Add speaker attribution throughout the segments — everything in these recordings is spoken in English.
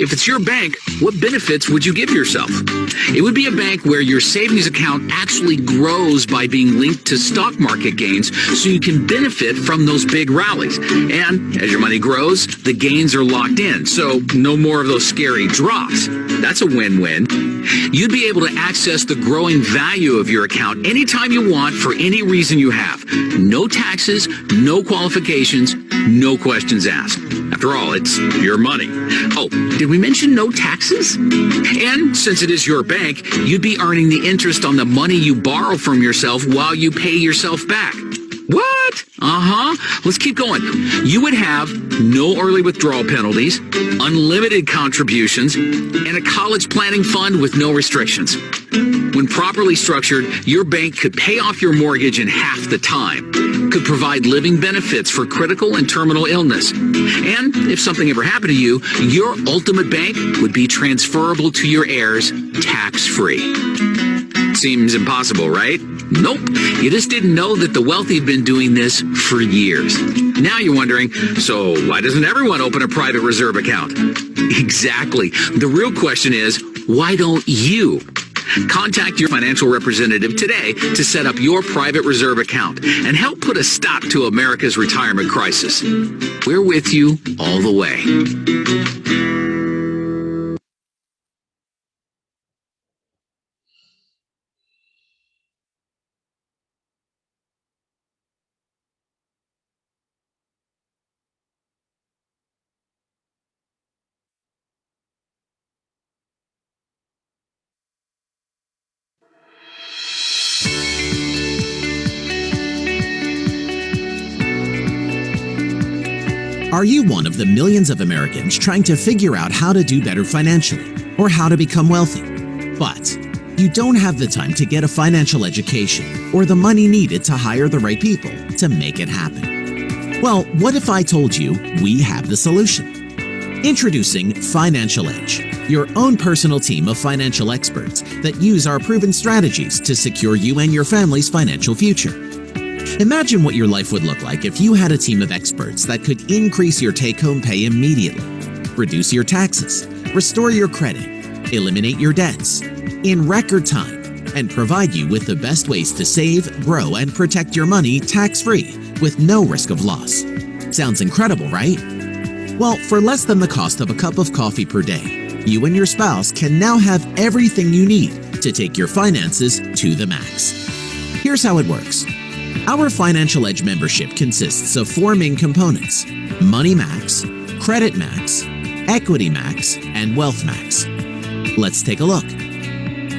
Speaker 1: If it's your bank, what benefits would you give yourself? It would be a bank where your savings account actually grows by being linked to stock market gains so you can benefit from those big rallies. And as your money grows, the gains are locked in, so no more of those scary drops. That's a win-win. You'd be able to access the growing value of your account anytime you want for any reason you have. No taxes, no qualifications, no questions asked. After all, it's your money. Oh, did we mention no taxes? And since it is your bank, you'd be earning the interest on the money you borrow from yourself while you pay yourself back. What? Let's keep going. You would have no early withdrawal penalties, unlimited contributions, and a college planning fund with no restrictions. When properly structured, your bank could pay off your mortgage in half the time, could provide living benefits for critical and terminal illness. And if something ever happened to you, your ultimate bank would be transferable to your heirs tax-free. Seems impossible, right? Nope. You just didn't know that the wealthy have been doing this for years. Now you're wondering, so why doesn't everyone open a private reserve account? Exactly. The real question is, why don't you? Contact your financial representative today to set up your private reserve account and help put a stop to America's retirement crisis. We're with you all the way.
Speaker 2: Are you one of the millions of Americans trying to figure out how to do better financially or how to become wealthy, but you don't have the time to get a financial education or the money needed to hire the right people to make it happen? Well, what if I told you we have the solution? Introducing Financial Edge, your own personal team of financial experts that use our proven strategies to secure you and your family's financial future. Imagine what your life would look like if you had a team of experts that could increase your take-home pay immediately, reduce your taxes, restore your credit, eliminate your debts in record time, and provide you with the best ways to save, grow, and protect your money tax-free with no risk of loss. Sounds incredible, right? Well, for less than the cost of a cup of coffee per day, you and your spouse can now have everything you need to take your finances to the max. Here's how it works. Our Financial Edge membership consists of 4 main components: Money Max, Credit Max, Equity Max, and Wealth Max. Let's take a look.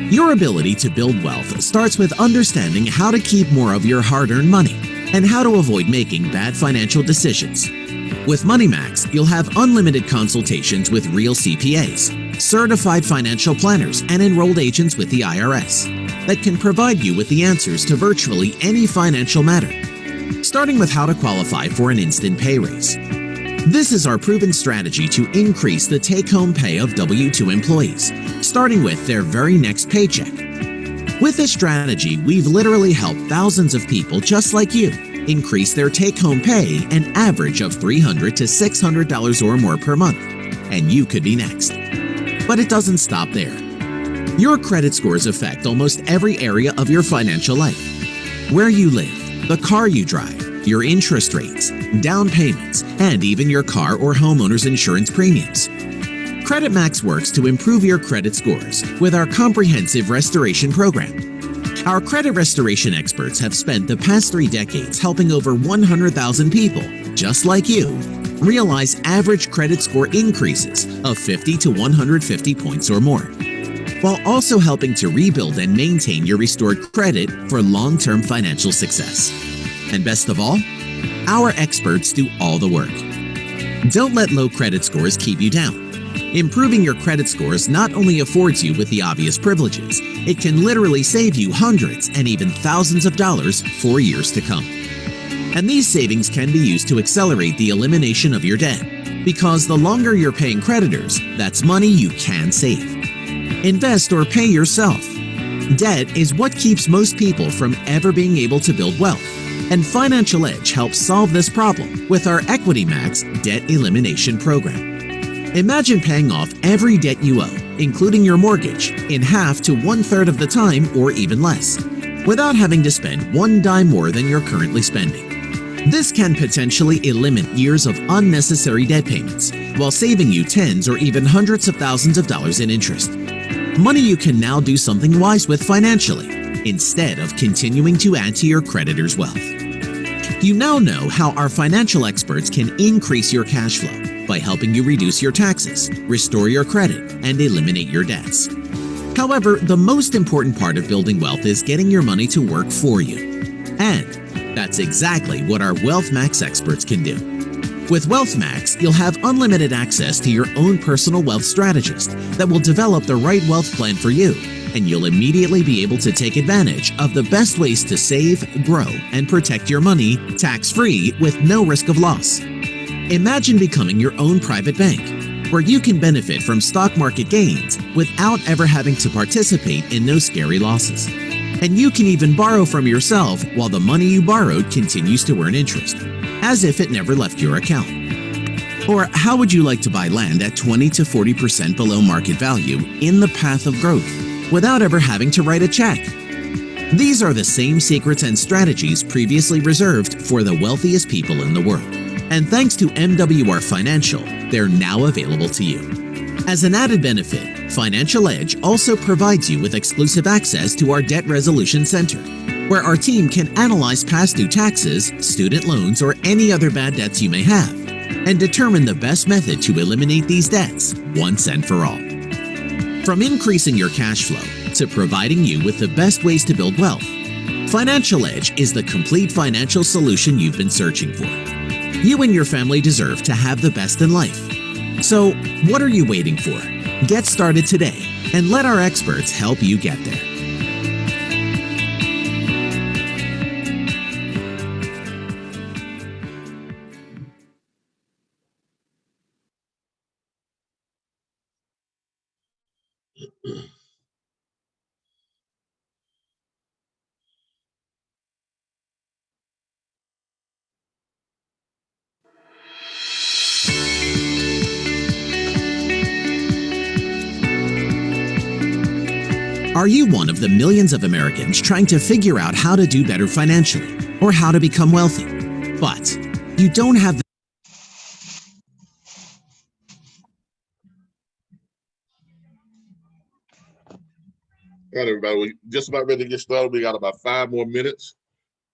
Speaker 2: Your ability to build wealth starts with understanding how to keep more of your hard-earned money and how to avoid making bad financial decisions. With Money Max, you'll have unlimited consultations with real CPAs, certified financial planners, and enrolled agents with the IRS that can provide you with the answers to virtually any financial matter, starting with how to qualify for an instant pay raise. This is our proven strategy to increase the take-home pay of W-2 employees, starting with their very next paycheck. With this strategy, we've literally helped thousands of people just like you increase their take-home pay an average of $300 to $600 or more per month, and you could be next. But it doesn't stop there. Your credit scores affect almost every area of your financial life. Where you live, the car you drive, your interest rates, down payments, and even your car or homeowner's insurance premiums. Credit Max works to improve your credit scores with our comprehensive restoration program. Our credit restoration experts have spent the past 3 decades helping over 100,000 people, just like you, realize average credit score increases of 50 to 150 points or more, while also helping to rebuild and maintain your restored credit for long-term financial success. And best of all, our experts do all the work. Don't let low credit scores keep you down. Improving your credit scores not only affords you with the obvious privileges, it can literally save you hundreds and even thousands of dollars for years to come. And these savings can be used to accelerate the elimination of your debt, because the longer you're paying creditors, that's money you can save. Invest or pay yourself. Debt is what keeps most people from ever being able to build wealth, and Financial Edge helps solve this problem with our Equity Max debt elimination program. Imagine paying off every debt you owe, including your mortgage, in half to 1/3 of the time or even less, without having to spend one dime more than you're currently spending. This can potentially eliminate years of unnecessary debt payments, while saving you tens or even hundreds of thousands of dollars in interest. Money you can now do something wise with financially, instead of continuing to add to your creditor's wealth. You now know how our financial experts can increase your cash flow by helping you reduce your taxes, restore your credit, and eliminate your debts. However, the most important part of building wealth is getting your money to work for you. And that's exactly what our Wealth Max experts can do. With Wealth Max, you'll have unlimited access to your own personal wealth strategist that will develop the right wealth plan for you, and you'll immediately be able to take advantage of the best ways to save, grow, and protect your money tax-free with no risk of loss. Imagine becoming your own private bank, where you can benefit from stock market gains without ever having to participate in those scary losses. And you can even borrow from yourself while the money you borrowed continues to earn interest, as if it never left your account. Or how would you like to buy land at 20 to 40% below market value in the path of growth without ever having to write a check? These are the same secrets and strategies previously reserved for the wealthiest people in the world. And thanks to MWR Financial, they're now available to you. As an added benefit, Financial Edge also provides you with exclusive access to our Debt Resolution Center, where our team can analyze past due taxes, student loans, or any other bad debts you may have, and determine the best method to eliminate these debts once and for all. From increasing your cash flow to providing you with the best ways to build wealth, Financial Edge is the complete financial solution you've been searching for. You and your family deserve to have the best in life. So, what are you waiting for? Get started today and let our experts help you get there. Are you one of the millions of Americans trying to figure out how to do better financially or how to become wealthy, but you don't have the
Speaker 3: All right, everybody, we're just about ready to get started. We got about 5 more minutes.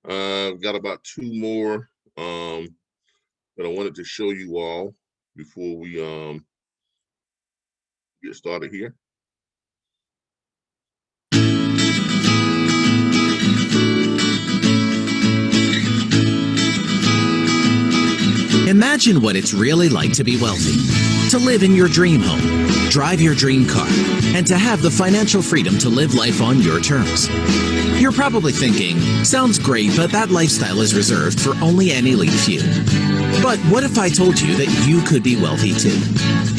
Speaker 3: Got about 2 more that I wanted to show you all before we get started here.
Speaker 2: Imagine what it's really like to be wealthy, to live in your dream home, drive your dream car, and to have the financial freedom to live life on your terms. You're probably thinking, sounds great, but that lifestyle is reserved for only an elite few. But what if I told you that you could be wealthy too?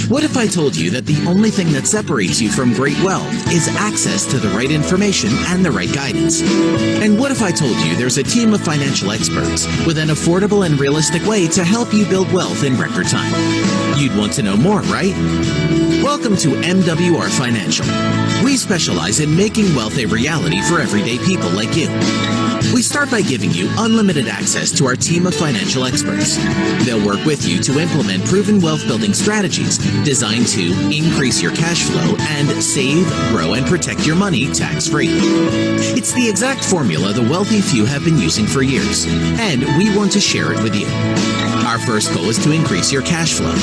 Speaker 2: What if I told you that the only thing that separates you from great wealth is access to the right information and the right guidance? And what if I told you there's a team of financial experts with an affordable and realistic way to help you build wealth in record time? You'd want to know more, right? Welcome to MWR Financial. We specialize in making wealth a reality for everyday people like you. We start by giving you unlimited access to our team of financial experts. They'll work with you to implement proven wealth building strategies designed to increase your cash flow and save, grow, and protect your money tax-free. It's the exact formula the wealthy few have been using for years, and we want to share it with you. Our first goal is to increase your cash flow.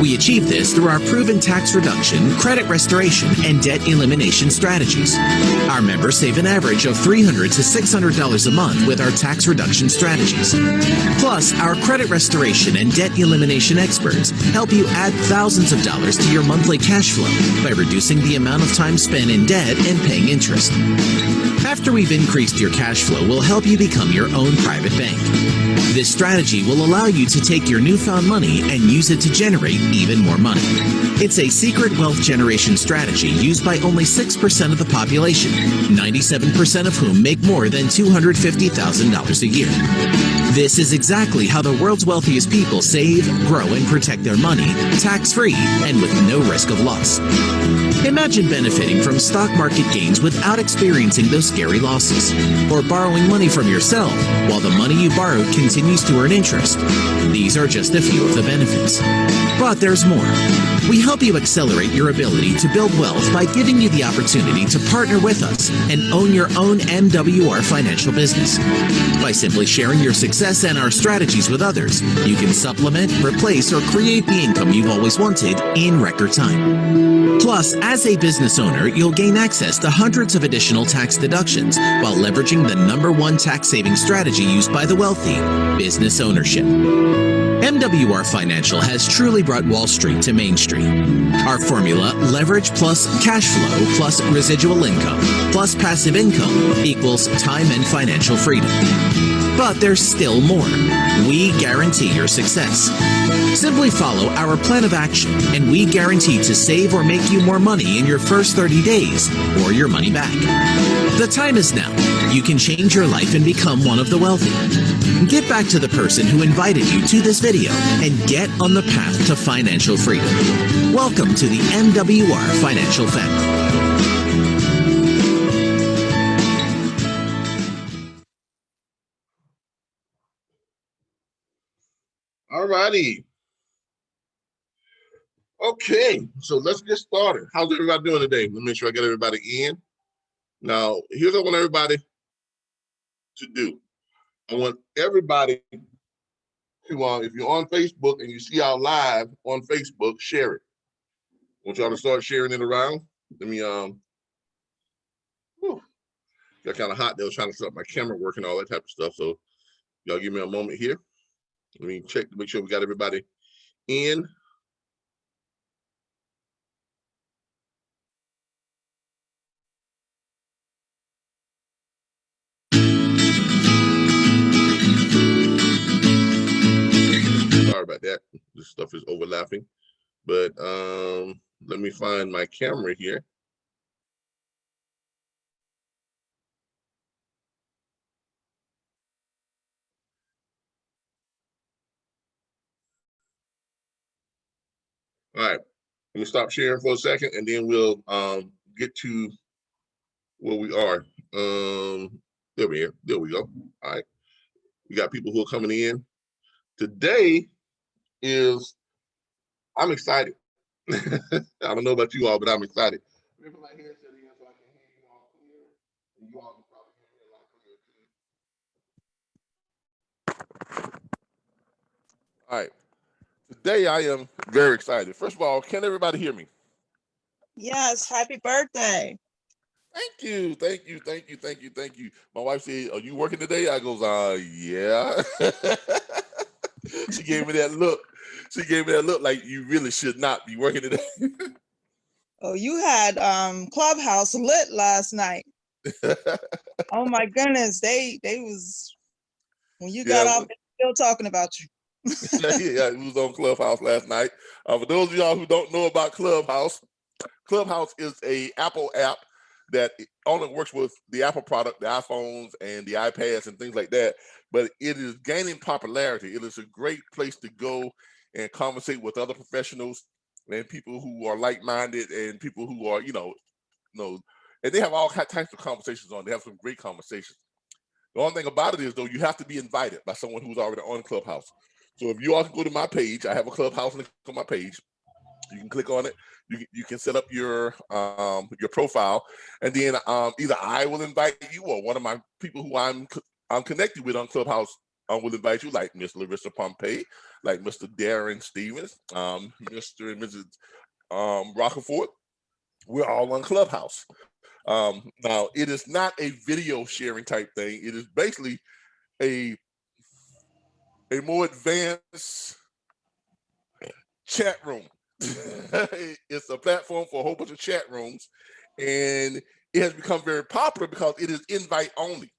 Speaker 2: We achieve this through our proven tax reduction, credit restoration, and debt elimination strategies. Our members save an average of $300 to $600 a month with our tax reduction strategies. Plus, our credit restoration and debt elimination experts help you add thousands of dollars to your monthly cash flow by reducing the amount of time spent in debt and paying interest. After we've increased your cash flow, we'll help you become your own private bank. This strategy will allow you to take your newfound money and use it to generate even more money. It's a secret wealth generation strategy used by only 6% of the population, 97% of whom make more than $250,000 a year. This is exactly how the world's wealthiest people save, grow, and protect their money tax-free and with no risk of loss. Imagine benefiting from stock market gains without experiencing those scary losses, or borrowing money from yourself while the money you borrowed continues to earn interest. These are just a few of the benefits. But there's more. We help you accelerate your ability to build wealth by giving you the opportunity to partner with us and own your own MWR financial business. By simply sharing your success and our strategies with others, you can supplement, replace, or create the income you've always wanted in record time. Plus, as a business owner, you'll gain access to hundreds of additional tax deductions while leveraging the #1 tax-saving strategy used by the wealthy, business ownership. MWR Financial has truly brought Wall Street to Main Street. Our formula, leverage plus cash flow plus residual income plus passive income equals time and financial freedom. But there's still more. We guarantee your success. Simply follow our plan of action, and we guarantee to save or make you more money in your first 30 days or your money back. The time is now. You can change your life and become one of the wealthy. Get back to the person who invited you to this video and get on the path to financial freedom. Welcome to the MWR Financial Family.
Speaker 3: All righty. Okay, so let's get started. How's everybody doing today? Let me make sure I get everybody in. Now, here's what I want everybody to do. I want everybody to, if you're on Facebook and you see our live on Facebook, share it. I want y'all to start sharing it around. Let me, got kind of hot. They was trying to set up my camera working, all that type of stuff. So y'all give me a moment here. Let me check to make sure we got everybody in. Sorry about that. This stuff is overlapping. But let me find my camera here. All right, let me stop sharing for a second, and then we'll get to where we are. There we go. All right, we got people who are coming in. Today I'm excited. I don't know about you all, but I'm excited. All right. Today I am very excited. First of all, can everybody hear me?
Speaker 4: Yes, happy birthday.
Speaker 3: Thank you. My wife said, "Are you working today?" I goes, yeah. She gave me that look. Like you really should not be working today.
Speaker 4: Oh, you had Clubhouse lit last night. Oh my goodness, they was when you got off, still talking about you.
Speaker 3: Yeah, it was on Clubhouse last night. For those of y'all who don't know about Clubhouse is a Apple app that only works with the Apple product, the iPhones and the iPads and things like that. But it is gaining popularity. It is a great place to go and conversate with other professionals and people who are like-minded and people who are, and they have all types of conversations on. They have some great conversations. The only thing about it is, though, you have to be invited by someone who's already on Clubhouse. So if you all can go to my page, I have a Clubhouse link on my page. You can click on it. You can set up your profile, and then either I will invite you or one of my people who I'm connected with on Clubhouse will invite you, like Miss Larissa Pompey, like Mr. Darren Stevens, Mr. and Mrs. Rockefeller. We're all on Clubhouse. Now, it is not a video sharing type thing. It is basically a more advanced chat room. It's a platform for a whole bunch of chat rooms, and it has become very popular because it is invite only.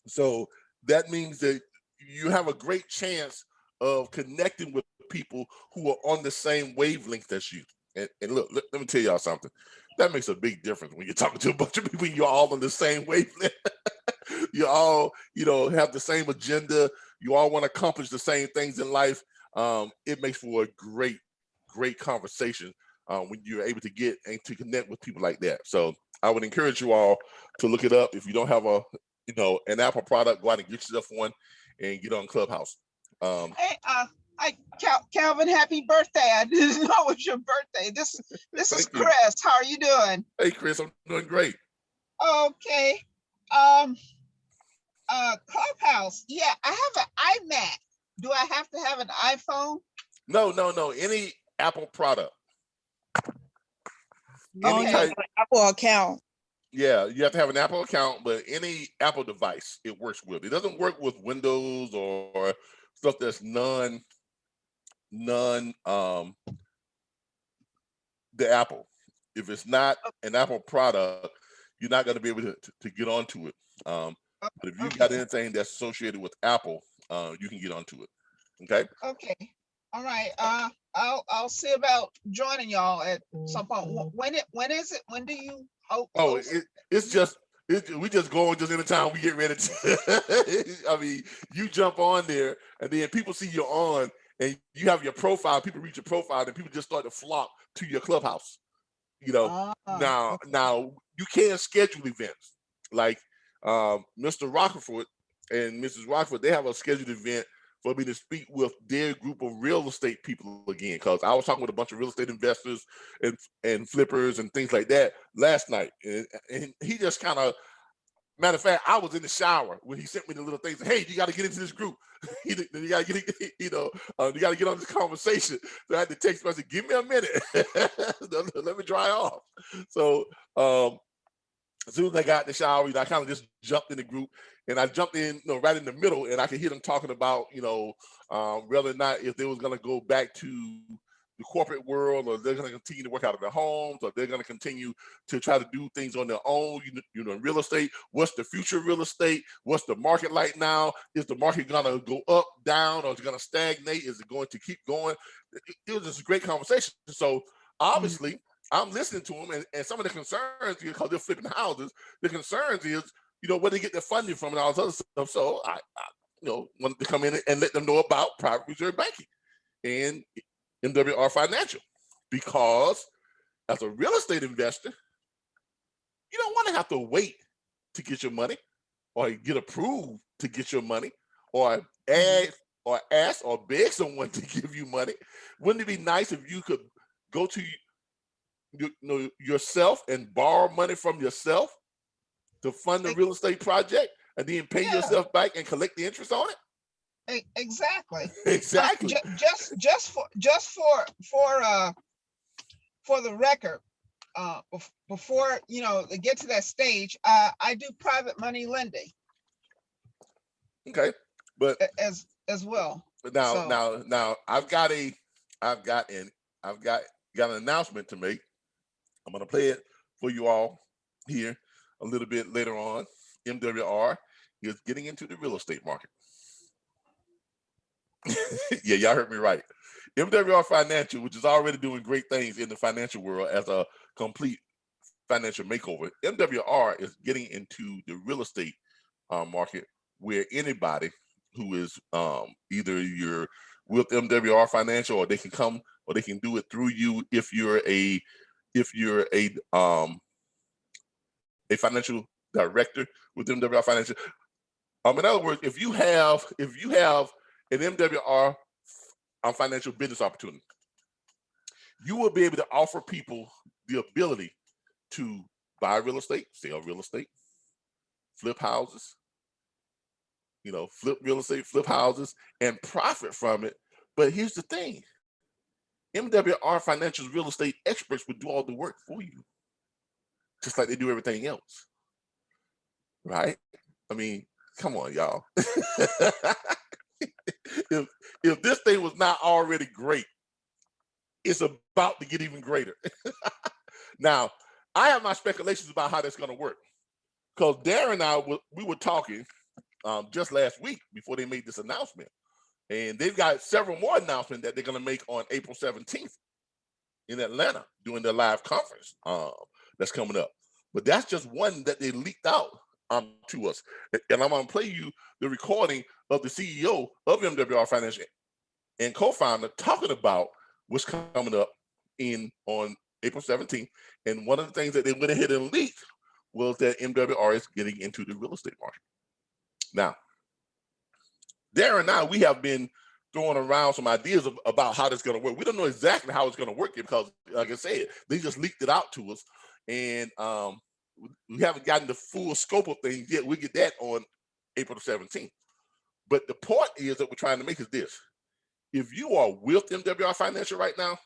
Speaker 3: So that means that you have a great chance of connecting with people who are on the same wavelength as you. And look, let me tell y'all something. That makes a big difference when you're talking to a bunch of people. You're all on the same wavelength. You all, have the same agenda. you all want to accomplish the same things in life, it makes for a great conversation when you're able to get and to connect with people like that. So I would encourage you all to look it up. If you don't have an Apple product, go out and get yourself one and get on Clubhouse.
Speaker 5: Calvin, happy birthday. I didn't know it was your birthday. This is Chris. How are you doing?
Speaker 3: Hey, Chris, I'm doing great.
Speaker 5: Okay. Clubhouse. Yeah, I have an iMac. Do I have to have an iPhone?
Speaker 3: No. Any Apple product.
Speaker 4: An Apple account.
Speaker 3: Yeah, you have to have an Apple account, but any Apple device it works with. It doesn't work with Windows or stuff that's the Apple. If it's not an Apple product, you're not going to be able to get onto it. But if you got anything that's associated with Apple, you can get onto it. Okay.
Speaker 5: Okay. All right. I'll see about joining y'all at some point. When is it? When do you hope?
Speaker 3: Oh, we just go on just anytime we get ready to. I mean, you jump on there, and then people see you're on, and you have your profile. People reach your profile, and people just start to flock to your Clubhouse. Now you can schedule events like Mr. Rockford and Mrs. Rockford. They have a scheduled event for me to speak with their group of real estate people again, because I was talking with a bunch of real estate investors and flippers and things like that last night, and he just kind of, matter of fact, I was in the shower when he sent me the little things. Hey, you got to get into this group. You got to get, you got to get on this conversation. So I had to text him. I said, give me a minute. Let me dry off. So as soon as I got in the shower, I kind of just jumped in the group, and I jumped in, right in the middle, and I could hear them talking about, whether or not if they was going to go back to the corporate world, or they're going to continue to work out of their homes, or they're going to continue to try to do things on their own, in real estate. What's the future of real estate? What's the market like now? Is the market going to go up, down, or is it going to stagnate? Is it going to keep going? It was just a great conversation. So obviously, I'm listening to them, and some of the concerns, because they're flipping houses, the concerns is, where they get their funding from and all this other stuff. So I wanted to come in and let them know about private reserve banking and MWR Financial, because as a real estate investor, you don't want to have to wait to get your money, or get approved to get your money, or ask or beg someone to give you money. Wouldn't it be nice if you could go to yourself and borrow money from yourself to fund the real estate project, and then pay yourself back and collect the interest on it?
Speaker 5: Exactly.
Speaker 3: Exactly.
Speaker 5: Just for the record, before they get to that stage, I do private money lending.
Speaker 3: Okay, but
Speaker 5: as well.
Speaker 3: But now I've got an announcement to make. I'm going to play it for you all here a little bit later on. MWR is getting into the real estate market. Yeah, y'all heard me right. MWR Financial, which is already doing great things in the financial world as a complete financial makeover, MWR is getting into the real estate market, where anybody who is either you're with MWR Financial, or they can come, or they can do it through you if you're a financial director with MWR Financial. In other words, if you have an MWR financial business opportunity, you will be able to offer people the ability to buy real estate, sell real estate, flip houses, flip real estate, flip houses, and profit from it. But here's the thing. MWR Financial's real estate experts would do all the work for you, just like they do everything else, right? I mean, come on, y'all. If this thing was not already great, it's about to get even greater. Now, I have my speculations about how that's going to work, because Darren and I, we were talking just last week before they made this announcement. And they've got several more announcements that they're going to make on April 17th in Atlanta during their live conference that's coming up. But that's just one that they leaked out to us. And I'm going to play you the recording
Speaker 6: of the CEO of MWR Financial and co-founder talking about what's coming up on April 17th. And one of the things that they went ahead and leaked was that MWR is getting into the real estate market. Now, Darren and I, we have been throwing around some ideas about how this is going to work. We don't know exactly how it's going to work yet because, like I said, they just leaked it out to us. And we haven't gotten the full scope of things yet. We'll get that on April the 17th. But the point is that we're trying to make is this. If you are with MWR Financial right now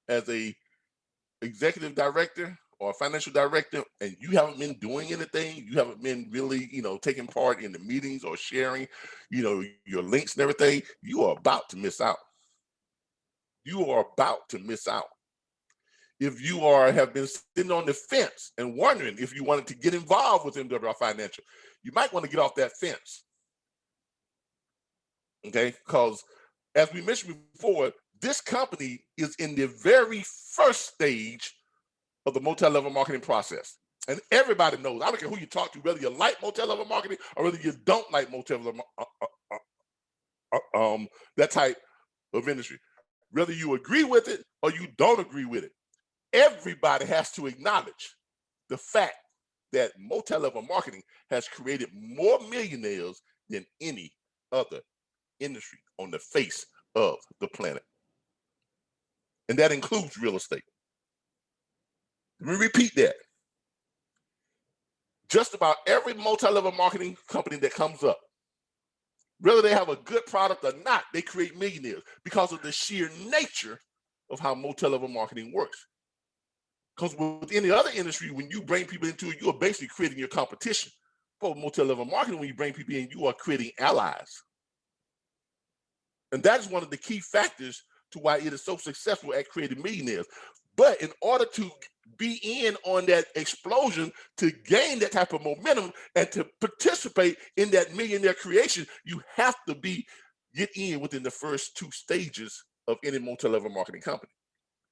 Speaker 6: as a executive director or a financial director, and you haven't been doing anything, you haven't been really, taking part in the meetings or sharing, your links and everything, you are about to miss out. You are about to miss out. If you have been sitting on the fence and wondering if you wanted to get involved with MWR Financial, you might want to get off that fence. Okay, because as we mentioned before, this company is in the very first stage of the multi-level marketing process. And everybody knows, I don't care who you talk to, whether you like multi-level marketing or whether you don't like multi-level that type of industry. Whether you agree with it or you don't agree with it, everybody has to acknowledge the fact that multi-level marketing has created more millionaires than any other industry on the face of the planet. And that includes real estate. Let me repeat that. Just about every multi-level marketing company that comes up, whether they have a good product or not, they create millionaires because of the sheer nature of how multi-level marketing works. Because with any other industry, when you bring people into it, you are basically creating your competition. For multi-level marketing, when you bring people in, you are creating allies. And that is one of the key factors to why it is so successful at creating millionaires. But in order to be in on that explosion, to gain that type of momentum and to participate in that millionaire creation, you have to get in within the first 2 stages of any multi-level marketing company.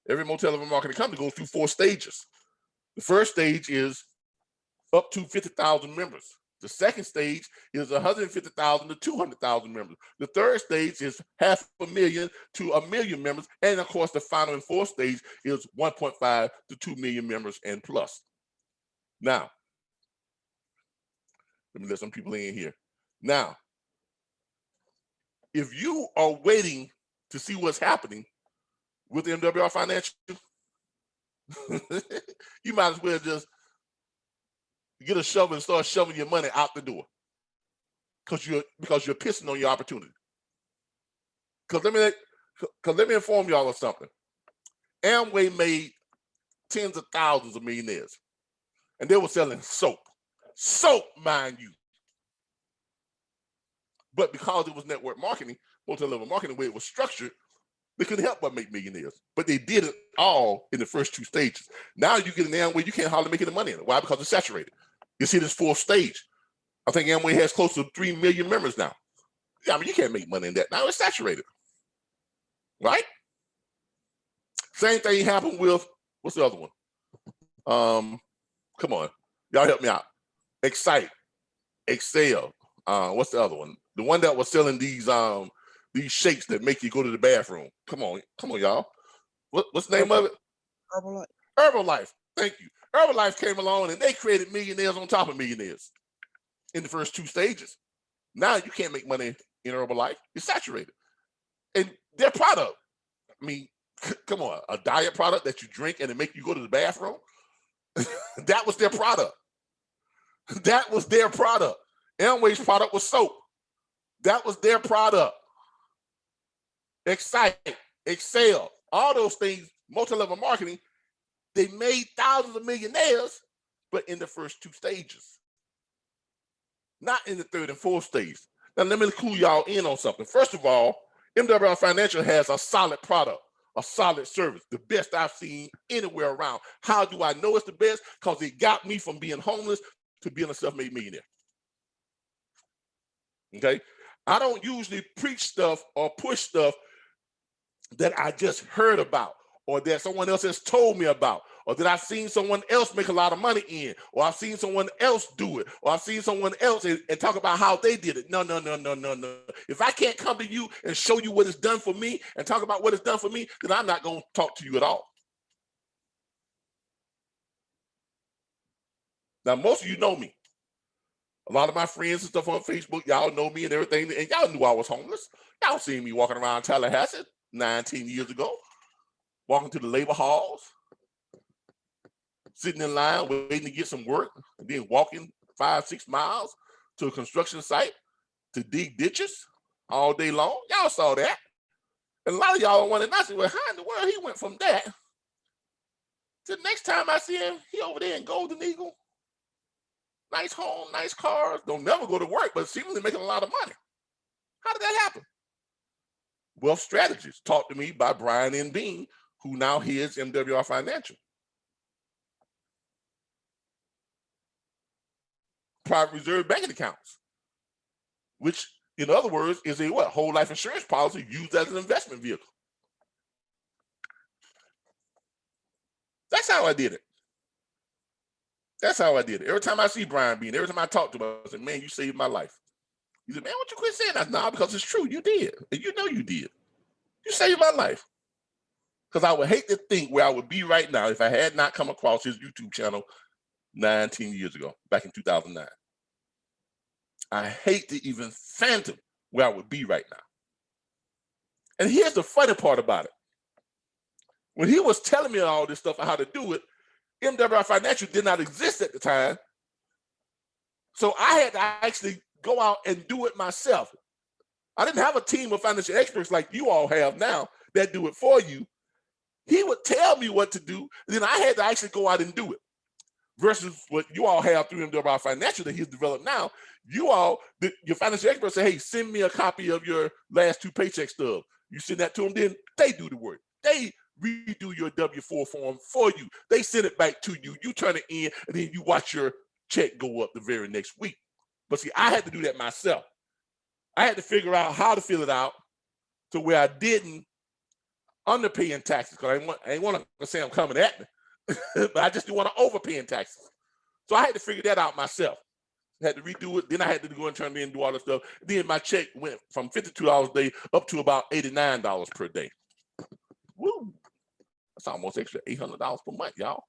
Speaker 6: Every multi-level marketing company goes through 4 stages. The first stage is up to 50,000 members. The second stage is 150,000 to 200,000 members. The third stage is 500,000 to 1 million members. And of course, the final and fourth stage is 1.5 to 2 million members and plus. Now, let me let some people in here. Now, if you are waiting to see what's happening with MWR Financial, you might as well just get a shovel and start shoving your money out the door because you're pissing on your opportunity. Because let me inform y'all of something. Amway made tens of thousands of millionaires, and they were selling soap, mind you. But because it was network marketing, multi-level marketing, the way it was structured, they couldn't help but make millionaires. But they did it all in the first 2 stages. Now you get an Amway, you can't hardly make any money in it. Why? Because it's saturated. You see this 4th stage. I think Amway has close to 3 million members now. Yeah, I mean, you can't make money in that. Now it's saturated, right? Same thing happened with, what's the other one? Come on, y'all help me out. Excite, Excel. What's the other one? The one that was selling these shakes that make you go to the bathroom. Come on, y'all. What's the name of it?
Speaker 4: Herbalife.
Speaker 6: Herbalife. Thank you. Herbalife came along and they created millionaires on top of millionaires in the first 2 stages. Now you can't make money in Herbalife. It's saturated. And their product, I mean, come on, a diet product that you drink and it make you go to the bathroom. That was their product. That was their product. Amway's product was soap. That was their product. Excite, Excel, all those things, multi-level marketing, they made thousands of millionaires, but in the first 2 stages, not in the 3rd and 4th stage. Now, let me clue y'all in on something. First of all, MWR Financial has a solid product, a solid service, the best I've seen anywhere around. How do I know it's the best? Because it got me from being homeless to being a self-made millionaire. Okay? I don't usually preach stuff or push stuff that I just heard about or that someone else has told me about or that I've seen someone else make a lot of money in, or I've seen someone else do it, or I've seen someone else and talk about how they did it. No. If I can't come to you and show you what it's done for me and talk about what it's done for me, then I'm not going to talk to you at all. Now, most of you know me. A lot of my friends and stuff on Facebook, y'all know me and everything, and y'all knew I was homeless. Y'all seen me walking around Tallahassee 19 years ago, walking to the labor halls, sitting in line waiting to get some work, and then walking 5-6 miles to a construction site to dig ditches all day long. Y'all saw that. And a lot of y'all wanted to say, well, how in the world he went from that to the next time I see him, he over there in Golden Eagle. Nice home, nice cars, don't never go to work, but seemingly making a lot of money. How did that happen? Wealth Strategist, taught to me by Brian N. Bean, who now heads MWR Financial. Private reserve banking accounts, which in other words is a what? Whole life insurance policy used as an investment vehicle. That's how I did it. That's how I did it. Every time I see Brian Bean, every time I talk to him, I say, man, you saved my life. He said, man, why don't you quit saying that? Nah, because it's true. You did. And you know you did. You saved my life. Because I would hate to think where I would be right now if I had not come across his YouTube channel 19 years ago, back in 2009. I hate to even fathom where I would be right now. And here's the funny part about it. When he was telling me all this stuff on how to do it, MWR Financial did not exist at the time. So I had to actually go out and do it myself. I didn't have a team of financial experts like you all have now that do it for you. He would tell me what to do, and then I had to actually go out and do it. Versus what you all have through MWR Financial that he's developed now. You all, your financial experts say, hey, send me a copy of your last 2 paycheck stub. You send that to them, then they do the work. They redo your W-4 form for you. They send it back to you. You turn it in, and then you watch your check go up the very next week. But see, I had to do that myself. I had to figure out how to fill it out to where I didn't underpay in taxes, because I ain't want to say I'm coming at me, but I just didn't want to overpay in taxes. So I had to figure that out myself. I had to redo it. Then I had to go and turn it in and do all this stuff. Then my check went from $52 a day up to about $89 per day. Woo! That's almost extra $800 per month, y'all.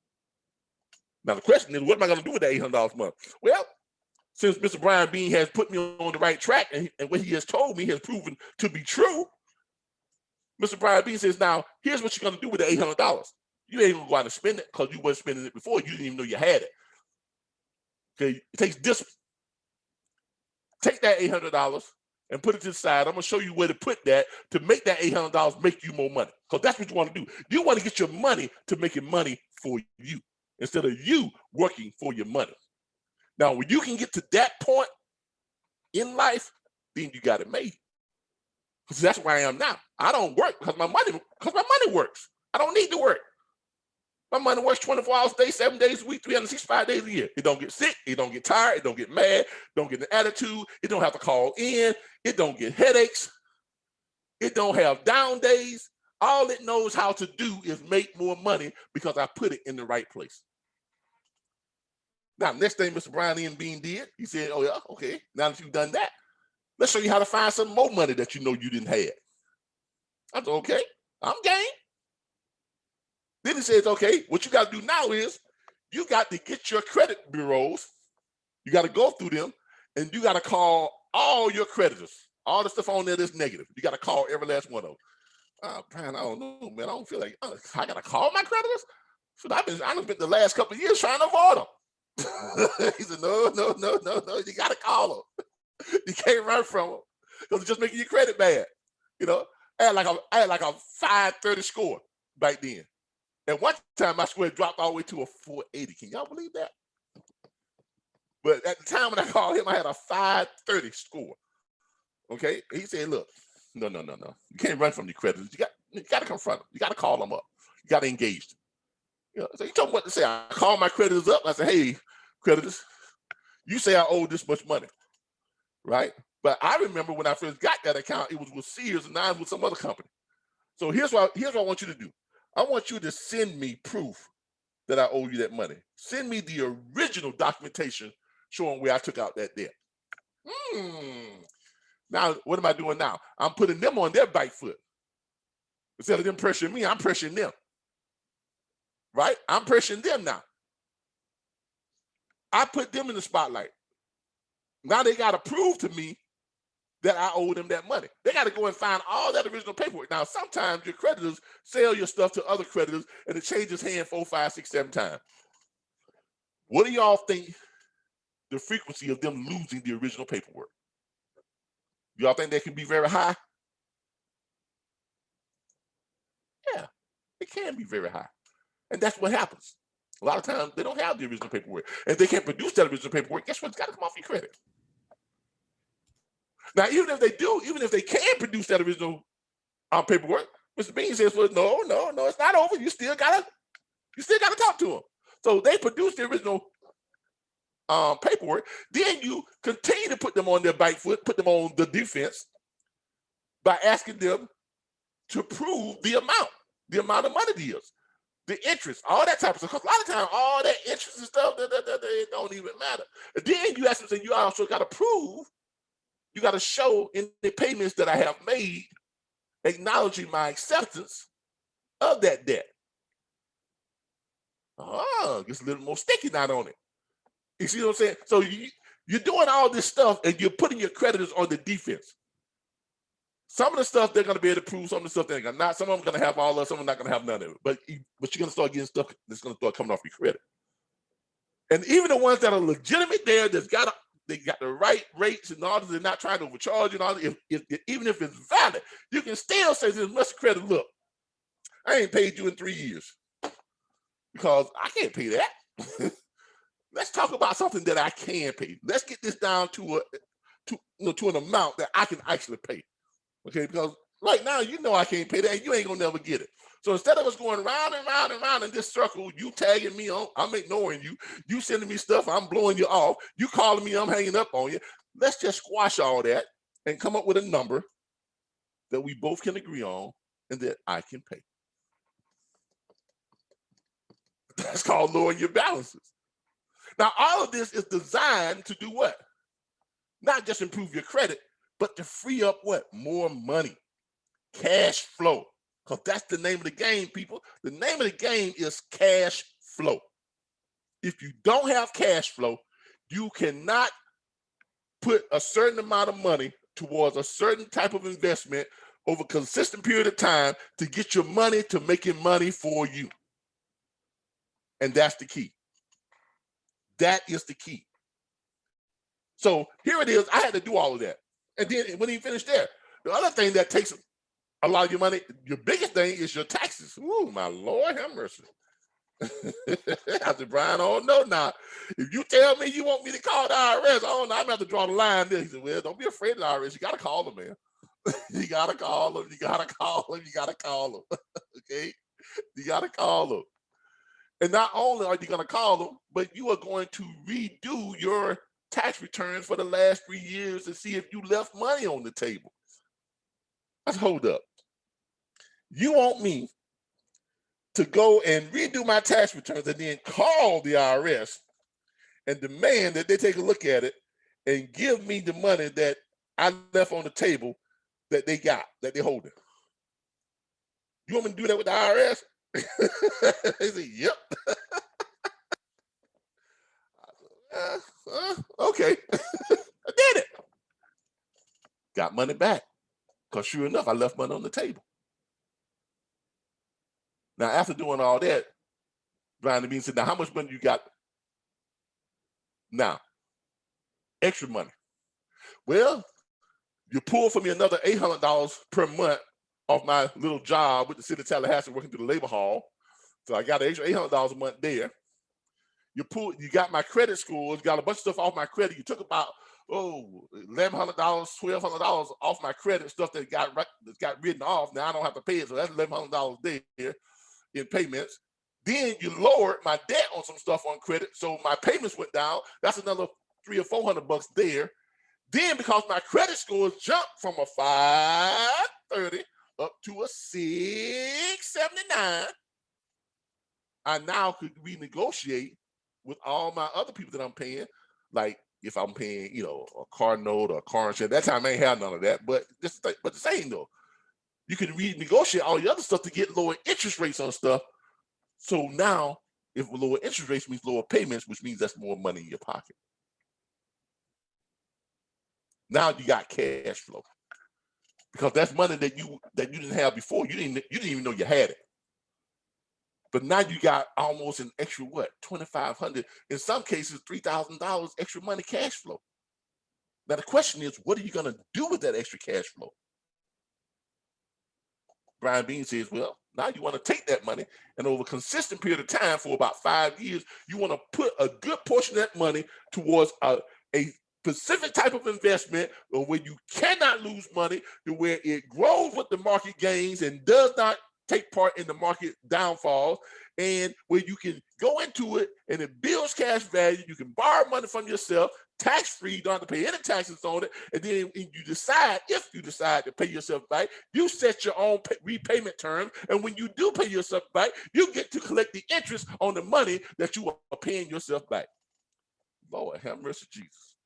Speaker 6: Now the question is, what am I going to do with that $800 a month? Well, since Mr. Brian Bean has put me on the right track and what he has told me has proven to be true, Mr. Brian Bean says, now, here's what you're going to do with the $800. You ain't going to go out and spend it because you weren't spending it before. You didn't even know you had it. Okay, it takes discipline. Take that $800 and put it to the side. I'm going to show you where to put that to make that $800 make you more money, because that's what you want to do. You want to get your money to make it money for you instead of you working for your money. Now, when you can get to that point in life, then you got it made. Because that's where I am now. I don't work because my money works. I don't need to work. My money works 24 hours a day, 7 days a week, 365 days a year. It don't get sick. It don't get tired. It don't get mad. Don't get an attitude. It don't have to call in. It don't get headaches. It don't have down days. All it knows how to do is make more money because I put it in the right place. Now, next thing Mr. Brian N. Bean did, he said, oh yeah, okay, now that you've done that, let's show you how to find some more money that you know you didn't have. I said, okay, I'm game. Then he says, okay, what you got to do now is you got to get your credit bureaus, you got to go through them, and you got to call all your creditors. All the stuff on there that's negative. You got to call every last one of them. Brian, I don't know, man. I don't feel like I got to call my creditors. So I spent the last couple of years trying to avoid them. He said, no, you got to call them. You can't run from them because it's just making your credit bad. You know, I had like a 530 score back then. At one time, my score dropped all the way to a 480. Can y'all believe that? But at the time when I called him, I had a 530 score. Okay, he said, look, no. You can't run from your creditors. You got to confront them. You got to call them up. You got to engage them. You know, so he told me what to say. I called my creditors up. I said, hey, creditors, you say I owe this much money, right? But I remember when I first got that account, it was with Sears and now it's with some other company. So here's what I want you to do. I want you to send me proof that I owe you that money. Send me the original documentation showing where I took out that debt. Now, what am I doing now? I'm putting them on their back foot. Instead of them pressuring me, I'm pressuring them. Right? I'm pressuring them now. I put them in the spotlight. Now they got to prove to me that I owe them that money. They got to go and find all that original paperwork. Now, sometimes your creditors sell your stuff to other creditors and it changes hands 4, 5, 6, 7 times. What do y'all think the frequency of them losing the original paperwork? Y'all think that can be very high? Yeah, it can be very high. And that's what happens. A lot of times they don't have the original paperwork. And if they can't produce that original paperwork, guess what? It's got to come off your credit. Now, even if they do, even if they can produce that original paperwork, Mr. Bean says, well, no, it's not over. You still gotta talk to them. So they produce the original paperwork. Then you continue to put them on their back foot, put them on the defense by asking them to prove the amount of money it is, the interest, all that type of stuff. Because a lot of times, all that interest and stuff, they don't even matter. And then you ask them, so you also got to prove. You got to show in the payments that I have made, acknowledging my acceptance of that debt. Gets a little more sticky not on it. You see what I'm saying? So you're doing all this stuff and you're putting your creditors on the defense. Some of the stuff they're going to be able to prove, some of the stuff they're not. Some of them are going to have all of it, some of them are not going to have none of it. But you're going to start getting stuff that's going to start coming off your credit. And even the ones that are legitimate there, they got the right rates and all, they're not trying to overcharge you and all. Even if it's valid, you can still say to this credit, look, I ain't paid you in 3 years because I can't pay that. Let's talk about something that I can pay. Let's get this down to an amount that I can actually pay. Okay, because right now you know I can't pay that, and you ain't gonna never get it. So instead of us going round and round and round in this circle, you tagging me on, I'm ignoring you, you sending me stuff, I'm blowing you off, you calling me, I'm hanging up on you. Let's just squash all that and come up with a number that we both can agree on and that I can pay. That's called lowering your balances. Now, all of this is designed to do what? Not just improve your credit, but to free up what? More money, cash flow. Because that's the name of the game, people. The name of the game is cash flow. If you don't have cash flow, you cannot put a certain amount of money towards a certain type of investment over a consistent period of time to get your money to making money for you. And that's the key. That is the key. So here it is. I had to do all of that. And then when he finished there, the other thing that takes a lot of your money, your biggest thing is your taxes. Ooh, my Lord, have mercy. I said, Brian, oh no, now. If you tell me you want me to call the IRS, oh no, I'm going to have to draw the line there. He said, well, don't be afraid of the IRS. You got to call them, man. You got to call them. You got to call them. You got to call them. Okay? You got to call them. And not only are you going to call them, but you are going to redo your tax returns for the last 3 years to see if you left money on the table. Let's hold up. You want me to go and redo my tax returns and then call the IRS and demand that they take a look at it and give me the money that I left on the table that they got, that they're holding. You want me to do that with the IRS? They say, yep. Okay. I did it. Got money back. Because sure enough, I left money on the table. Now, after doing all that, Brian Bean said, now, how much money you got now? Extra money. Well, you pull for me another $800 per month off my little job with the city of Tallahassee working through the labor hall. So I got an extra $800 a month there. You got my credit scores, got a bunch of stuff off my credit. You took about, $1,100, $1,200 off my credit, stuff that got written off. Now I don't have to pay it, so that's $1,100 there in payments. Then you lowered my debt on some stuff on credit, so my payments went down. That's another $300 or $400 there. Then because my credit scores jumped from a 530 up to a 679, I now could renegotiate with all my other people that I'm paying. Like if I'm paying, a car note or a car insurance, that time I ain't have none of that. But but the same though, you can renegotiate all the other stuff to get lower interest rates on stuff. So now, if lower interest rates means lower payments, which means that's more money in your pocket. Now you got cash flow because that's money that you didn't have before. You didn't even know you had it. But now you got almost an extra $2,500, in some cases $3,000 extra money cash flow. Now the question is, what are you going to do with that extra cash flow? Brian Bean says, well, now you want to take that money and over a consistent period of time for about 5 years, you want to put a good portion of that money towards a specific type of investment where you cannot lose money, to where it grows with the market gains and does not take part in the market downfalls, and where you can go into it and it builds cash value. You can borrow money from yourself, tax-free, don't have to pay any taxes on it. And then if you decide to pay yourself back, you set your own repayment terms. And when you do pay yourself back, you get to collect the interest on the money that you are paying yourself back. Lord have mercy, Jesus.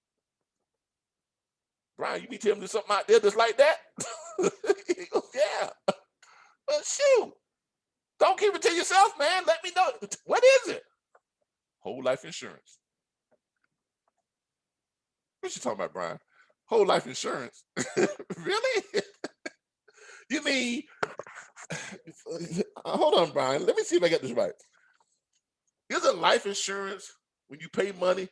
Speaker 6: Brian, you need to tell me there's something out there that's like that? He goes, yeah. But shoot, don't keep it to yourself, man. Let me know. What is it? Whole life insurance. What you talking about, Brian? Whole life insurance? Really? You mean, hold on, Brian. Let me see if I get this right. Isn't life insurance when you pay money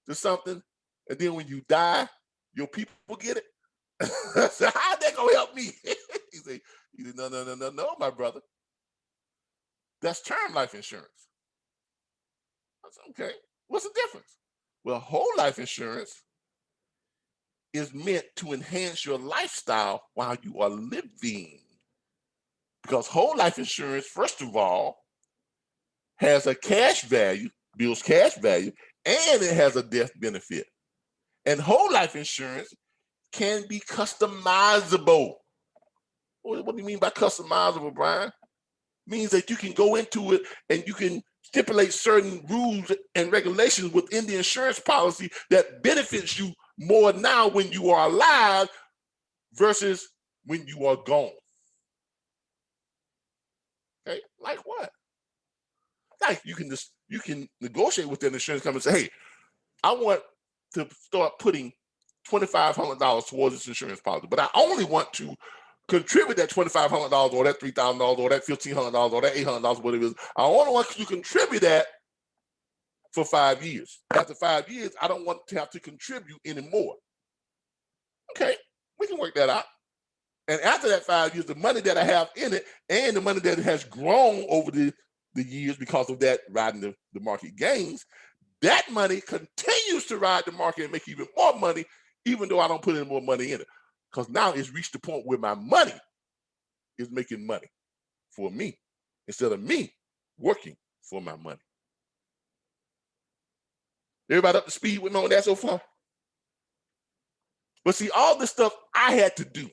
Speaker 6: to something and then when you die, your people get it? So how's that gonna help me? He said, no, my brother. That's term life insurance. I said, okay, what's the difference? Well, whole life insurance is meant to enhance your lifestyle while you are living. Because whole life insurance, first of all, has a cash value, builds cash value, and it has a death benefit. And whole life insurance can be customizable. What do you mean by customizable, Brian? Means that you can go into it and you can stipulate certain rules and regulations within the insurance policy that benefits you more now when you are alive versus when you are gone. Okay, like what? Like you can negotiate with the insurance company and say, hey, I want to start putting $2,500 towards this insurance policy, but I only want to contribute that $2,500 or that $3,000 or that $1,500 or that $800, whatever it is. I only want you to contribute that for 5 years. After 5 years, I don't want to have to contribute anymore. Okay, we can work that out. And after that 5 years, the money that I have in it and the money that has grown over the years because of that riding the market gains, that money continues to ride the market and make even more money, even though I don't put any more money in it. Because now it's reached the point where my money is making money for me instead of me working for my money. Everybody up to speed with me on that so far? But see, all this stuff I had to do.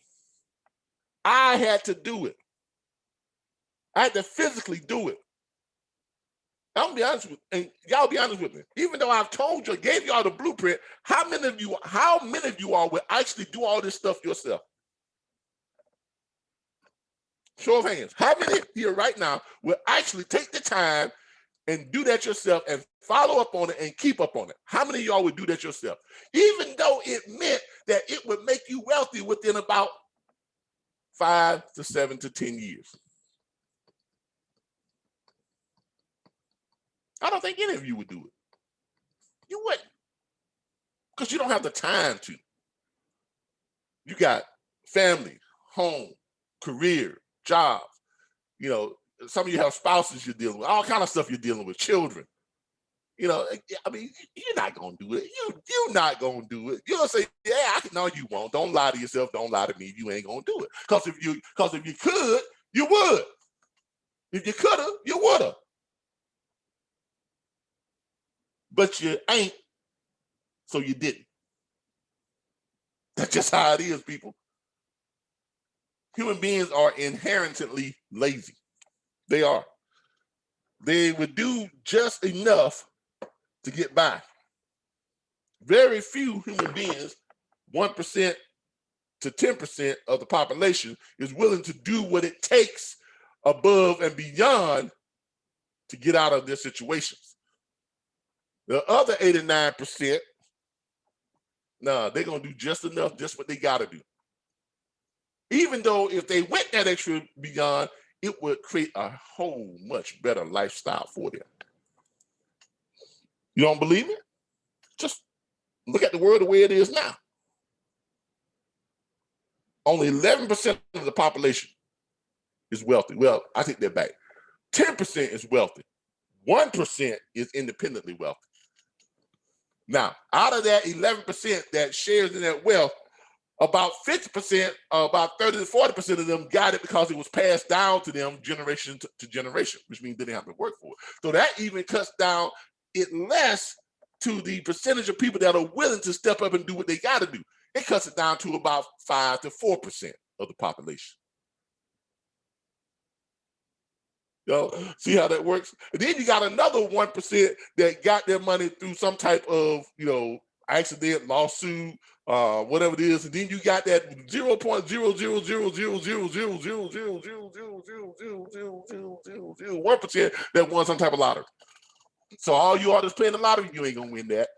Speaker 6: I had to do it. I had to physically do it. I'm gonna be honest with you, and y'all be honest with me. Even though I've told you, gave y'all the blueprint, how many of you all will actually do all this stuff yourself? Show of hands. How many here right now will actually take the time and do that yourself and follow up on it and keep up on it? How many of y'all would do that yourself? Even though it meant that it would make you wealthy within about 5 to 7 to 10 years. I don't think any of you would do it. You wouldn't. Because you don't have the time to. You got family, home, career, jobs. You know, some of you have spouses you're dealing with, all kind of stuff you're dealing with, children. You know, I mean, you're not going to do it. You're not going to do it. You're going to say, yeah, no, you won't. Don't lie to yourself. Don't lie to me. You ain't going to do it. Because if you could, you would. If you could have, you would have. But you ain't, so you didn't. That's just how it is, people. Human beings are inherently lazy. They are. they would do just enough to get by. Very few human beings, 1% to 10% of the population, is willing to do what it takes above and beyond to get out of their situations. The other 89%, nah, they're going to do just enough, just what they got to do. Even though if they went that extra beyond, it would create a whole much better lifestyle for them. You don't believe me? Just look at the world the way it is now. Only 11% of the population is wealthy. Well, I take that back. 10% is wealthy. 1% is independently wealthy. Now, out of that 11% that shares in that wealth, about 50%, about 30 to 40% of them got it because it was passed down to them generation to generation, which means they didn't have to work for it. So that even cuts down it less to the percentage of people that are willing to step up and do what they got to do. It cuts it down to about 5 to 4% of the population. You know, see how that works? And then you got another 1% that got their money through some type of, accident, lawsuit, whatever it is. And then you got that 0.00000000000000001% that won some type of lottery. So all you artists playing the lottery, you ain't gonna win that.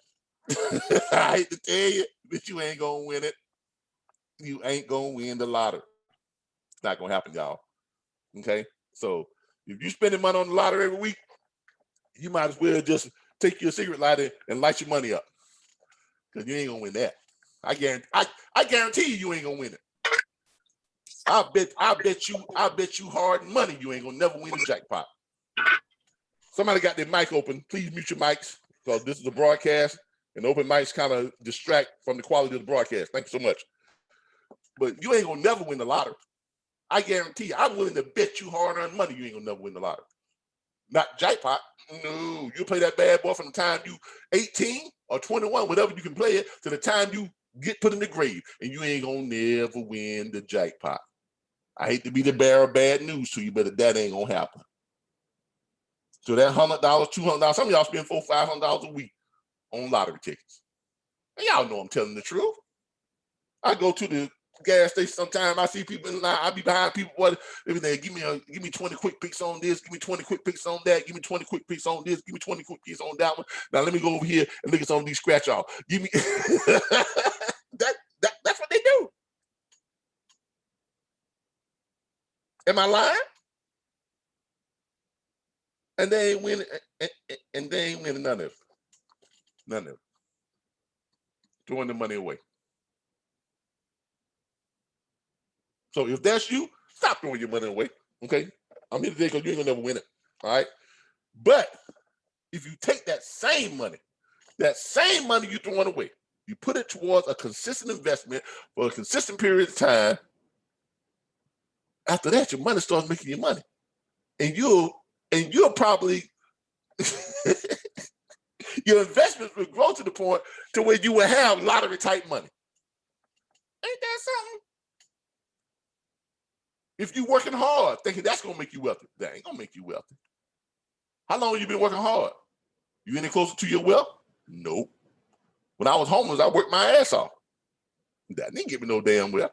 Speaker 6: I hate to tell you, but you ain't gonna win it. You ain't gonna win the lottery. It's not gonna happen, y'all. Okay? So if you spending money on the lottery every week, you might as well just take your cigarette lighter and light your money up. Because you ain't gonna win that. I guarantee you ain't gonna win it. I bet you hard money you ain't gonna never win the jackpot. Somebody got their mic open. Please mute your mics, because this is a broadcast, and open mics kind of distract from the quality of the broadcast. Thank you so much. But you ain't gonna never win the lottery. I guarantee you, I'm willing to bet you hard-earned money you ain't gonna never win the lottery. Not jackpot. No, you play that bad boy from the time you 18 or 21, whatever you can play it, to the time you get put in the grave, and you ain't gonna never win the jackpot. I hate to be the bearer of bad news to you, but that ain't gonna happen. So that $100, $200, some of y'all spend $400, $500 a week on lottery tickets. And y'all know I'm telling the truth. I go to the gas station sometimes, I see people in line, I be behind people, what everything, give me 20 quick picks on this, give me 20 quick picks on that, give me 20 quick picks on this, give me 20 quick picks on that one. Now let me go over here and look at some of these scratch off. Give me that's what they do. Am I lying? And they ain't winning, and they ain't winning none of it. None of it. Throwing the money away. So if that's you, stop throwing your money away, okay? I'm here today because you ain't gonna never win it, all right? But if you take that same money you're throwing away, you put it towards a consistent investment for a consistent period of time, after that, your money starts making you money. And you'll probably, your investments will grow to the point to where you will have lottery type money. Ain't that something? If you're working hard, thinking that's gonna make you wealthy, that ain't gonna make you wealthy. How long have you been working hard? You any closer to your wealth? Nope. When I was homeless, I worked my ass off. That didn't give me no damn wealth.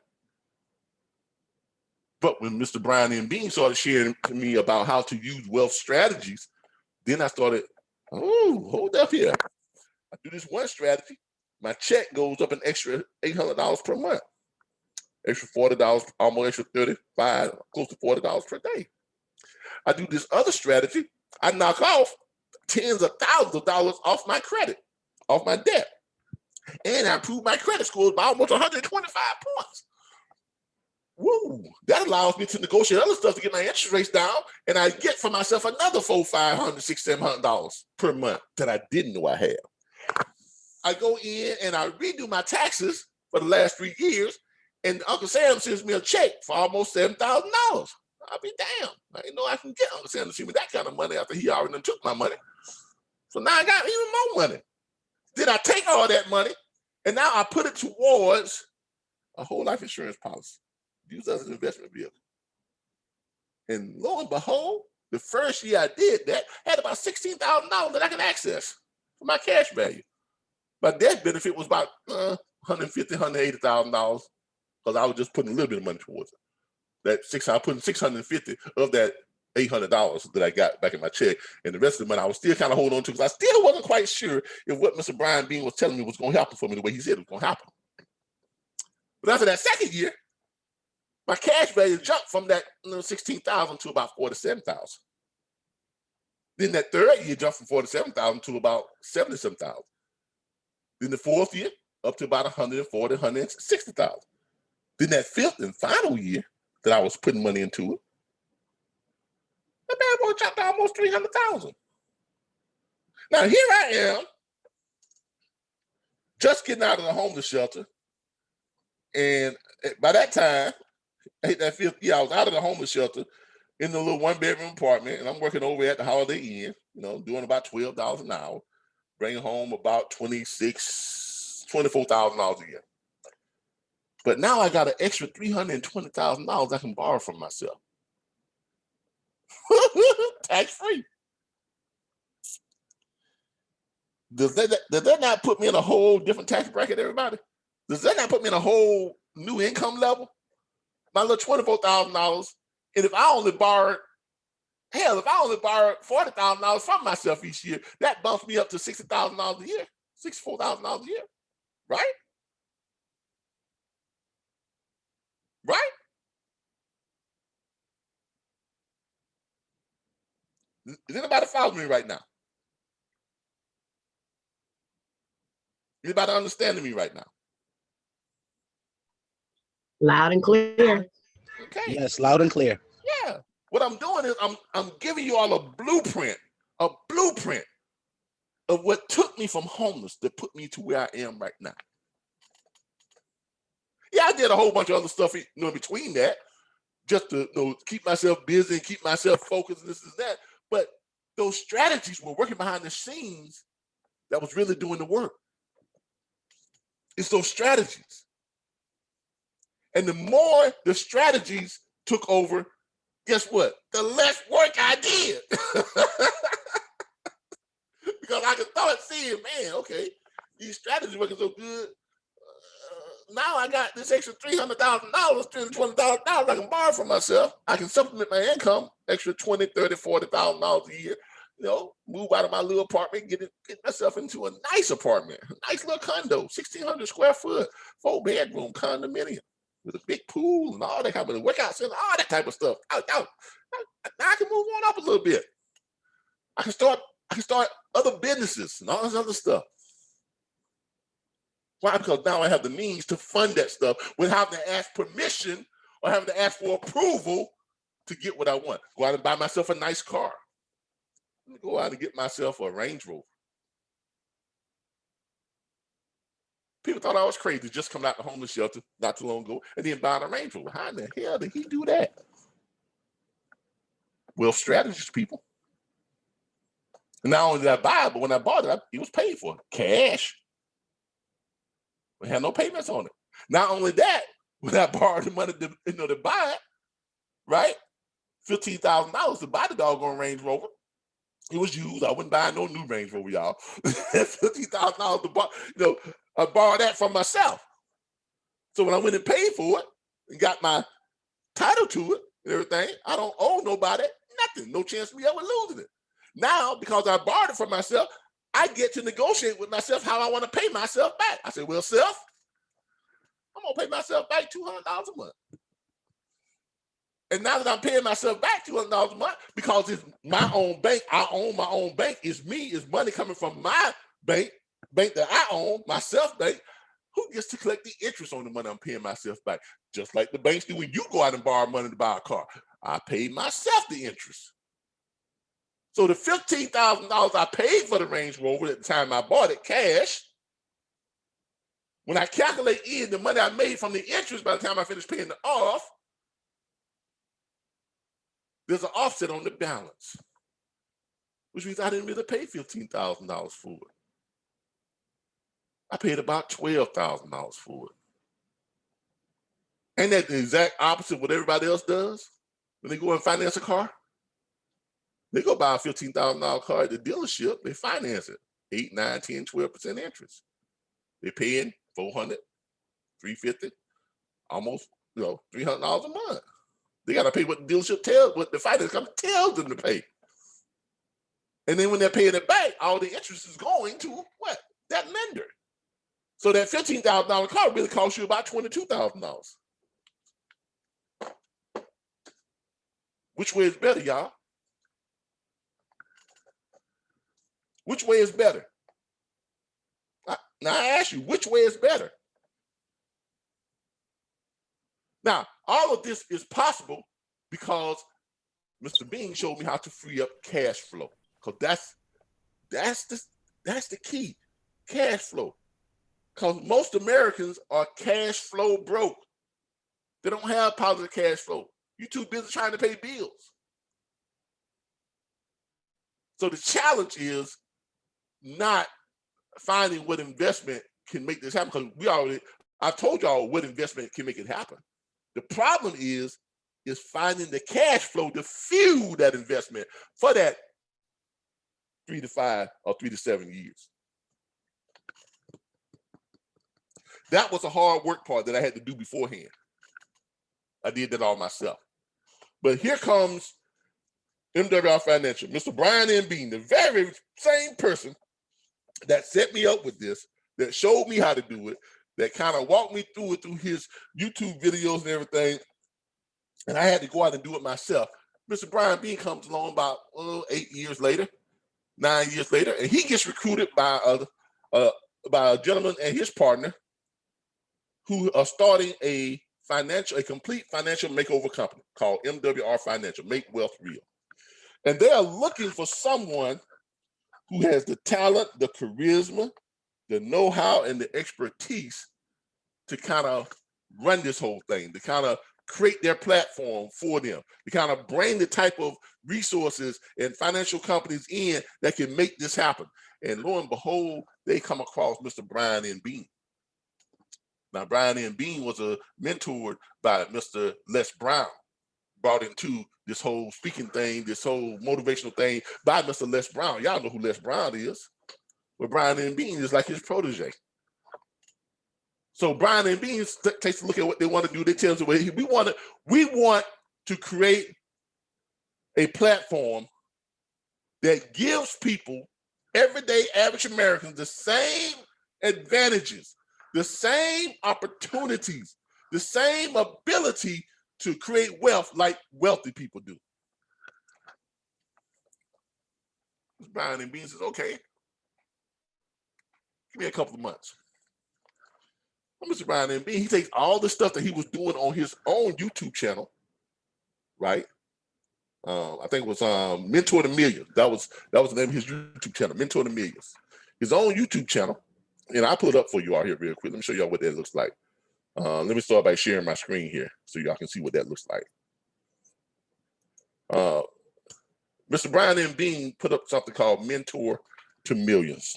Speaker 6: But when Mr. Brian M. Bean started sharing to me about how to use wealth strategies, then I started, hold up here. I do this one strategy, my check goes up an extra $800 per month. Extra $40, almost extra 35, close to $40 per day. I do this other strategy, I knock off tens of thousands of dollars off my credit, off my debt. And I improve my credit scores by almost 125 points. Woo! That allows me to negotiate other stuff to get my interest rates down, and I get for myself another $400, $500, $600, $700 per month that I didn't know I had. I go in and I redo my taxes for the last 3 years, and Uncle Sam sends me a check for almost $7,000. I'll be damned. I didn't know I can get Uncle Sam to send me that kind of money after he already done took my money. So now I got even more money. Then I take all that money, and now I put it towards a whole life insurance policy. Use as an investment vehicle. And lo and behold, The first year I did that, I had about $16,000 that I can access for my cash value. My death benefit was about $150,000, $180,000 because I was just putting a little bit of money towards it. I put $650 of that $800 that I got back in my check, and the rest of the money I was still kind of holding on to because I still wasn't quite sure if what Mr. Brian Bean was telling me was going to happen for me the way he said it was going to happen. But after that second year, my cash value jumped from that $16,000 to about $47,000. Then that third year jumped from $47,000 to about $77,000. Then the fourth year up to about $140,000, $160,000. Then that fifth and final year that I was putting money into it, that bad boy dropped to almost $300,000. Now here I am, just getting out of the homeless shelter, and by that time, that fifth year, I was out of the homeless shelter in the little one-bedroom apartment, and I'm working over at the Holiday Inn, doing about $12 an hour, bringing home about $24,000 a year. But now I got an extra $320,000 I can borrow from myself. Tax-free. Does that not put me in a whole different tax bracket, everybody? Does that not put me in a whole new income level? My little $24,000, and if I only borrowed $40,000 from myself each year, that bumps me up to $60,000 a year, $64,000 a year, right? Right? Is anybody following me right now? Anybody understanding me right now?
Speaker 7: Loud and clear.
Speaker 6: Okay.
Speaker 8: Yes, loud and clear.
Speaker 6: Yeah. What I'm doing is I'm giving you all a blueprint of what took me from homeless that put me to where I am right now. Yeah, I did a whole bunch of other stuff in between that, just to keep myself busy and keep myself focused and this and that. But those strategies were working behind the scenes that was really doing the work. It's those strategies. And the more the strategies took over, guess what? The less work I did. Because I could start seeing, man, okay, these strategies working so good. Now I got this extra $300,000, $320,000 I can borrow from myself. I can supplement my income, extra $20,000, $30,000, $40,000 a year. Move out of my little apartment, get myself into a nice apartment, a nice little condo, 1,600 square foot, 4-bedroom condominium with a big pool and all that kind of workout center, all that type of stuff. Now I can move on up a little bit. I can start other businesses and all this other stuff. Why? Because now I have the means to fund that stuff without having to ask permission or having to ask for approval to get what I want. Go out and buy myself a nice car. Let me go out and get myself a Range Rover. People thought I was crazy just coming out the homeless shelter not too long ago and then buying a Range Rover. How in the hell did he do that? Well, strategist people. And not only did I buy it, but when I bought it, it was paid for. Cash. We had no payments on it. Not only that, when I borrowed the money to buy it, right? $15,000 to buy the doggone Range Rover. It was used. I wouldn't buy no new Range Rover, y'all. $15,000 to buy, I borrowed that from myself. So when I went and paid for it and got my title to it and everything, I don't owe nobody nothing. No chance of me ever losing it. Now, because I borrowed it from myself, I get to negotiate with myself how I want to pay myself back. I said, well, self, I'm going to pay myself back $200 a month. And now that I'm paying myself back $200 a month because it's my own bank, I own my own bank, it's me, it's money coming from my bank that I own, myself bank, who gets to collect the interest on the money I'm paying myself back? Just like the banks do when you go out and borrow money to buy a car. I paid myself the interest. So the $15,000 I paid for the Range Rover at the time I bought it, cash, when I calculate in the money I made from the interest by the time I finished paying it off, there's an offset on the balance, which means I didn't really pay $15,000 for it. I paid about $12,000 for it. Ain't that the exact opposite of what everybody else does when they go and finance a car? They go buy a $15,000 car at the dealership, they finance it, 8, 9, 10, 12% interest. They're paying $400, $350, almost $300 a month. They got to pay what the dealership tells, what the finance company tells them to pay. And then when they're paying it back, all the interest is going to what? That lender. So that $15,000 car really costs you about $22,000. Which way is better, y'all? Which way is better? Now I ask you, which way is better? Now, all of this is possible because Mr. Bean showed me how to free up cash flow. Because that's the key, cash flow. Because most Americans are cash flow broke. They don't have positive cash flow. You're too busy trying to pay bills. So the challenge is not finding what investment can make this happen, because I've told y'all what investment can make it happen. The problem is finding the cash flow to fuel that investment for that 3 to 5 or 3 to 7 years. That was a hard work part that I had to do beforehand. I did that all myself. But here comes MWR Financial, Mr. Brian N. Bean, the very same person that set me up with this, that showed me how to do it, that kind of walked me through it through his YouTube videos and everything. And I had to go out and do it myself. Mr. Brian Bean comes along about 8 years later, 9 years later, and he gets recruited by a gentleman and his partner who are starting a complete financial makeover company called MWR Financial, Make Wealth Real. And they are looking for someone who has the talent, the charisma, the know-how, and the expertise to kind of run this whole thing, to kind of create their platform for them, to kind of bring the type of resources and financial companies in that can make this happen. And lo and behold, they come across Mr. Brian N. Bean. Now, Brian N. Bean was mentored by Mr. Les Brown, brought into this whole speaking thing, this whole motivational thing by Mr. Les Brown. Y'all know who Les Brown is. But Brian N. Bean is like his protege. So Brian N. Bean takes a look at what they want to do. They tell us, we want to create a platform that gives people, everyday average Americans, the same advantages, the same opportunities, the same ability to create wealth like wealthy people do. Brian N. Bean says, okay, give me a couple of months. Well, Mr. Brian N. Bean, he takes all the stuff that he was doing on his own YouTube channel, right? I think it was Mentor to Millions. That was the name of his YouTube channel, Mentor to Millions. His own YouTube channel. And I'll put it up for you all here real quick. Let me show y'all what that looks like. Let me start by sharing my screen here so y'all can see what that looks like. Mr. Brian N. Bean put up something called Mentor to Millions.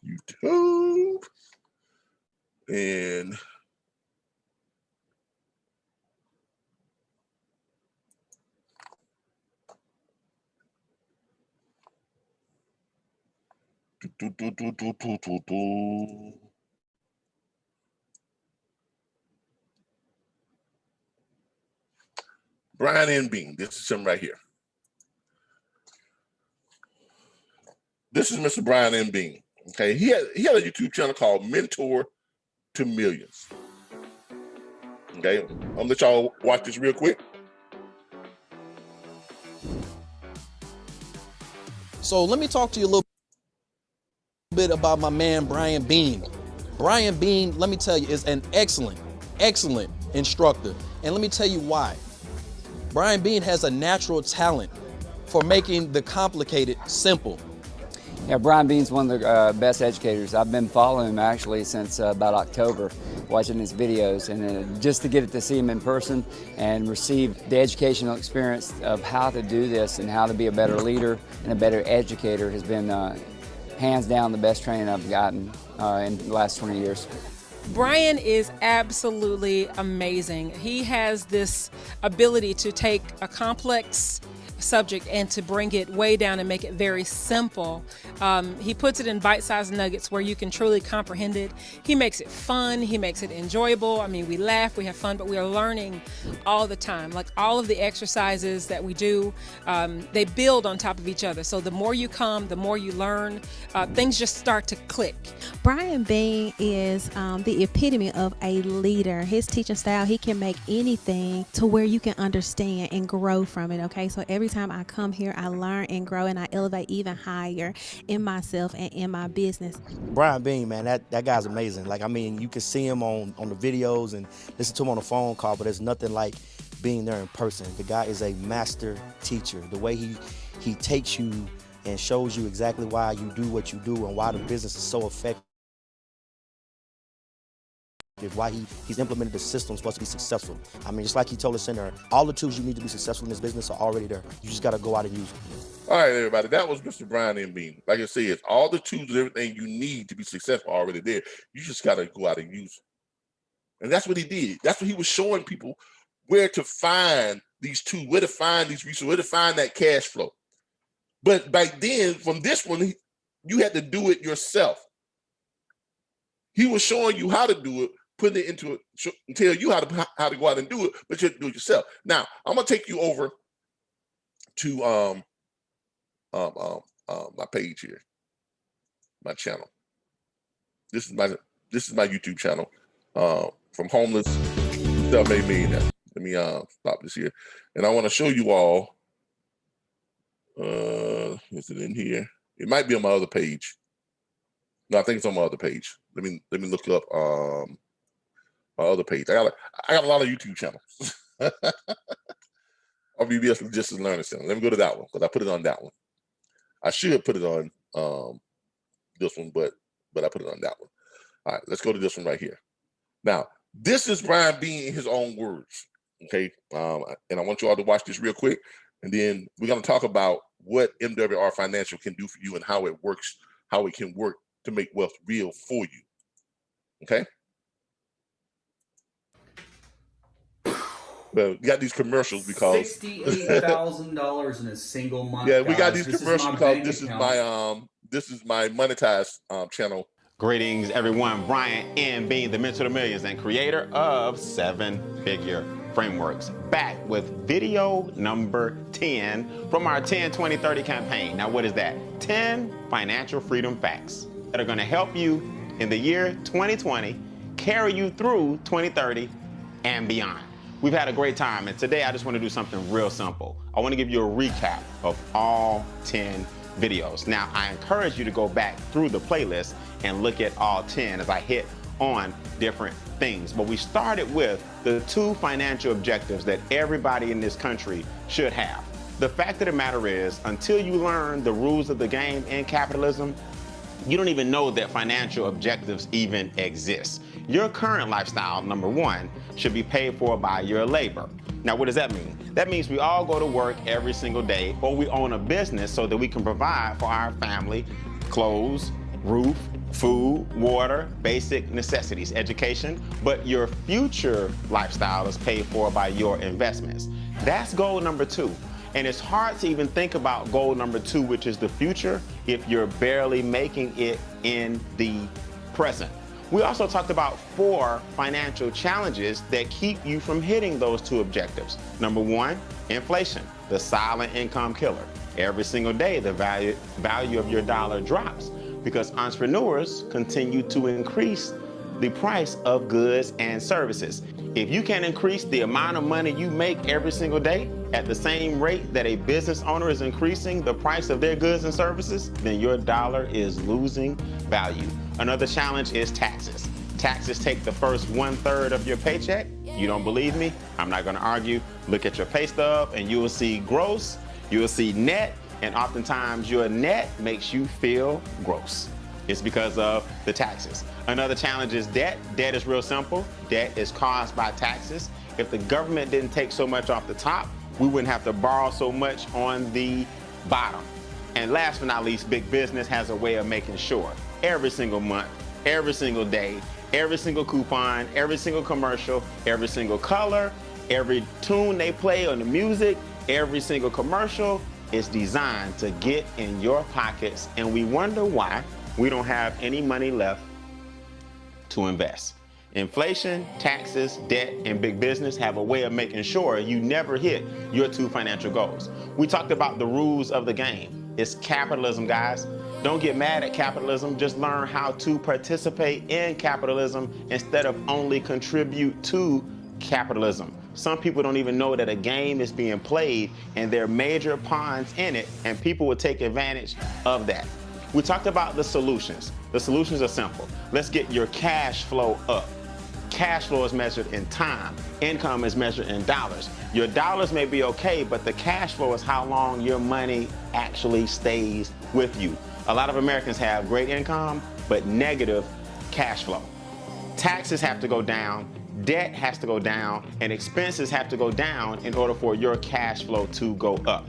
Speaker 6: YouTube. And Brian N. Bean, this is him right here. This is Mr. Brian N. Bean. Okay, he had a YouTube channel called Mentor to Millions. Okay, I'm gonna let y'all watch this real quick.
Speaker 8: So let me talk to you a little bit about my man, Brian Bean. Brian Bean, let me tell you, is an excellent instructor. And let me tell you why. Brian Bean has a natural talent for making the complicated simple.
Speaker 9: Yeah, Brian Bean's one of the best educators. I've been following him actually since about October, watching his videos, and just to get to see him in person and receive the educational experience of how to do this and how to be a better leader and a better educator has been hands down the best training I've gotten in the last 20 years.
Speaker 10: Brian is absolutely amazing. He has this ability to take a complex subject and to bring it way down and make it very simple. He puts it in bite-sized nuggets where you can truly comprehend it. He makes it fun. He makes it enjoyable. I mean, we laugh, we have fun, but we are learning all the time. Like all of the exercises that we do, they build on top of each other. So the more you come, the more you learn, things just start to click.
Speaker 11: Brian Bean is the epitome of a leader. His teaching style, he can make anything to where you can understand and grow from it, okay? So every time I come here, I learn and grow, and I elevate even higher in myself and in my business.
Speaker 12: Brian Bean, man, that guy's amazing. Like, I mean, you can see him on the videos and listen to him on a phone call, but there's nothing like being there in person. The guy is a master teacher. The way he takes you and shows you exactly why you do what you do and why the business is so effective. Why he's implemented the systems for us to be successful. I mean, just like he told us in there, all the tools you need to be successful in this business are already there. You just got to go out and use them.
Speaker 6: All right, everybody, that was Mr. Brian M. Bean. Like I said, all the tools and everything you need to be successful are already there. You just got to go out and use them. And that's what he did. That's what he was showing people, where to find these tools, where to find these resources, where to find that cash flow. But back then, from this one, you had to do it yourself. He was showing you how to do it, putting it into it, tell you how to go out and do it, but you have to do it yourself. Now, I'm gonna take you over to my page here, my channel. This is my YouTube channel, from homeless to self-made millionaire. Let me stop this here, and I want to show you all. Is it in here? It might be on my other page. No, I think it's on my other page. Let me look up my other page. I got a lot of YouTube channels. Or BBS Logistics Learning Center. Let me go to that one because I put it on that one. I should put it on this one, but I put it on that one. All right, let's go to this one right here. Now, this is Brian Bean in his own words. Okay, and I want you all to watch this real quick, and then we're going to talk about what MWR Financial can do for you and how it works, how it can work to make wealth real for you. Okay. Well, we got these commercials because
Speaker 13: $68,000 in a single month.
Speaker 6: Yeah, we got these commercials because this is my monetized channel.
Speaker 14: Greetings, everyone. Brian M. Bean, the Mentor to Millions and creator of 7-Figure Frameworks, back with video number 10 from our 10, 20, 30 campaign. Now, what is that? 10 financial freedom facts that are going to help you in the year 2020, carry you through 2030 and beyond. We've had a great time, and today I just want to do something real simple. I want to give you a recap of all 10 videos. Now, I encourage you to go back through the playlist and look at all 10 as I hit on different things. But we started with the 2 financial objectives that everybody in this country should have. The fact of the matter is, until you learn the rules of the game in capitalism, you don't even know that financial objectives even exist. Your current lifestyle, number 1, should be paid for by your labor. Now, what does that mean? That means we all go to work every single day, or we own a business so that we can provide for our family, clothes, roof, food, water, basic necessities, education, but your future lifestyle is paid for by your investments. That's goal number 2. And it's hard to even think about goal number 2, which is the future, if you're barely making it in the present. We also talked about 4 financial challenges that keep you from hitting those 2 objectives. Number 1, inflation, the silent income killer. Every single day, the value of your dollar drops because entrepreneurs continue to increase the price of goods and services. If you can increase the amount of money you make every single day at the same rate that a business owner is increasing the price of their goods and services, then your dollar is losing value. Another challenge is taxes. Taxes take the first 1/3 of your paycheck. You don't believe me? I'm not gonna argue. Look at your pay stub and you will see gross, you will see net, and oftentimes your net makes you feel gross. It's because of the taxes. Another challenge is debt. Debt is real simple. Debt is caused by taxes. If the government didn't take so much off the top, we wouldn't have to borrow so much on the bottom. And last but not least, big business has a way of making sure every single month, every single day, Every single coupon, every single commercial, every single color, every tune they play on the music, every single commercial is designed to get in your pockets, and we wonder why we don't have any money left to invest. Inflation, taxes, debt, and big business have a way of making sure you never hit your 2 financial goals. We talked about the rules of the game. It's capitalism, guys. Don't get mad at capitalism. Just learn how to participate in capitalism instead of only contribute to capitalism. Some people don't even know that a game is being played and there are major pawns in it, and people will take advantage of that. We talked about the solutions. The solutions are simple. Let's get your cash flow up. Cash flow is measured in time. Income is measured in dollars. Your dollars may be okay, but the cash flow is how long your money actually stays with you. A lot of Americans have great income, but negative cash flow. Taxes have to go down, debt has to go down, and expenses have to go down in order for your cash flow to go up.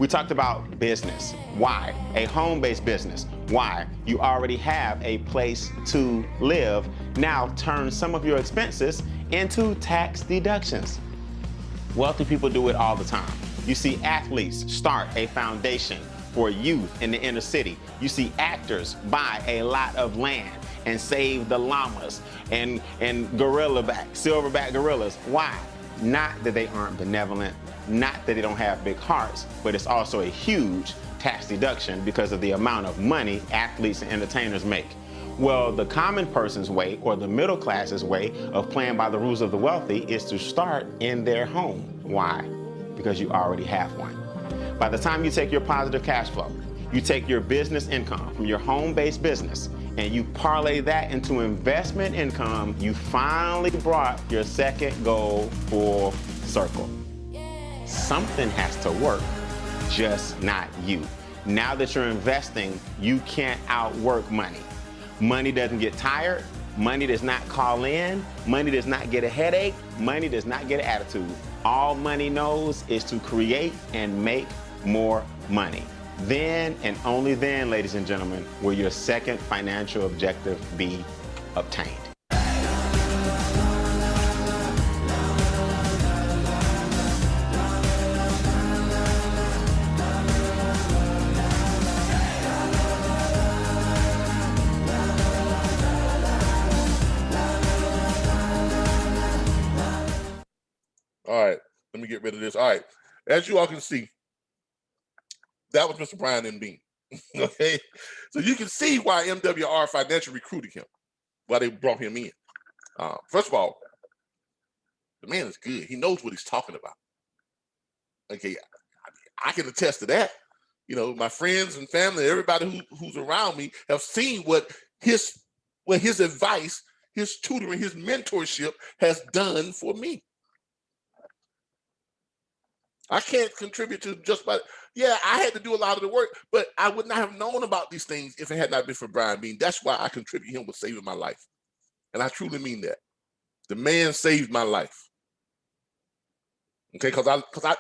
Speaker 14: We talked about business. Why? A home-based business. Why? You already have a place to live. Now turn some of your expenses into tax deductions. Wealthy people do it all the time. You see athletes start a foundation for youth in the inner city. You see actors buy a lot of land and save the llamas and silverback gorillas. Why? Not that they aren't benevolent, not that they don't have big hearts, but it's also a huge tax deduction because of the amount of money athletes and entertainers make. Well, the common person's way, or the middle class's way of playing by the rules of the wealthy, is to start in their home. Why? Because you already have one. By the time you take your positive cash flow, you take your business income from your home-based business, and you parlay that into investment income, you finally brought your second goal full circle. Something has to work, just not you. Now that you're investing, you can't outwork money. Money doesn't get tired. Money does not call in. Money does not get a headache. Money does not get an attitude. All money knows is to create and make more money. Then and only then, ladies and gentlemen, will your second financial objective be obtained.
Speaker 6: All right, let me get rid of this. All right, as you all can see, that was Mr. Brian M. Bean. Okay, so you can see why MWR Financial recruited him, why they brought him in. First of all, the man is good. He knows what he's talking about. Okay, I can attest to that. You know, my friends and family, everybody who's around me have seen what his advice, his tutoring, his mentorship has done for me. I can't contribute to just by, yeah, I had to do a lot of the work, but I would not have known about these things if it had not been for Brian Bean. That's why I contribute him with saving my life. And I truly mean that. The man saved my life. Okay, because I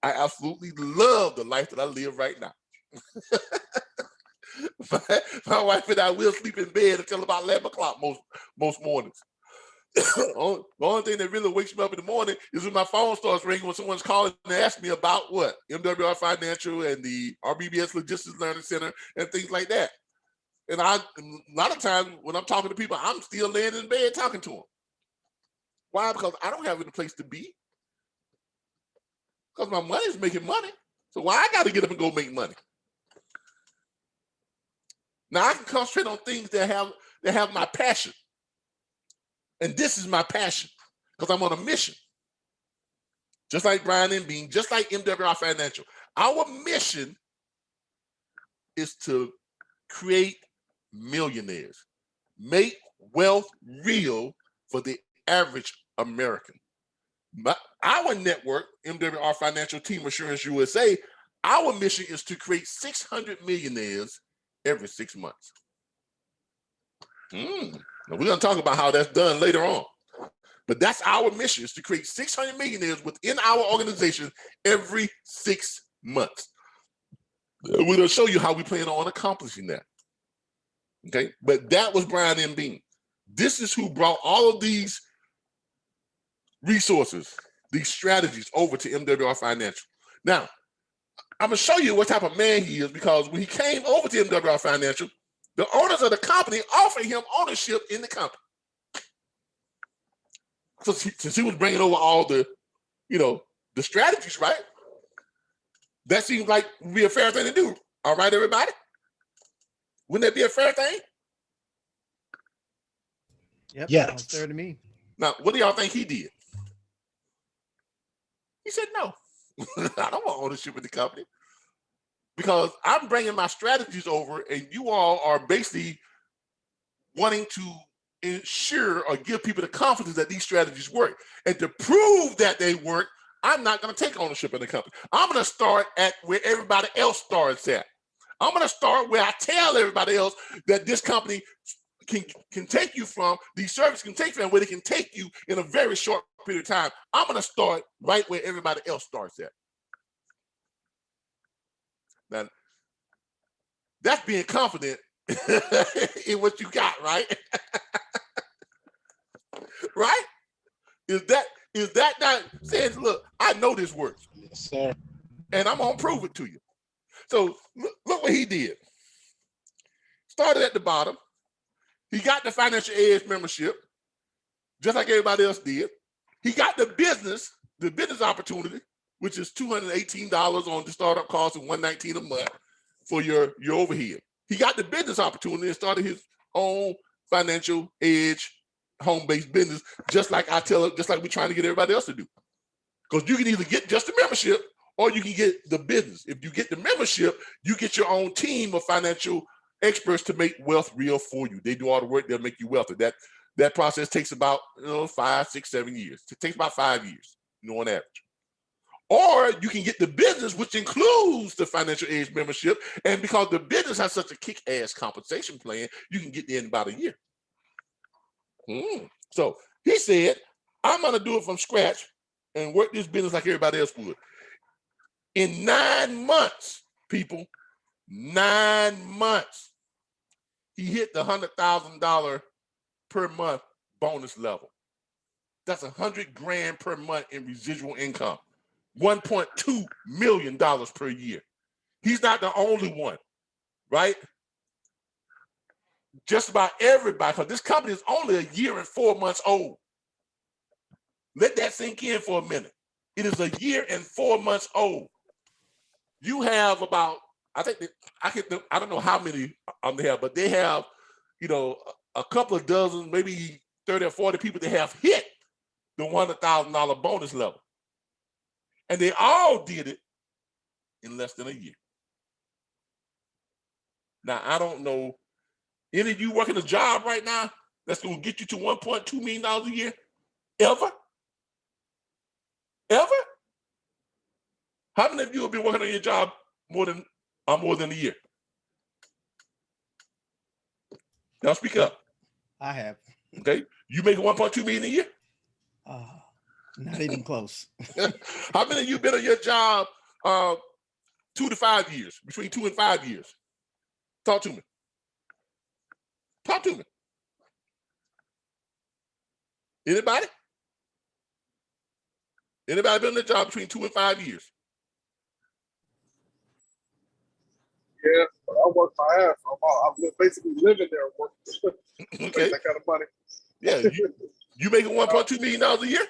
Speaker 6: absolutely love the life that I live right now. my wife and I will sleep in bed until about 11 o'clock most mornings. The only thing that really wakes me up in the morning is when my phone starts ringing when someone's calling and asking me about what? MWR Financial and the RBBS Logistics Learning Center and things like that. And a lot of times when I'm talking to people, I'm still laying in bed talking to them. Why? Because I don't have any place to be. Because my money's making money. So why I got to get up and go make money? Now I can concentrate on things that have my passion. And this is my passion because I'm on a mission. Just like Brian M. Bean, just like MWR Financial. Our mission is to create millionaires, make wealth real for the average American. But our network, MWR Financial Team Assurance USA, our mission is to create 600 millionaires every 6 months. Now, we're going to talk about how that's done later on. But that's our mission, is to create 600 millionaires within our organization every 6 months. We're going to show you how we plan on accomplishing that. Okay? But that was Brian M. Bean. This is who brought all of these resources, these strategies over to MWR Financial. Now, I'm gonna show you what type of man he is, because when he came over to MWR Financial, the owners of the company offered him ownership in the company. So since he was bringing over all the, the strategies, right? That seems like would be a fair thing to do. All right, everybody? Wouldn't that be a fair thing?
Speaker 15: Yep.
Speaker 16: Yes.
Speaker 15: Sounds fair to me.
Speaker 6: Now, what do y'all think he did? He said, no, I don't want ownership in the company, because I'm bringing my strategies over and you all are basically wanting to ensure or give people the confidence that these strategies work. And to prove that they work, I'm not going to take ownership in the company. I'm going to start at where everybody else starts at. I'm going to start where I tell everybody else that this company can take you from, these services can take you from, where they can take you in a very short period of time. I'm going to start right where everybody else starts at. Now, that's being confident in what you got, right? Right? Is that not saying, look, I know this works.
Speaker 16: Yes, sir.
Speaker 6: And I'm going to prove it to you. So look what he did. Started at the bottom. He got the Financial Edge membership, just like everybody else did. He got the business opportunity, which is $218 on the startup cost and $119 a month for your overhead. He got the business opportunity and started his own Financial Edge home-based business, just like we're trying to get everybody else to do. Because you can either get just the membership or you can get the business. If you get the membership, you get your own team of financial experts to make wealth real for you. They do all the work, they'll make you wealthy. That process takes about 5, 6, 7 years. It takes about 5 years, on average. Or you can get the business, which includes the Financial Edge membership. And because the business has such a kick-ass compensation plan, you can get there in about a year. So he said, I'm going to do it from scratch and work this business like everybody else would. In 9 months, people, 9 months, he hit the $100,000 per month bonus level. That's $100,000 per month in residual income, $1.2 million per year. He's not the only one, right? Just about everybody, because this company is only a year and 4 months old. Let that sink in for a minute. It is a year and 4 months old. You have about, I don't know how many they have, but they have, a couple of dozen, maybe 30 or 40 people that have hit the $100,000 bonus level. And they all did it in less than a year. Now, I don't know, any of you working a job right now that's going to get you to $1.2 million a year? Ever? Ever? How many of you have been working on your job more than a year? Now speak up.
Speaker 15: I have.
Speaker 6: Okay. You making 1.2 million a year?
Speaker 15: Not even close.
Speaker 6: How many of you been on your job 2 to 5 years, between 2 and 5 years? Talk to me. Talk to me. Anybody? Anybody been on their job between 2 and 5 years?
Speaker 3: Yeah, I work my ass off. I'm basically living there working.
Speaker 6: Okay.
Speaker 3: That kind of money.
Speaker 6: Yeah, you making $1.2 million a year?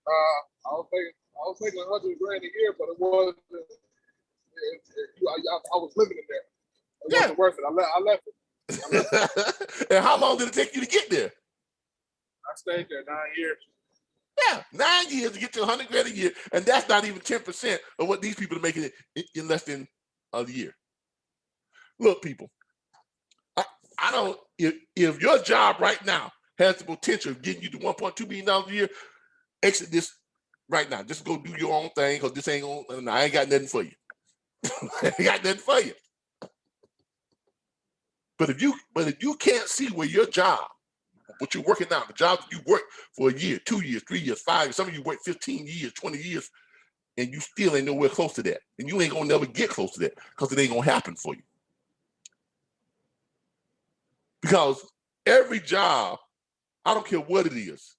Speaker 3: I was making $100,000 a year, but it wasn't. I was living in there. It wasn't worth it. I left it.
Speaker 6: And how long did it take you to get there?
Speaker 3: I stayed there 9 years.
Speaker 6: Yeah, 9 years to get to $100,000 a year, and that's not even 10% of what these people are making in less than a year. Look, people, I don't. If your job right now has the potential of getting you to $1.2 million a year, exit this right now. Just go do your own thing, because this ain't on. I ain't got nothing for you. I ain't got nothing for you. But if you can't see where your job, what you're working now, the job that you work for a year, 2 years, 3 years, 5 years, some of you work 15 years, 20 years, and you still ain't nowhere close to that. And you ain't gonna never get close to that, because it ain't gonna happen for you. Because every job I don't care what it is.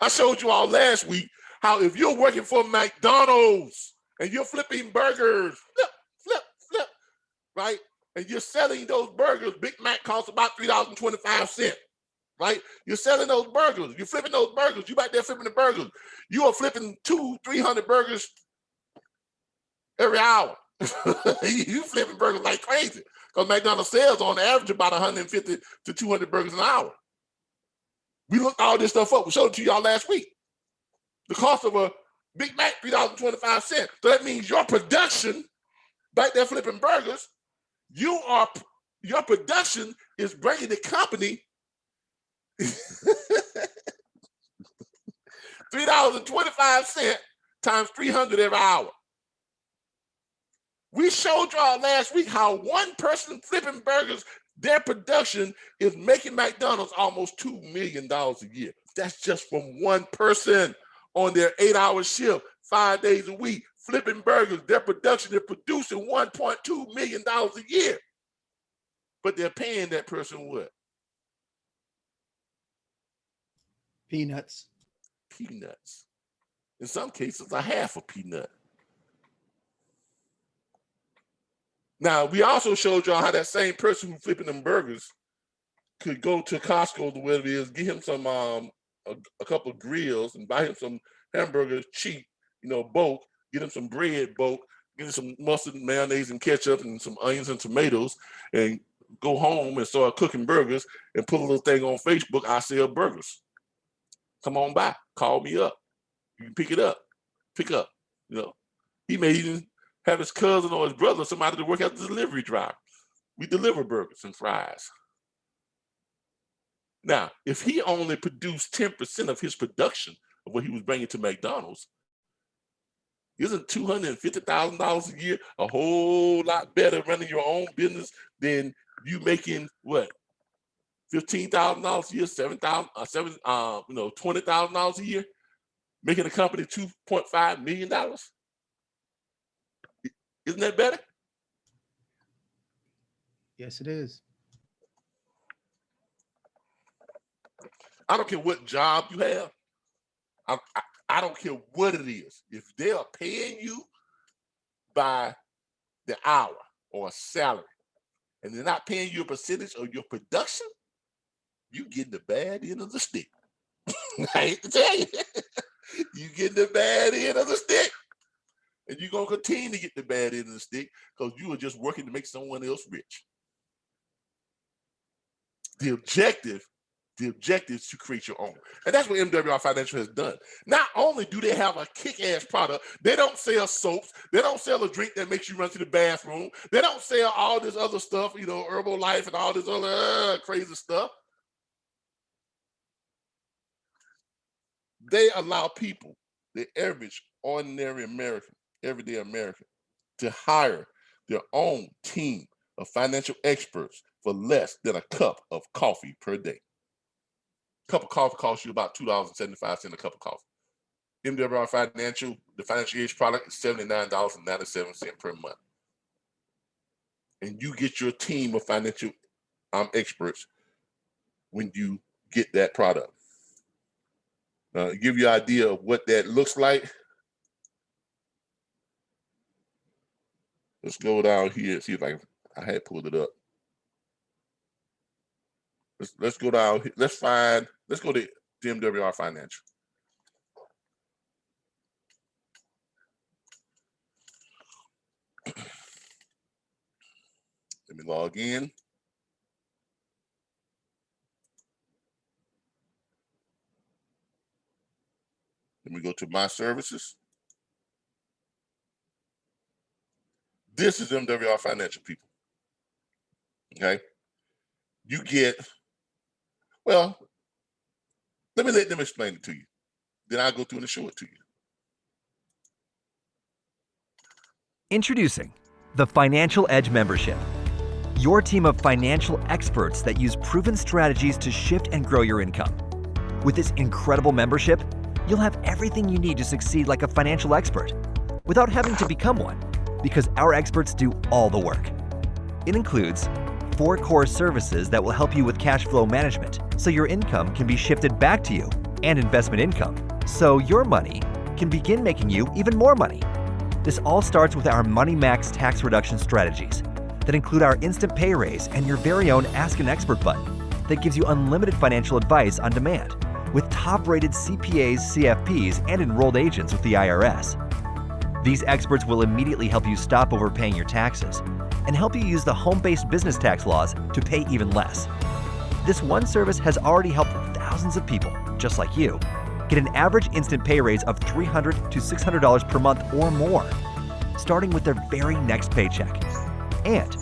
Speaker 6: I showed you all last week how if you're working for McDonald's and you're flipping burgers, flip, right? And you're selling those burgers, Big Mac costs about $3.25, right? You're selling those burgers, you're flipping those burgers, you back there flipping the burgers. You are flipping 200-300 burgers every hour. You flipping burgers like crazy. Because McDonald's sells on average about 150 to 200 burgers an hour. We looked all this stuff up. We showed it to y'all last week. The cost of a Big Mac, $3.25. So that means your production, back there flipping burgers, your production is bringing the company $3.25 times 300 every hour. We showed y'all last week how one person flipping burgers, their production is making McDonald's almost $2 million a year. That's just from one person on their 8-hour shift, 5 days a week, flipping burgers. Their production is producing $1.2 million a year. But they're paying that person what?
Speaker 15: Peanuts.
Speaker 6: Peanuts. In some cases, a half a peanut. Now, we also showed y'all how that same person who's flipping them burgers could go to Costco or whatever it is, get him some a couple of grills and buy him some hamburgers cheap, bulk, get him some bread bulk, get him some mustard, mayonnaise, and ketchup, and some onions and tomatoes, and go home and start cooking burgers and put a little thing on Facebook, I sell burgers. Come on by, call me up. You can pick up. He may even have his cousin or his brother, somebody to work as a delivery driver. We deliver burgers and fries. Now, if he only produced 10% of his production of what he was bringing to McDonald's, isn't $250,000 a year a whole lot better running your own business than you making what? $15,000 a year, $20,000 a year, making a company $2.5 million? Isn't that better?
Speaker 15: Yes, it is.
Speaker 6: I don't care what job you have. I don't care what it is. If they are paying you by the hour or a salary, and they're not paying you a percentage of your production, you getting the bad end of the stick. I hate to tell you. You getting the bad end of the stick. And you're going to continue to get the bad end of the stick because you are just working to make someone else rich. The objective is to create your own. And that's what MWR Financial has done. Not only do they have a kick-ass product, they don't sell soaps. They don't sell a drink that makes you run to the bathroom. They don't sell all this other stuff, Herbalife and all this other crazy stuff. They allow people, the average, ordinary American, everyday American, to hire their own team of financial experts for less than a cup of coffee per day. A cup of coffee costs you about $2.75 a cup of coffee. MWR Financial, the financial age product is $79.97 per month. And you get your team of financial experts when you get that product. To give you an idea of what that looks like, let's go down here and see if I had pulled it up. Let's go down here. Let's go to MWR Financial. Let me log in. Let me go to my services. This is MWR Financial, people. Okay. You get, well, let me let them explain it to you. Then I'll go through and show it to you.
Speaker 16: Introducing the Financial Edge membership. Your team of financial experts that use proven strategies to shift and grow your income. With this incredible membership, you'll have everything you need to succeed like a financial expert without having to become one, because our experts do all the work. It includes 4 core services that will help you with cash flow management, so your income can be shifted back to you, and investment income, so your money can begin making you even more money. This all starts with our Money Max tax reduction strategies that include our instant pay raise and your very own Ask an Expert button that gives you unlimited financial advice on demand with top-rated CPAs, CFPs, and enrolled agents with the IRS. These experts will immediately help you stop overpaying your taxes and help you use the home-based business tax laws to pay even less. This one service has already helped thousands of people, just like you, get an average instant pay raise of $300 to $600 per month or more, starting with their very next paycheck. And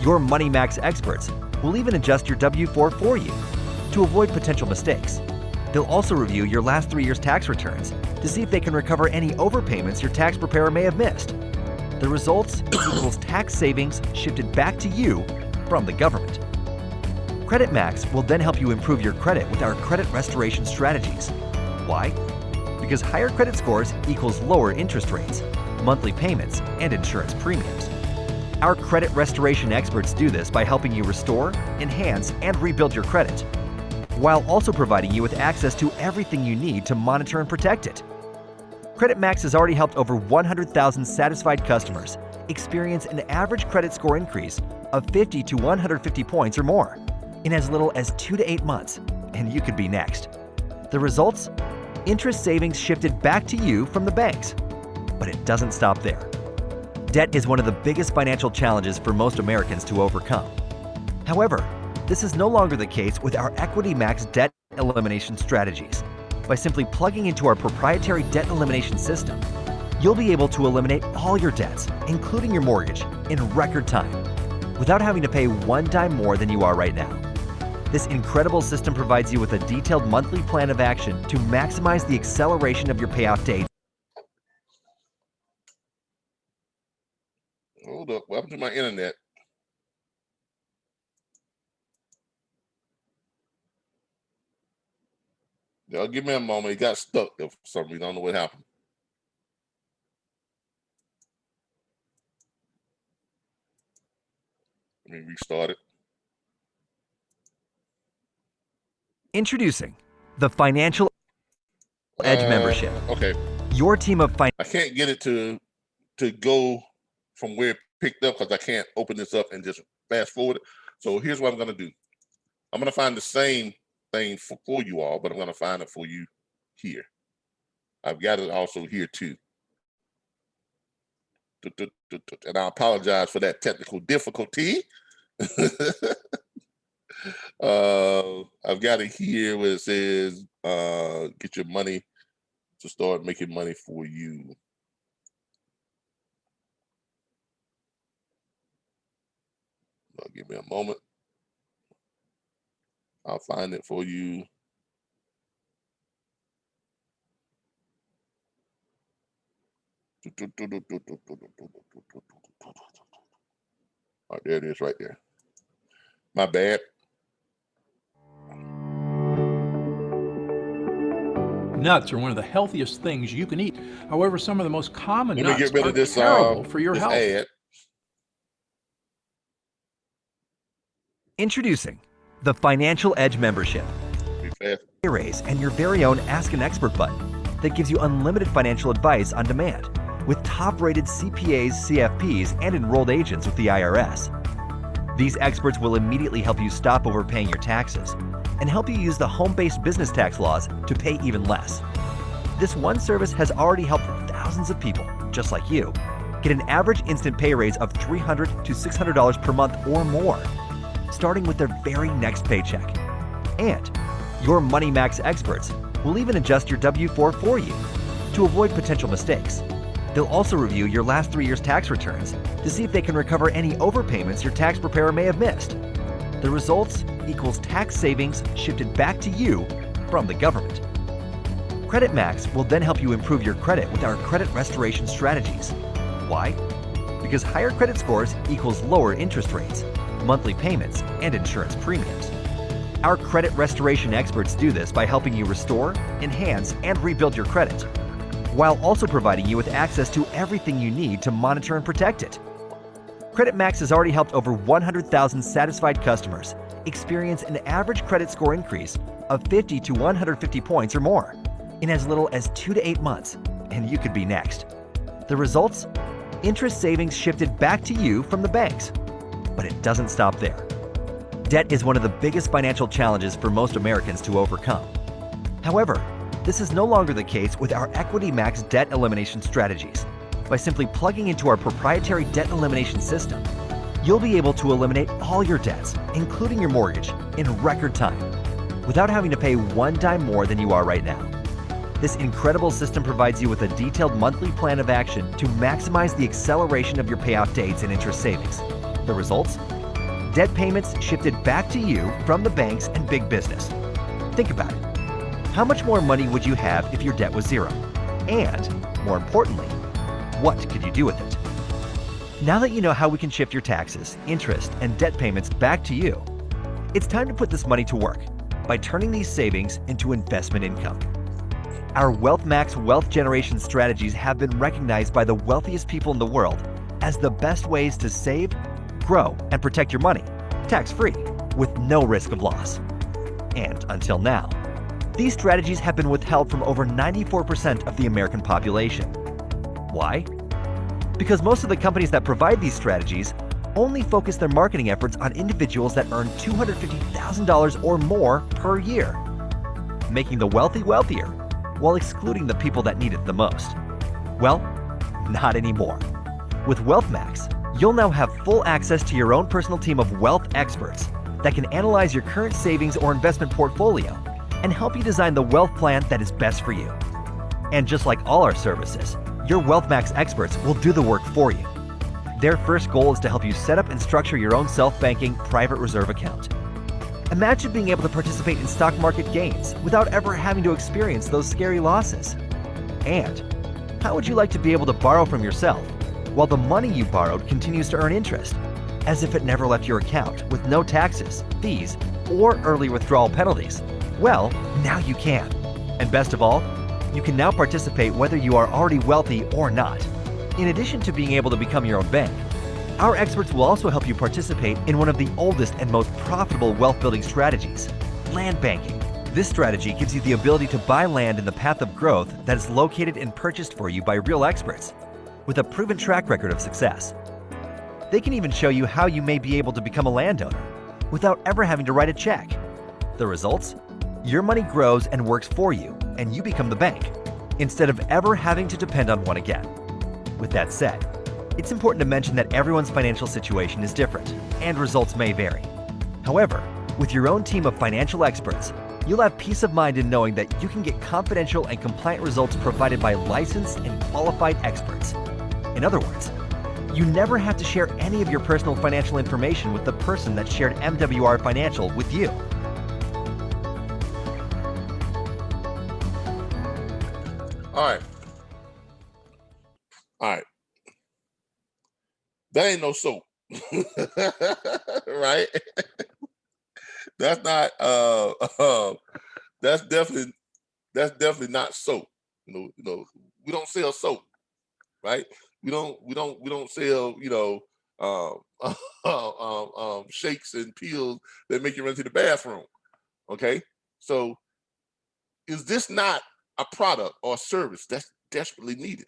Speaker 16: your Money Max experts will even adjust your W-4 for you to avoid potential mistakes. They'll also review your last 3 years' tax returns to see if they can recover any overpayments your tax preparer may have missed. The results equals tax savings shifted back to you from the government. Credit Max will then help you improve your credit with our credit restoration strategies. Why? Because higher credit scores equals lower interest rates, monthly payments, and insurance premiums. Our credit restoration experts do this by helping you restore, enhance, and rebuild your credit, while also providing you with access to everything you need to monitor and protect it. Credit Max has already helped over 100,000 satisfied customers experience an average credit score increase of 50 to 150 points or more in as little as 2 to 8 months, and you could be next. The results? Interest savings shifted back to you from the banks. But it doesn't stop there. Debt is one of the biggest financial challenges for most Americans to overcome. However, this is no longer the case with our Equity Max debt elimination strategies. By simply plugging into our proprietary debt elimination system, you'll be able to eliminate all your debts, including your mortgage, in record time, without having to pay one dime more than you are right now. This incredible system provides you with a detailed monthly plan of action to maximize the acceleration of your payoff date.
Speaker 3: Hold up, welcome to my internet. Y'all give me a moment. It got stuck there for some reason. I don't know what happened. Let me restart it.
Speaker 16: Introducing the Financial Edge membership.
Speaker 3: Okay.
Speaker 16: Your team of
Speaker 3: I can't get it to go from where it picked up because I can't open this up and just fast forward it. So here's what I'm going to do. I'm going to find the same thing for you all, but I'm going to find it for you here. I've got it also here too. And I apologize for that technical difficulty. I've got it here where it says get your money to start making money for you. Give me a moment. I'll find it for you. All right, there it is right there. My bad.
Speaker 17: Nuts are one of the healthiest things you can eat. However, some of the most common
Speaker 3: Let me
Speaker 17: nuts
Speaker 3: get rid
Speaker 17: are
Speaker 3: of this,
Speaker 17: terrible for your
Speaker 3: this
Speaker 17: health.
Speaker 3: ad.
Speaker 16: Introducing the Financial Edge membership. Raise and your very own Ask an Expert button that gives you unlimited financial advice on demand with top-rated CPAs, CFPs, and enrolled agents with the IRS. These experts will immediately help you stop overpaying your taxes and help you use the home-based business tax laws to pay even less. This one service has already helped thousands of people, just like you, get an average instant pay raise of $300 to $600 per month or more, starting with their very next paycheck. And your Money Max experts will even adjust your W-4 for you to avoid potential mistakes. They'll also review your last 3 years' tax returns to see if they can recover any overpayments your tax preparer may have missed. The results equals tax savings shifted back to you from the government. Credit Max will then help you improve your credit with our credit restoration strategies. Why? Because higher credit scores equals lower interest rates, monthly payments, and insurance premiums. Our credit restoration experts do this by helping you restore, enhance, and rebuild your credit, while also providing you with access to everything you need to monitor and protect it. Credit Max has already helped over 100,000 satisfied customers experience an average credit score increase of 50 to 150 points or more in as little as 2 to 8 months, and you could be next. The results? Interest savings shifted back to you from the banks. But it doesn't stop there. Debt is one of the biggest financial challenges for most Americans to overcome. However, this is no longer the case with our Equity Max debt elimination strategies. By simply plugging into our proprietary debt elimination system, you'll be able to eliminate all your debts, including your mortgage, in record time, without having to pay one dime more than you are right now. This incredible system provides you with a detailed monthly plan of action to maximize the acceleration of your payout dates and interest savings. The results? Debt payments shifted back to you from the banks and big business. Think about it. How much more money would you have if your debt was zero? And, more importantly, what could you do with it? Now that you know how we can shift your taxes, interest, and debt payments back to you, it's time to put this money to work by turning these savings into investment income. Our Wealth Max wealth generation strategies have been recognized by the wealthiest people in the world as the best ways to save, grow, and protect your money, tax-free, with no risk of loss. And until now, these strategies have been withheld from over 94% of the American population. Why? Because most of the companies that provide these strategies only focus their marketing efforts on individuals that earn $250,000 or more per year, making the wealthy wealthier while excluding the people that need it the most. Well, not anymore. With Wealth Max, you'll now have full access to your own personal team of wealth experts that can analyze your current savings or investment portfolio and help you design the wealth plan that is best for you. And just like all our services, your Wealth Max experts will do the work for you. Their first goal is to help you set up and structure your own self-banking private reserve account. Imagine being able to participate in stock market gains without ever having to experience those scary losses. And how would you like to be able to borrow from yourself while the money you borrowed continues to earn interest, as if it never left your account with no taxes, fees, or early withdrawal penalties? Well, now you can. And best of all, you can now participate whether you are already wealthy or not. In addition to being able to become your own bank, our experts will also help you participate in one of the oldest and most profitable wealth building strategies, land banking. This strategy gives you the ability to buy land in the path of growth that is located and purchased for you by real experts with a proven track record of success. They can even show you how you may be able to become a landowner without ever having to write a check. The results? Your money grows and works for you, and you become the bank, instead of ever having to depend on one again. With that said, it's important to mention that everyone's financial situation is different, and results may vary. However, with your own team of financial experts, you'll have peace of mind in knowing that you can get confidential and compliant results provided by licensed and qualified experts. In other words, you never have to share any of your personal financial information with the person that shared MWR Financial with you.
Speaker 6: All right. That ain't no soap. Right? That's not that's definitely not soap. You know, we don't sell soap, right? We don't sell, shakes and pills that make you run to the bathroom. Okay? So is this not a product or a service that's desperately needed?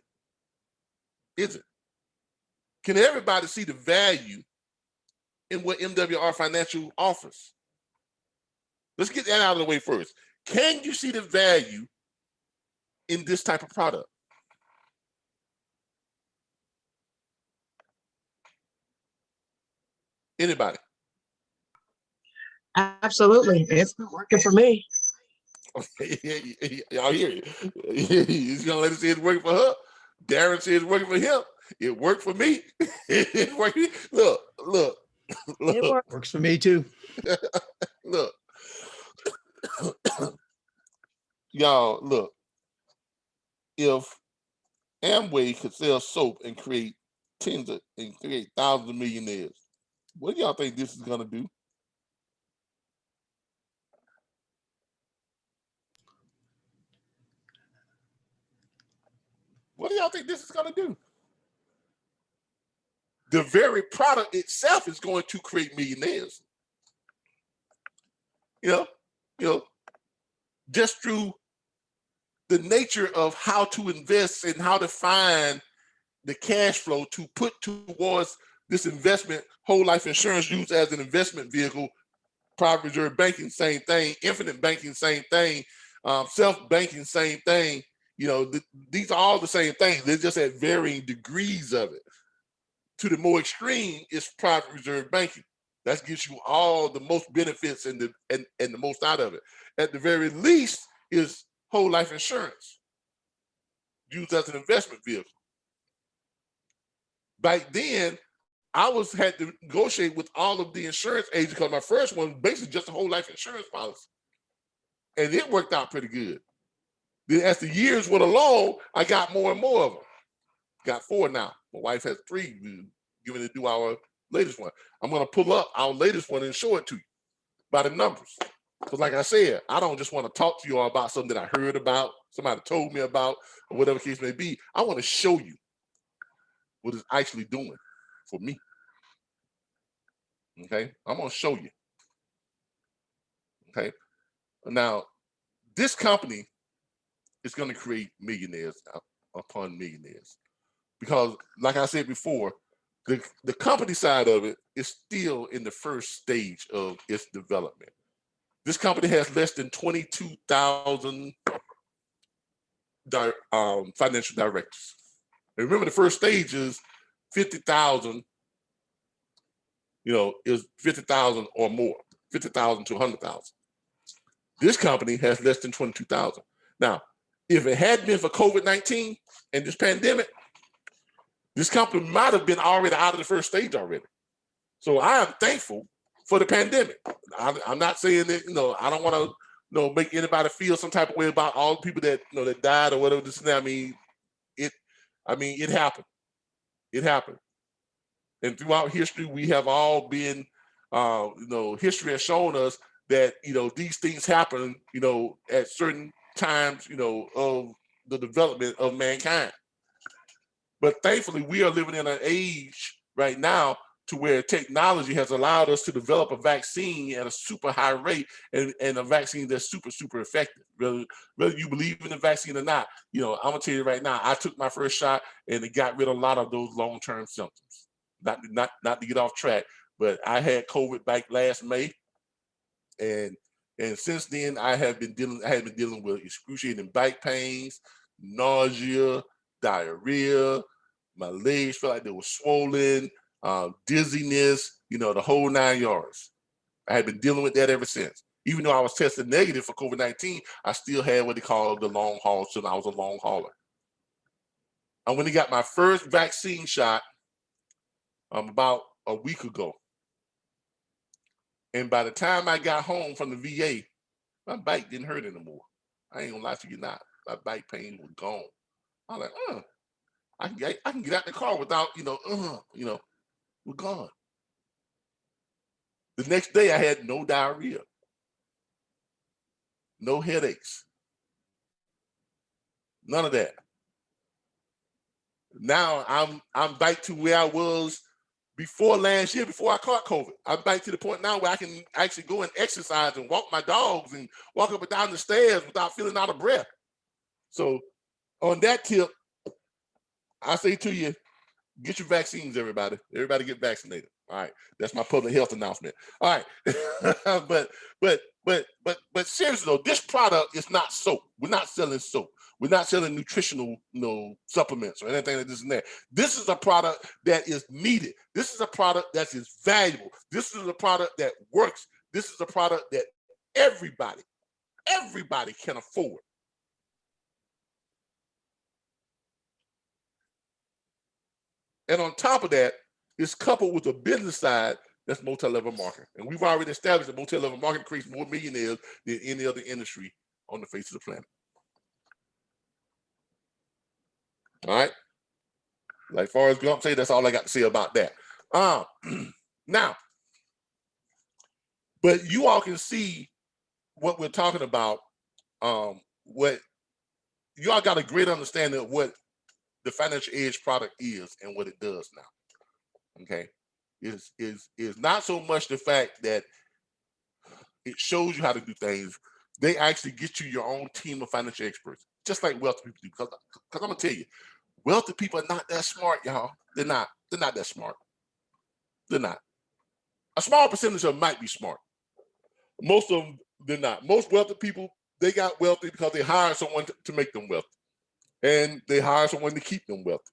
Speaker 6: Is it? Can everybody see the value in what MWR Financial offers? Let's get that out of the way first. Can you see the value in this type of product? Anybody?
Speaker 7: Absolutely. It's been working for me.
Speaker 6: Y'all hear you. He's gonna let us say it's working for her. Darren said it's working for him. It worked for me. It worked. Look.
Speaker 15: It works for me too.
Speaker 6: Look. Y'all, look. If Amway could sell soap and create thousands of millionaires, what do y'all think this is gonna do? What do y'all think this is gonna do? the very product itself is going to create millionaires. You know, just through the nature of how to invest and how to find the cash flow to put towards this investment. Whole life insurance used as an investment vehicle, private reserve banking, same thing, infinite banking, same thing, self-banking, same thing. You know, these are all the same things. They're just at varying degrees of it. To the more extreme is private reserve banking. That gives you all the most benefits and the most out of it. At the very least is whole life insurance used as an investment vehicle. Back then, I had to negotiate with all of the insurance agents because my first one was basically just a whole life insurance policy. And it worked out pretty good. Then as the years went along, I got more and more of them. Got 4 now. My wife has 3. We're going to do our latest one. I'm going to pull up our latest one and show it to you by the numbers. Because like I said, I don't just want to talk to you all about something that I heard about, somebody told me about, or whatever the case may be. I want to show you what it's actually doing for me. Okay, I'm going to show you. Okay, now this company is going to create millionaires upon millionaires. Because like I said before, the company side of it is still in the first stage of its development. This company has less than 22,000 financial directors. And remember, the first stage is 50,000, is 50,000 or more, 50,000 to 100,000. This company has less than 22,000. Now, if it hadn't been for COVID-19 and this pandemic, this company might have been already out of the first stage already. So I am thankful for the pandemic. I'm not saying that, I don't want to, make anybody feel some type of way about all the people that, that died or whatever this and that. It happened. It happened. And throughout history, we have all been, history has shown us that, these things happen, at certain times, of the development of mankind. But thankfully, we are living in an age right now to where technology has allowed us to develop a vaccine at a super high rate and a vaccine that's super, super effective. Whether you believe in the vaccine or not, I'm gonna tell you right now, I took my first shot and it got rid of a lot of those long-term symptoms. Not to get off track, but I had COVID back last May. And since then I have been dealing with excruciating back pains, nausea, diarrhea, my legs felt like they were swollen, dizziness, the whole 9 yards. I had been dealing with that ever since. Even though I was tested negative for COVID-19, I still had what they call the long haul, so I was a long hauler. I went and got my first vaccine shot about a week ago. And by the time I got home from the VA, my back didn't hurt anymore. I ain't gonna lie to you not. My back pain was gone. I was like, I can get out the car without, we're gone. The next day I had no diarrhea, no headaches, none of that. Now I'm back to where I was before last year, before I caught COVID. I'm back to the point now where I can actually go and exercise and walk my dogs and walk up and down the stairs without feeling out of breath. So on that tip, I say to you, get your vaccines, everybody. Everybody get vaccinated. All right. That's my public health announcement. All right. but seriously though, this product is not soap. We're not selling soap. We're not selling nutritional, supplements or anything like this and that. This is a product that is needed. This is a product that is valuable. This is a product that works. This is a product that everybody can afford. And on top of that, it's coupled with a business side that's multi-level marketing. And we've already established that multi-level marketing creates more millionaires than any other industry on the face of the planet. All right. Like far as Gump say, that's all I got to say about that. Now, but you all can see what we're talking about. What you all got a great understanding of what the Financial Edge product is and what it does now. okay, is not so much the fact that it shows you how to do things. They actually get you your own team of financial experts, just like wealthy people do. Because I'm gonna tell you, wealthy people are not that smart, y'all. They're not that smart. They're not. A small percentage of them might be smart. Most of them, they're not. Most wealthy people, they got wealthy because they hired someone to make them wealthy. And they hire someone to keep them wealthy.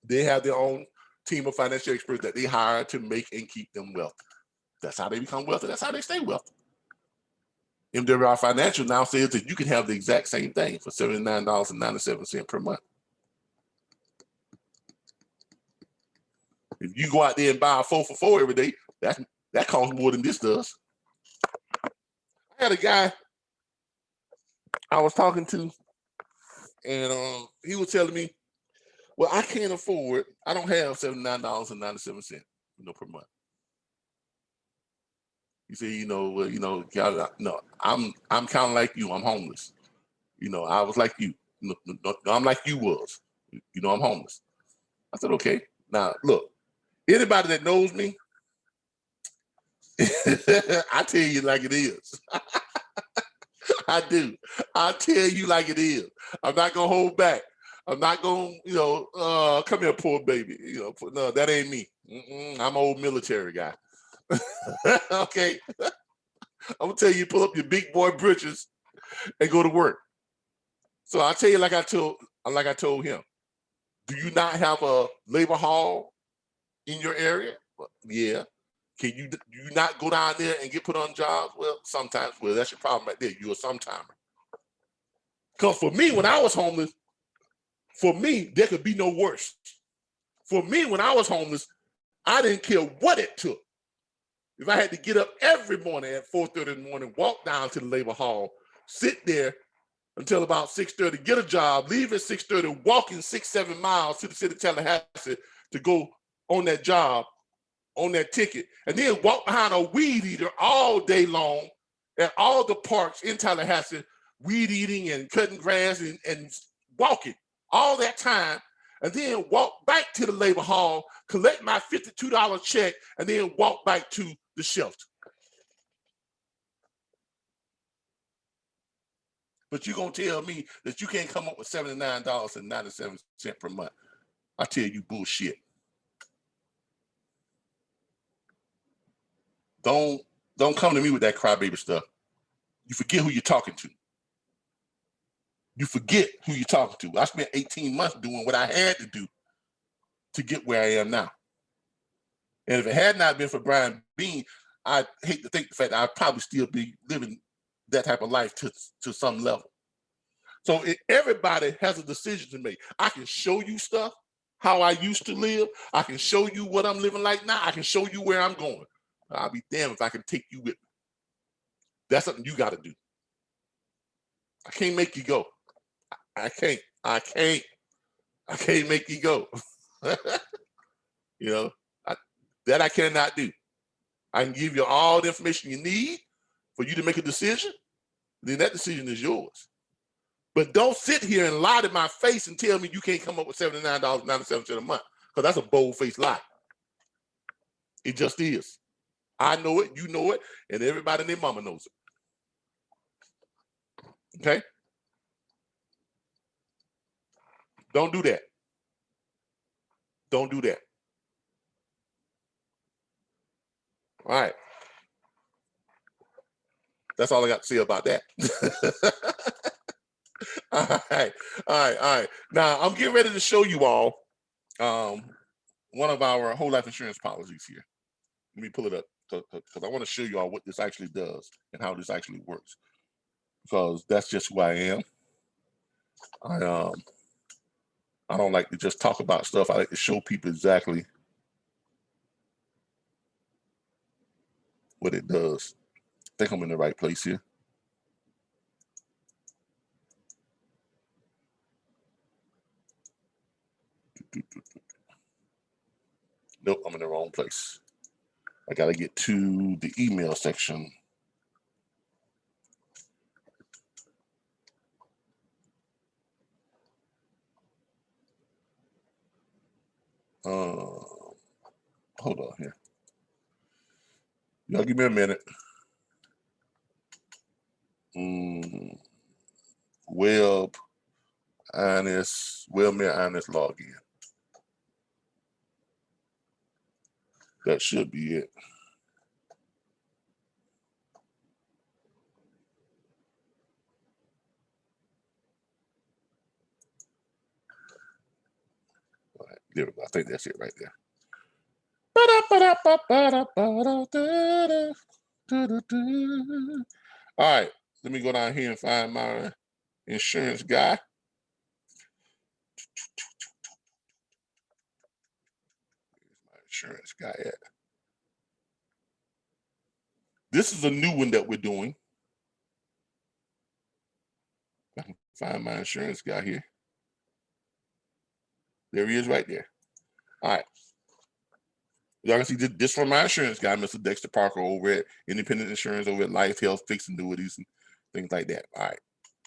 Speaker 6: They have their own team of financial experts that they hire to make and keep them wealthy. That's how they become wealthy. That's how they stay wealthy. MWI Financial now says that you can have the exact same thing for $79.97 per month. If you go out there and buy a 4 for $4 every day, that costs more than this does. I had a guy I was talking to, and he was telling me, well, I can't afford, I don't have $79.97 per month. He said, no, I'm kind of like you. I'm homeless. I was like you. I'm like you was. I'm homeless. I said, okay. Now, look, anybody that knows me, I tell you like it is. I do. I tell you like it is. I'm not gonna hold back. I'm not gonna, come here, poor baby. No, that ain't me. I'm an old military guy. Okay. I'm gonna tell you, pull up your big boy britches and go to work. So I tell you, like I told him, do you not have a labor hall in your area? Well, yeah. Do you not go down there and get put on jobs? Well, sometimes. Well, that's your problem right there. You're a sometimer. Because for me, when I was homeless, for me, there could be no worse. For me, when I was homeless, I didn't care what it took. If I had to get up every morning at 4:30 in the morning, walk down to the labor hall, sit there until about 6:30, get a job, leave at 6:30, walking 6-7 miles to the city of Tallahassee to go on that job, on that ticket, and then walk behind a weed eater all day long at all the parks in Tallahassee, weed eating and cutting grass and walking all that time, and then walk back to the labor hall, collect my $52 check, and then walk back to the shelter. But you're going to tell me that you can't come up with $79.97 per month. I tell you bullshit. Don't come to me with that crybaby stuff. You forget who you're talking to. You forget who you're talking to. I spent 18 months doing what I had to do to get where I am now. And if it had not been for Brian Bean, I hate to think the fact that I'd probably still be living that type of life to some level. So everybody has a decision to make. I can show you stuff, how I used to live. I can show you what I'm living like now. I can show you where I'm going. I'll be damned if I can take you with me. That's something you got to do. I can't make you go. I can't make you go. That I cannot do. I can give you all the information you need for you to make a decision. Then that decision is yours. But don't sit here and lie to my face and tell me you can't come up with $79.97 a month, because that's a bold-faced lie. It just is. I know it, you know it, and everybody and their mama knows it. Okay? Don't do that. Don't do that. All right. That's all I got to say about that. All right. Now, I'm getting ready to show you all one of our whole life insurance policies here. Let me pull it up because I want to show you all what this actually does and how this actually works, because that's just who I am. I don't like to just talk about stuff. I like to show people exactly what it does. I think I'm in the right place here. Nope, I'm in the wrong place. I got to get to the email section.
Speaker 3: hold on here. Y'all give me a minute. Web Webmail Honest login. That should be it. All right, there we go. I think that's it right there. All right, let me go down here and find my insurance guy. Where's my insurance guy at? This is a new one that we're doing. I can find my insurance guy here. There he is right there. All right. Y'all can see this from my insurance guy, Mr. Dexter Parker, over at Independent Insurance, over at Life, Health, Fixed Annuities, and things like that. All right.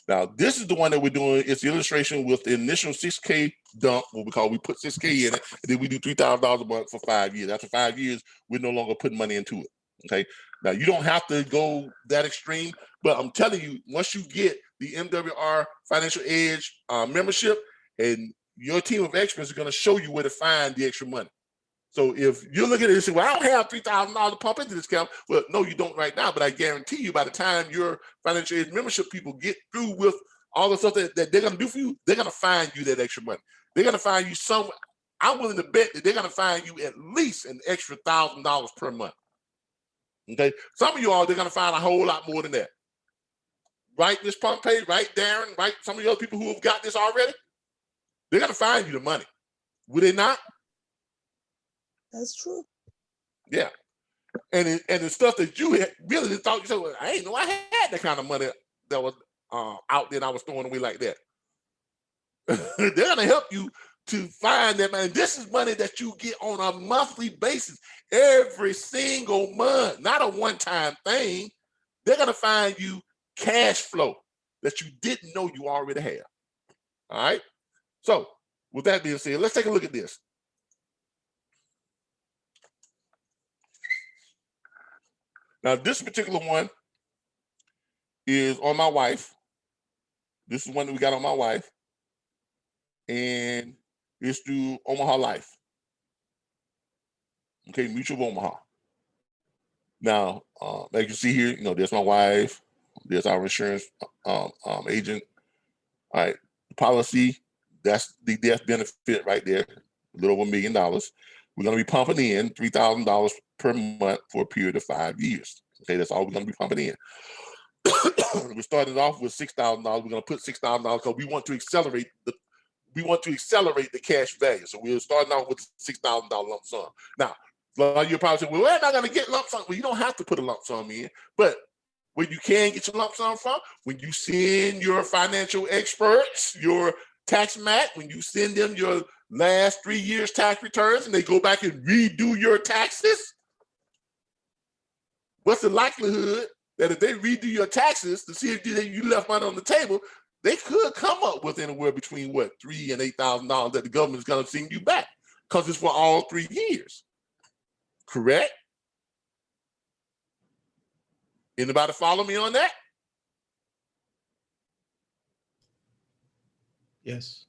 Speaker 3: Now, this is the one that we're doing. It's the illustration with the initial 6K dump, what we put 6K in it, and then we do $3,000 a month for 5 years. After 5 years, we're no longer putting money into it. Okay. Now, you don't have to go that extreme, but I'm telling you, once you get the MWR Financial Edge membership, and your team of experts are going to show you where to find the extra money. So if you're looking at it and say, well, I don't have $3,000 to pump into this account. Well, no, you don't right now, but I guarantee you by the time your financial aid membership people get through with all the stuff that they're going to do for you, they're going to find you that extra money. They're going to find you somewhere. I'm willing to bet that they're going to find you at least an extra $1,000 per month. Okay. Some of you all, they're going to find a whole lot more than that. Right, Ms. Pompey, right, Darren, right? Some of the other people who have got this already, they're going to find you the money. Would they not?
Speaker 4: That's true.
Speaker 3: Yeah. And the stuff that you had really thought, you said, well, I ain't know I had that kind of money that was out there and I was throwing away like that. They're going to help you to find that money. This is money that you get on a monthly basis every single month, not a one-time thing. They're going to find you cash flow that you didn't know you already have. All right. So with that being said, let's take a look at this. Now, this particular one is on my wife. This is one that we got on my wife. And it's through Omaha Life. Okay, Mutual of Omaha. Now, as you see here, there's my wife. There's our insurance agent. All right, the policy, that's the death benefit right there, a little over $1 million. We're going to be pumping in $3,000 per month for a period of 5 years. Okay, that's all we're going to be pumping in. We started off with $6,000. We're going to put $6,000 because we want to accelerate the cash value. So we're starting off with $6,000 lump sum. Now, you're probably saying, well, where am I going to get lump sum? Well, you don't have to put a lump sum in, but where you can get your lump sum from, when you send your financial experts, your tax mat, when you send them your last 3 years tax returns and they go back and redo your taxes, what's the likelihood that if they redo your taxes to see if you left money on the table, they could come up with anywhere between $3,000 and $8,000 that the government is going to send you back because it's for all 3 years. Correct? Anybody follow me on that?
Speaker 15: Yes.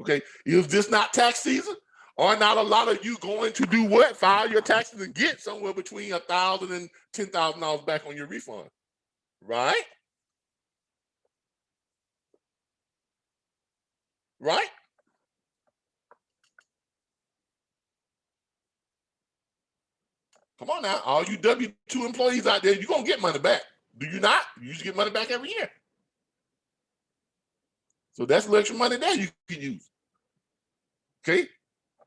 Speaker 3: Okay. Is this not tax season? Or not a lot of you going to do what? File your taxes and get somewhere between $1,000 and $10,000 back on your refund, right? Right? Come on now, all you W-2 employees out there, you're going to get money back. Do you not? You just get money back every year. So that's a little extra money there you can use. Okay?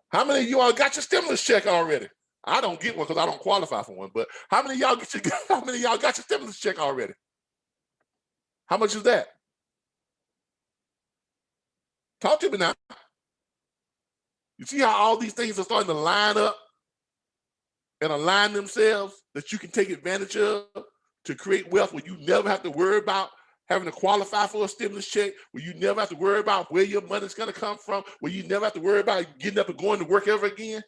Speaker 3: How many of you all got your stimulus check already? I don't get one because I don't qualify for one, but how many of y'all got your stimulus check already? How much is that? Talk to me now. You see how all these things are starting to line up and align themselves that you can take advantage of to create wealth where you never have to worry about having to qualify for a stimulus check, where you never have to worry about where your money's going to come from, where you never have to worry about getting up and going to work ever again?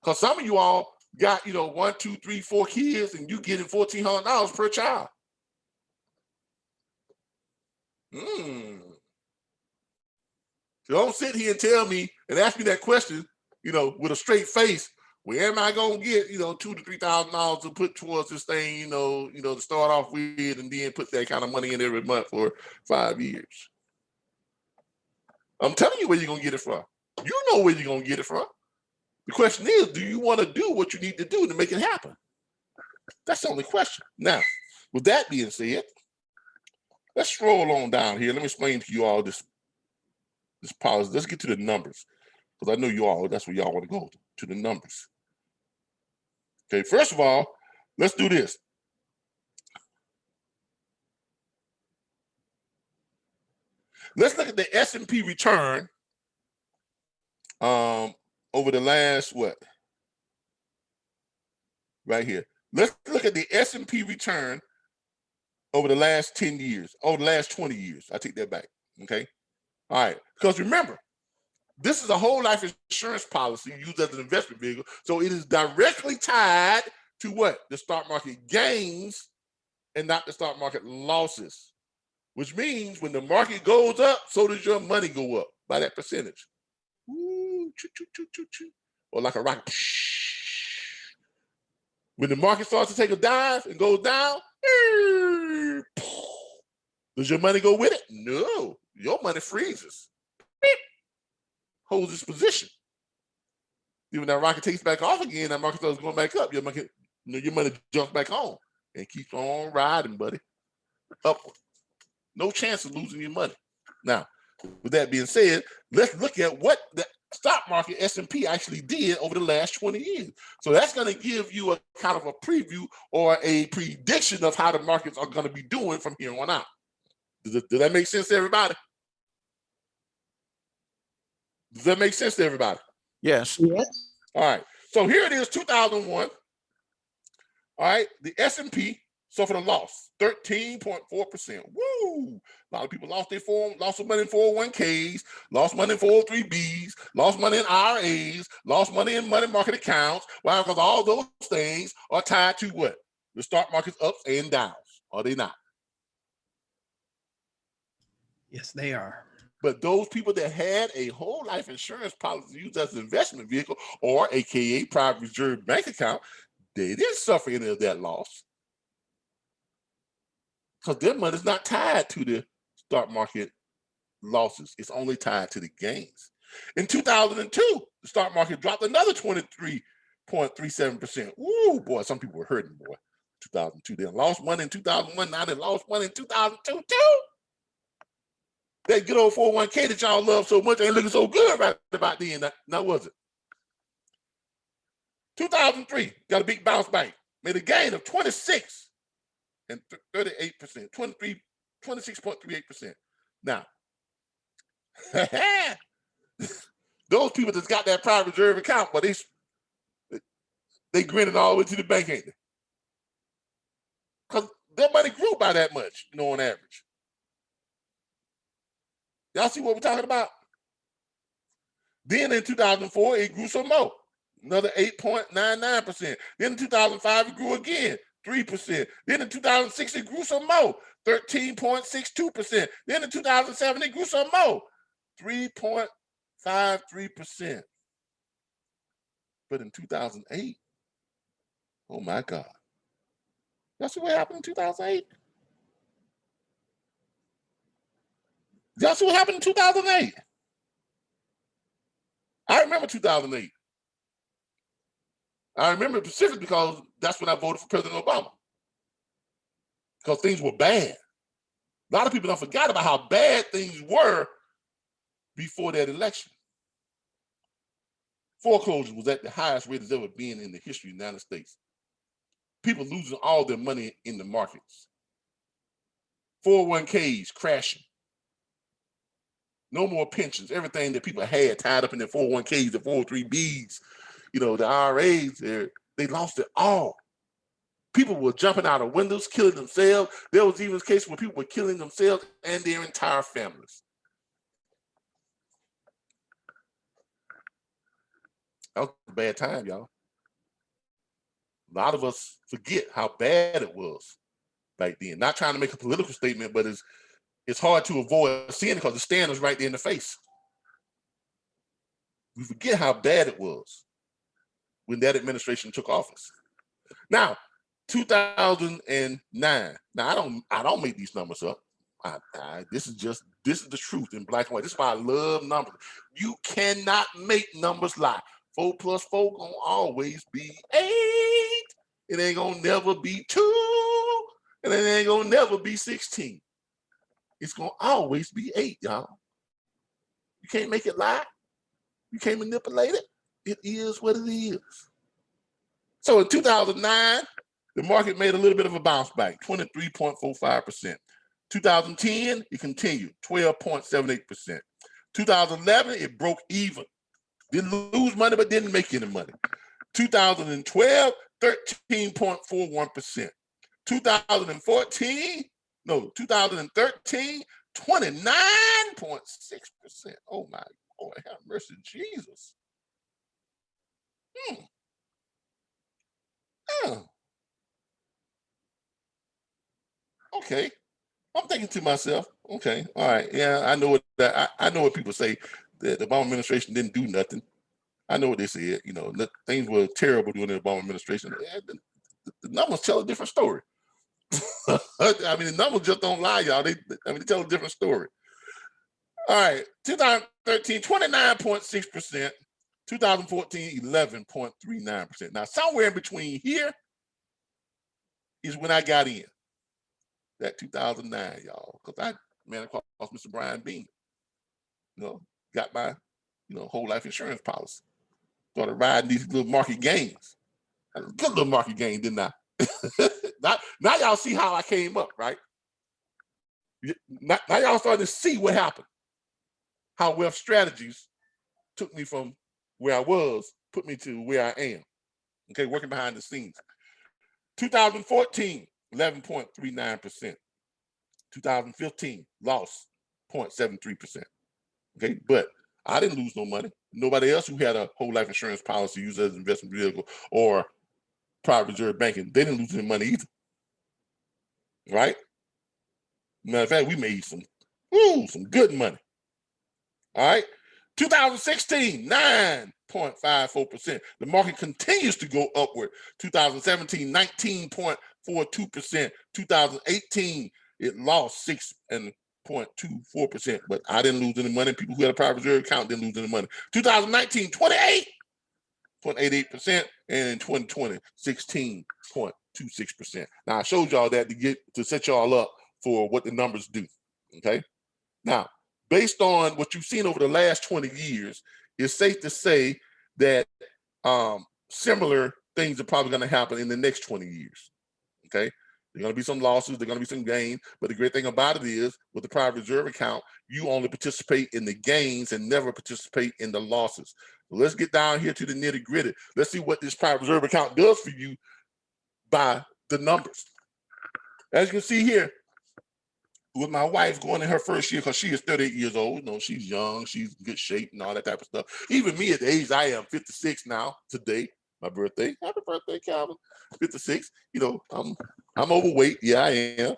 Speaker 6: Because some of you all got, 1, 2, 3, 4 kids, and you getting $1,400 per child. So don't sit here and tell me and ask me that question, with a straight face. Where am I gonna get, $2,000 to $3,000 to put towards this thing, to start off with, and then put that kind of money in every month for 5 years? I'm telling you where you're gonna get it from. You know where you're gonna get it from. The question is, do you want to do what you need to do to make it happen? That's the only question. Now, with that being said, let's scroll on down here. Let me explain to you all this policy. Let's get to the numbers, because I know you all, that's where y'all want to go, to the numbers. Okay, first of all, let's do this. Let's look at the S&P return over the last, right here. Let's look at the S&P return over the last 10 years, over the last 20 years. I take that back, okay? All right, because remember, this is a whole life insurance policy used as an investment vehicle, so it is directly tied to what? The stock market gains and not the stock market losses, which means when the market goes up, so does your money go up by that percentage. Ooh, choo, choo, choo, choo, choo. Or like a rocket. When the market starts to take a dive and goes down, does your money go with it? No, your money freezes. Holds its position. Even that rocket takes back off again, that market starts going back up. Your money jumps back on and keeps on riding, buddy. Upward. No chance of losing your money. Now, with that being said, let's look at what the stock market S&P actually did over the last 20 years. So that's going to give you a kind of a preview or a prediction of how the markets are going to be doing from here on out. Does that make sense to everybody? Does that make sense to everybody?
Speaker 15: Yes.
Speaker 7: Yes.
Speaker 6: All right. So here it is, 2001. All right. The S&P suffered a loss, 13.4%. Woo! A lot of people lost some money in 401ks, lost money in 403bs, lost money in IRAs, lost money in money market accounts. Why? Because all those things are tied to what? The stock market's ups and downs. Are they not?
Speaker 15: Yes, they are.
Speaker 6: But those people that had a whole life insurance policy used as an investment vehicle, or AKA private reserve bank account, they didn't suffer any of that loss, because their money's not tied to the stock market losses. It's only tied to the gains. In 2002, the stock market dropped another 23.37%. Woo, boy, some people were hurting, boy. 2002, they lost money in 2001. Now they lost money in 2002 too. That good old 401k that y'all love so much ain't looking so good right about then. Now was it? 2003, got a big bounce back. Made a gain of 26 and 38%, 26.38%. Now, those people that's got that private reserve account, but they grinning all the way to the bank, ain't they? Because their money grew by that much, on average. Y'all see what we're talking about? Then in 2004, it grew some more, another 8.99%. Then in 2005, it grew again, 3%. Then in 2006, it grew some more, 13.62%. Then in 2007, it grew some more, 3.53%. But in 2008, oh my God. Y'all see what happened in 2008? Y'all see what happened in 2008? I remember 2008. I remember it specifically because that's when I voted for President Obama. Because things were bad. A lot of people don't forget about how bad things were before that election. Foreclosure was at the highest rate it's ever been in the history of the United States. People losing all their money in the markets. 401ks crashing. No more pensions. Everything that people had tied up in their 401ks, the 403bs, the IRAs, they lost it all. People were jumping out of windows, killing themselves. There was even a case where people were killing themselves and their entire families. That was a bad time, y'all. A lot of us forget how bad it was back then. Not trying to make a political statement, but it's hard to avoid seeing it because the standard's right there in the face. We forget how bad it was when that administration took office. Now, 2009. Now I don't make these numbers up. This is the truth in black and white. This is why I love numbers. You cannot make numbers lie. 4 plus 4 gonna always be 8. It ain't gonna never be 2, and it ain't gonna never be 16. It's gonna always be 8, y'all. You can't make it lie. You can't manipulate it. It is what it is. So in 2009, the market made a little bit of a bounce back, 23.45%. 2010, it continued, 12.78%. 2011, it broke even. Didn't lose money, but didn't make any money. 2012, 13.41%. 2013, 29.6%. Oh my Lord, have mercy, Jesus. Okay. I'm thinking to myself, okay, all right, yeah, I know what people say. The Obama administration didn't do nothing. I know what they said. Things were terrible during the Obama administration. The numbers tell a different story. I mean, the numbers just don't lie, y'all. They tell a different story. All right, 2013, 29.6%. 2014, 11.39%. Now, somewhere in between here is when I got in. That 2009, y'all, because I ran across Mr. Brian Bean. Got my, whole life insurance policy. Started riding these little market gains. Had a good little market gain, didn't I? now y'all see how I came up, right? Now y'all starting to see what happened. How Wealth Strategies took me from where I was, put me to where I am. Okay, working behind the scenes. 2014. 11.39%. 2015, lost 0.73%. Okay, but I didn't lose no money. Nobody else who had a whole life insurance policy used as an investment vehicle or private reserve banking, they didn't lose any money either. Right? Matter of fact, we made some good money. All right. 2016, 9.54%. The market continues to go upward. 2017, 19.42%. 2018, it lost 6.24%, but I didn't lose any money. People who had a private reserve account didn't lose any money. 2019, 28.88%, and in 2020, 16.26%. Now I showed y'all that to set y'all up for what the numbers do. Okay. Now, based on what you've seen over the last 20 years, it's safe to say that similar things are probably going to happen in the next 20 years. Okay. There are going to be some losses, there are going to be some gains, but the great thing about it is with the private reserve account, you only participate in the gains and never participate in the losses. So let's get down here to the nitty gritty. Let's see what this private reserve account does for you by the numbers. As you can see here, with my wife going in her first year, because she is 38 years old, she's young, she's in good shape and all that type of stuff. Even me at the age I am, 56 now, today, my birthday. Happy birthday, Calvin. 56. I'm overweight. Yeah, I am.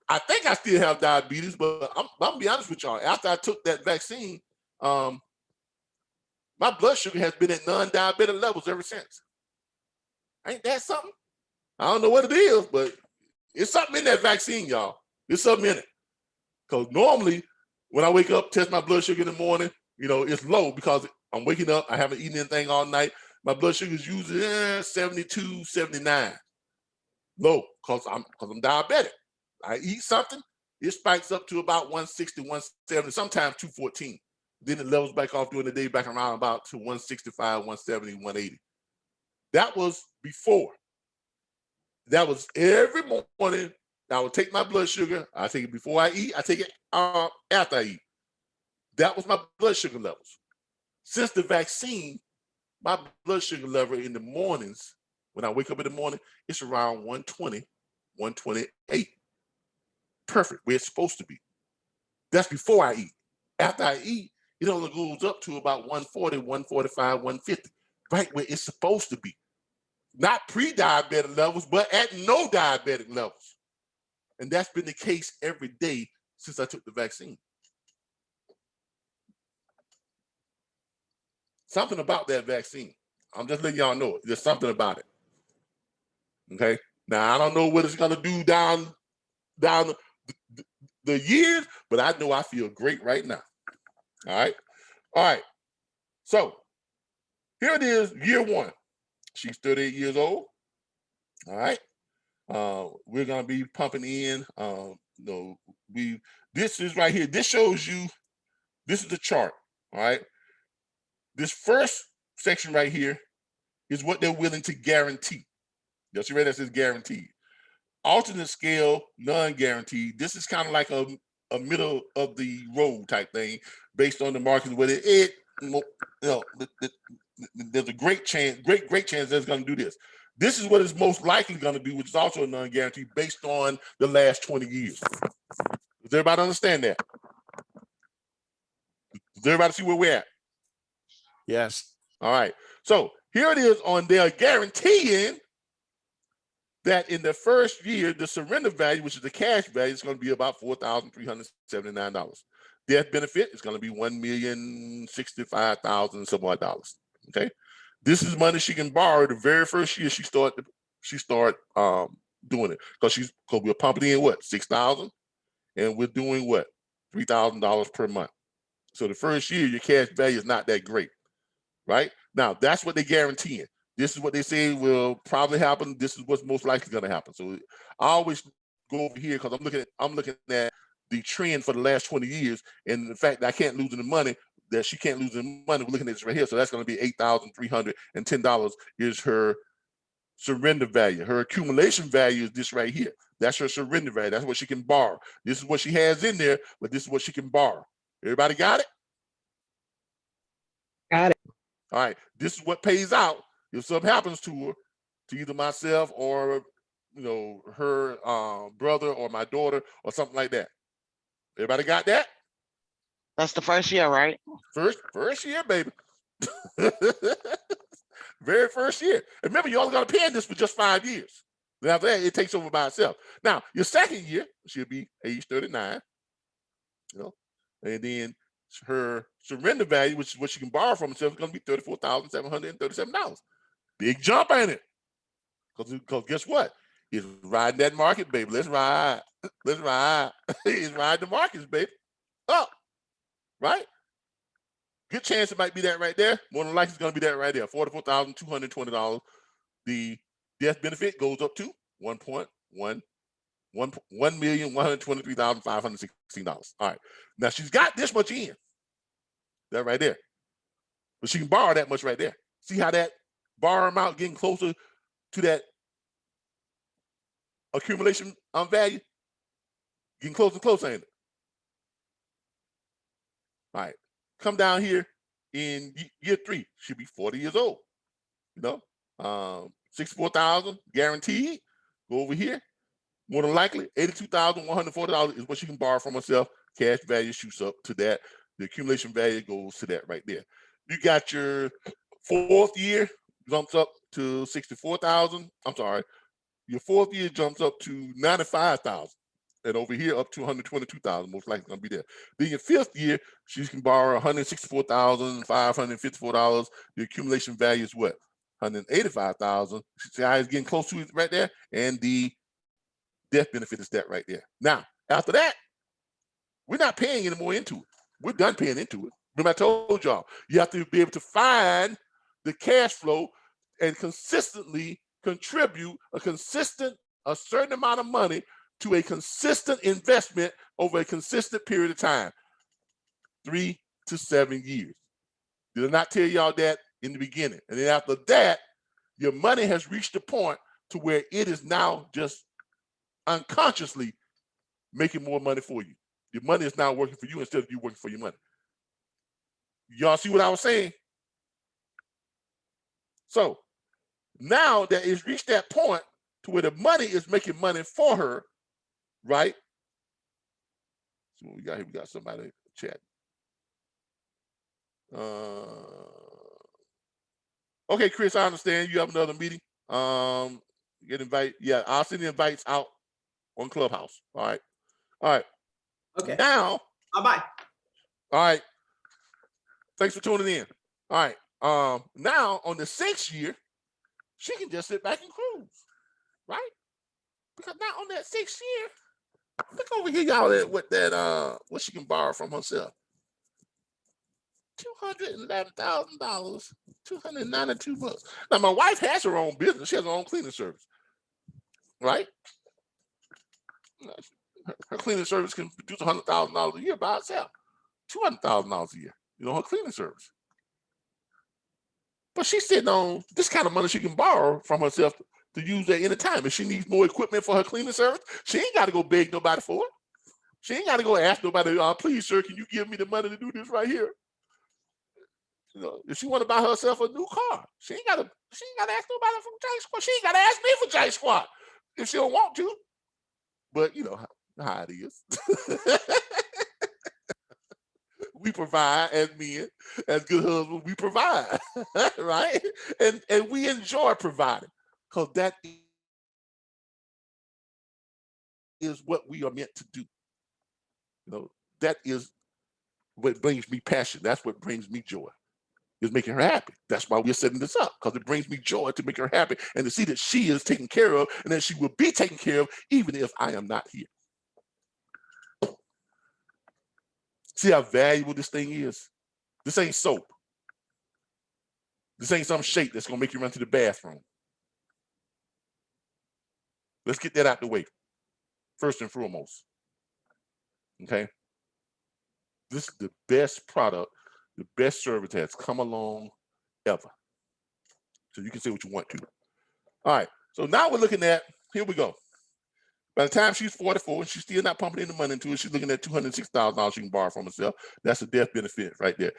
Speaker 6: I think I still have diabetes, but I'm gonna be honest with y'all. After I took that vaccine, my blood sugar has been at non-diabetic levels ever since. Ain't that something? I don't know what it is, but it's something in that vaccine, y'all. There's something in it. Because normally, when I wake up, test my blood sugar in the morning, it's low because I'm waking up, I haven't eaten anything all night. My blood sugar is usually 72, 79. Low, because I'm diabetic. I eat something, it spikes up to about 160, 170, sometimes 214. Then it levels back off during the day, back around about to 165, 170, 180. That was before. That was every morning. I would take my blood sugar. I take it before I eat. I take it after I eat. That was my blood sugar levels. Since the vaccine, my blood sugar level in the mornings, when I wake up in the morning, it's around 120, 128. Perfect, where it's supposed to be. That's before I eat. After I eat, it only goes up to about 140, 145, 150. right where it's supposed to be. Not pre-diabetic levels, but at no diabetic levels. And that's been the case every day since I took the vaccine. Something about that vaccine. I'm just letting y'all know. There's something about it. Okay. Now I don't know what it's gonna do down the years, but I know I feel great right now. All right. All right. So here it is, year one. She's 38 years old. All right. We're gonna be pumping in. This is right here. This shows you. This is the chart. All right. This first section right here is what they're willing to guarantee. You see right, that says guaranteed. Alternate scale, non-guaranteed. This is kind of like a middle of the road type thing, based on the market. Whether there's a great chance that it's going to do this. This is what it's most likely going to do, which is also a non-guarantee based on the last 20 years. Does everybody understand that? Does everybody see where we're at?
Speaker 15: Yes.
Speaker 6: All right. So here it is on their guaranteeing that in the first year, the surrender value, which is the cash value, is going to be about $4,379. Death benefit is going to be $1,065,000 some odd dollars. Okay, this is money she can borrow the very first year she start doing it, because we're pumping in what, $6,000, and we're doing what, $3,000 per month. So the first year your cash value is not that great, right? Now that's what they're guaranteeing. This is what they say will probably happen. This is what's most likely going to happen. So I always go over here because I'm looking at the trend for the last 20 years, and the fact that I can't lose any money, that she can't lose any money. We're looking at this right here. So that's going to be $8,310 is her surrender value. Her accumulation value is this right here. That's her surrender value. That's what she can borrow. This is what she has in there, but this is what she can borrow. Everybody got it?
Speaker 7: Got it.
Speaker 6: All right. This is what pays out if something happens to her, to either myself or her brother or my daughter or something like that. Everybody got that?
Speaker 18: That's the first year, right?
Speaker 6: First year, baby. Very first year. And remember, you only got to pay this for just 5 years. Then after that, it takes over by itself. Now, your second year, she'll be age 39, and then her surrender value, which is what she can borrow from herself, is going to be $34,737. Big jump, ain't it? Because guess what? It's riding that market, baby. Let's ride. Let's ride. It's riding the markets, baby. Up. Right? Good chance it might be that right there. More than likely it's going to be that right there. $44,220. The death benefit goes up to $1,123,516. All right. Now she's got this much in. That right there. But she can borrow that much right there. See how that borrow amount getting closer to that accumulation value? Getting closer and closer, ain't it? All right. Come down here in year 3. She'll be 40 years old. 64,000 guaranteed. Go over here. More than likely, $82,140 is what she can borrow from herself. Cash value shoots up to that. The accumulation value goes to that right there. You got your 4th year jumps up to 64,000. I'm sorry. Your 4th year jumps up to 95,000. And over here up to 122,000, most likely gonna be there. Then your 5th year, she can borrow $164,554. The accumulation value is what? 185,000. See how it's getting close to it right there? And the death benefit is that right there. Now, after that, we're not paying any more into it. We're done paying into it. Remember I told y'all, you have to be able to find the cash flow and consistently contribute a certain amount of money to a consistent investment over a consistent period of time, 3 to 7 years. Did I not tell y'all that in the beginning? And then after that, your money has reached a point to where it is now just unconsciously making more money for you. Your money is now working for you instead of you working for your money. Y'all see what I was saying? So now that it's reached that point to where the money is making money for her, right? So what we got here, we got somebody in the chat. Okay, Chris, I understand you have another meeting. Get invite. Yeah, I'll send the invites out on Clubhouse. All right. All right.
Speaker 19: Okay.
Speaker 6: Now.
Speaker 19: Bye-bye.
Speaker 6: All right. Thanks for tuning in. All right. Now on the 6th year, she can just sit back and cruise, right? Because now on that 6th year, look over here, y'all, at what that what she can borrow from herself. $211,000, $292. Now my wife has her own business. She has her own cleaning service, right? Her cleaning service can produce $100,000 a year by itself, $200,000 a year. You know, her cleaning service. But she's sitting on this kind of money she can borrow from herself to use at any time. If she needs more equipment for her cleaning service, she ain't got to go beg nobody for it. She ain't got to go ask nobody, please, sir, can you give me the money to do this right here? You know, if she want to buy herself a new car, she ain't got to ask nobody for J Squad. She ain't got to ask me for J Squad if she don't want to. But you know how it is. We provide as men, as good husbands, we provide, right? And we enjoy providing because that is what we are meant to do. You know, that is what brings me passion. That's what brings me joy, is making her happy. That's why we're setting this up, because it brings me joy to make her happy and to see that she is taken care of and that she will be taken care of even if I am not here. See how valuable this thing is? This ain't soap. This ain't some shake that's going to make you run to the bathroom. Let's get that out the way, first and foremost. Okay? This is the best product, the best service that has come along ever. So you can say what you want to. All right. So now we're looking at, here we go. By the time she's 44 and she's still not pumping any money into it, she's looking at $206,000 she can borrow from herself. That's a death benefit right there.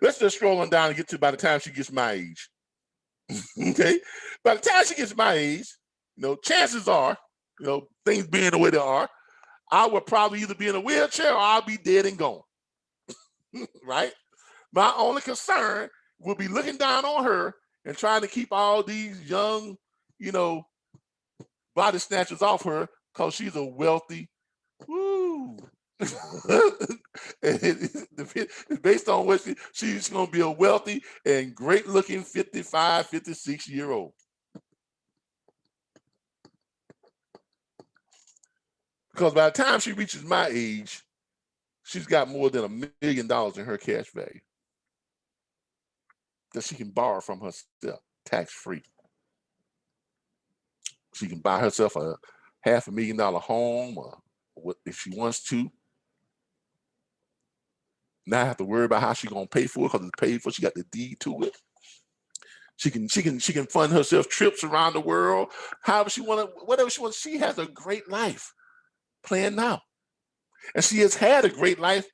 Speaker 6: Let's just scroll on down and get to by the time she gets my age. Okay? By the time she gets my age, you know, chances are, you know, things being the way they are, I will probably either be in a wheelchair or I'll be dead and gone. Right? My only concern will be looking down on her and trying to keep all these young, you know, body snatchers off her because she's a wealthy, woo. Based on what she's going to be a wealthy and great looking 55, 56-year-old. Because by the time she reaches my age, she's got more than $1 million in her cash value that she can borrow from herself, tax-free. She can buy herself a $500,000 home, or if she wants to. Not have to worry about how she's gonna pay for it because it's paid for. She got the deed to it. She can fund herself trips around the world, however she want to, whatever she wants. She has a great life planned now, and she has had a great life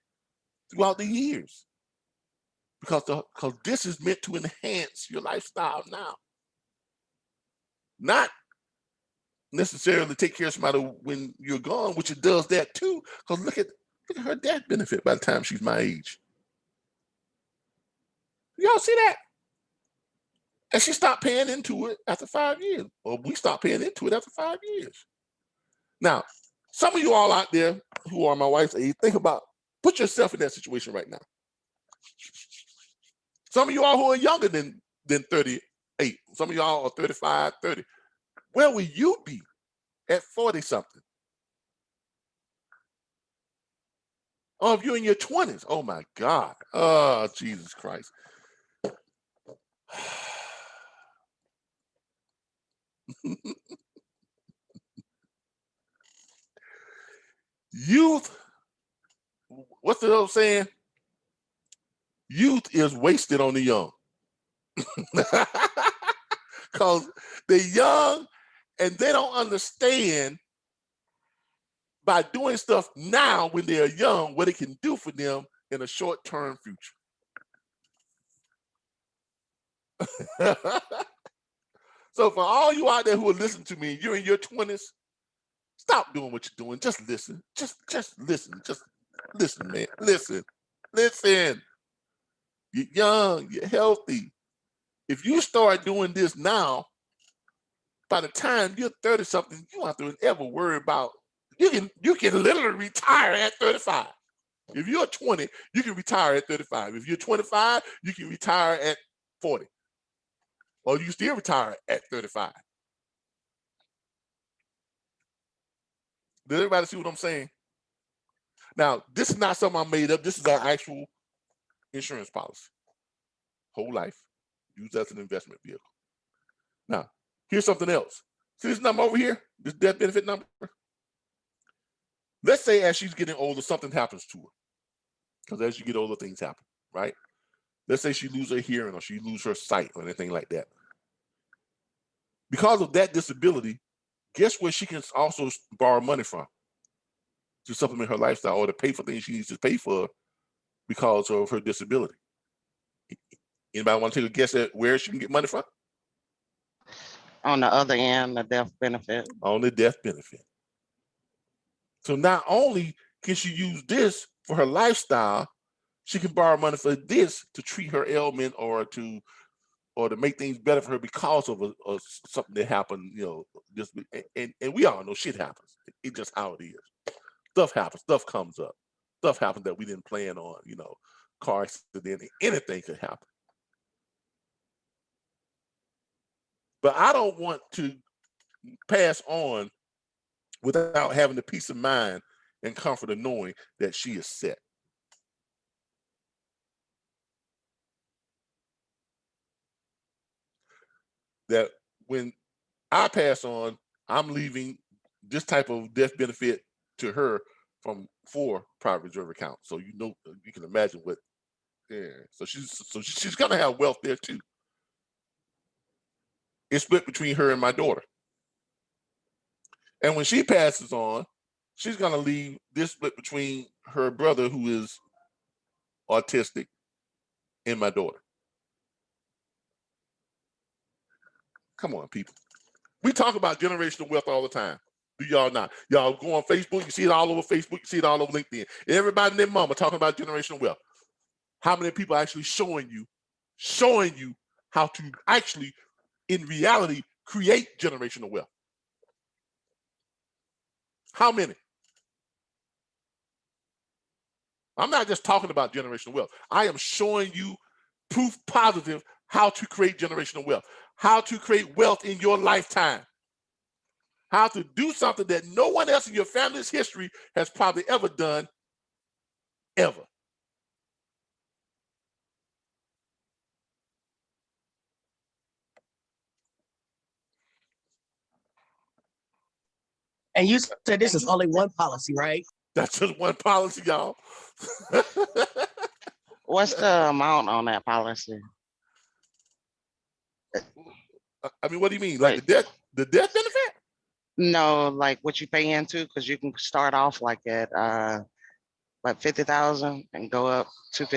Speaker 6: throughout the years because this is meant to enhance your lifestyle now, not necessarily take care of somebody when you're gone, which it does that too. Because look at her death benefit by the time she's my age. Y'all see that? And she stopped paying into it after 5 years. Or we stopped paying into it after 5 years. Now, some of you all out there who are my wife's age, think about, put yourself in that situation right now. Some of you all who are younger than 38. Some of y'all are 35, 30. Where will you be at 40-something? Oh, if you're in your 20s, oh my God. Oh, Jesus Christ. Youth, what's the old saying? Youth is wasted on the young. Because they're young and they don't understand by doing stuff now when they're young, what it can do for them in a short-term future. So for all you out there who are listening to me, you're in your 20s, stop doing what you're doing. Just listen. Just listen. Just listen, man. Listen. Listen. You're young. You're healthy. If you start doing this now, by the time you're 30 something, you don't have to ever worry about, you can literally retire at 35. If you're 20, you can retire at 35. If you're 25, you can retire at 40. Or you can still retire at 35. Does everybody see what I'm saying? Now, this is not something I made up. This is our actual insurance policy. Whole life. Used as an investment vehicle. Now, here's something else. See this number over here? This death benefit number? Let's say as she's getting older, something happens to her. Because as you get older, things happen, right? Let's say she loses her hearing or she loses her sight or anything like that. Because of that disability, guess where she can also borrow money from to supplement her lifestyle or to pay for things she needs to pay for because of her disability? Anybody want to take a guess at where she can get money from?
Speaker 18: On the other end, the death benefit.
Speaker 6: On the death benefit. So not only can she use this for her lifestyle, she can borrow money for this to treat her ailment or to make things better for her because of something that happened, you know, just and we all know shit happens. It's just how it is. Stuff happens, stuff comes up, stuff happens that we didn't plan on, you know, car accident, anything could happen. But I don't want to pass on without having the peace of mind and comfort of knowing that she is set. That when I pass on, I'm leaving this type of death benefit to her for private reserve account. So you know, you can imagine what. Yeah. So she's gonna have wealth there too. It's split between her and my daughter. And when she passes on, she's gonna leave this split between her brother, who is autistic, and my daughter. Come on, people. We talk about generational wealth all the time. Do y'all not? Y'all go on Facebook, you see it all over Facebook, you see it all over LinkedIn. Everybody and their mama talking about generational wealth. How many people are actually showing you how to actually, in reality, create generational wealth? How many? I'm not just talking about generational wealth. I am showing you proof positive how to create generational wealth, how to create wealth in your lifetime, how to do something that no one else in your family's history has probably ever done, ever.
Speaker 7: And you said this is only one policy, right?
Speaker 6: That's just one policy, y'all.
Speaker 18: What's the amount on that policy?
Speaker 6: I mean, what do you mean? Like the death benefit?
Speaker 18: No, like what you pay into, because you can start off like at like 50,000 and go up to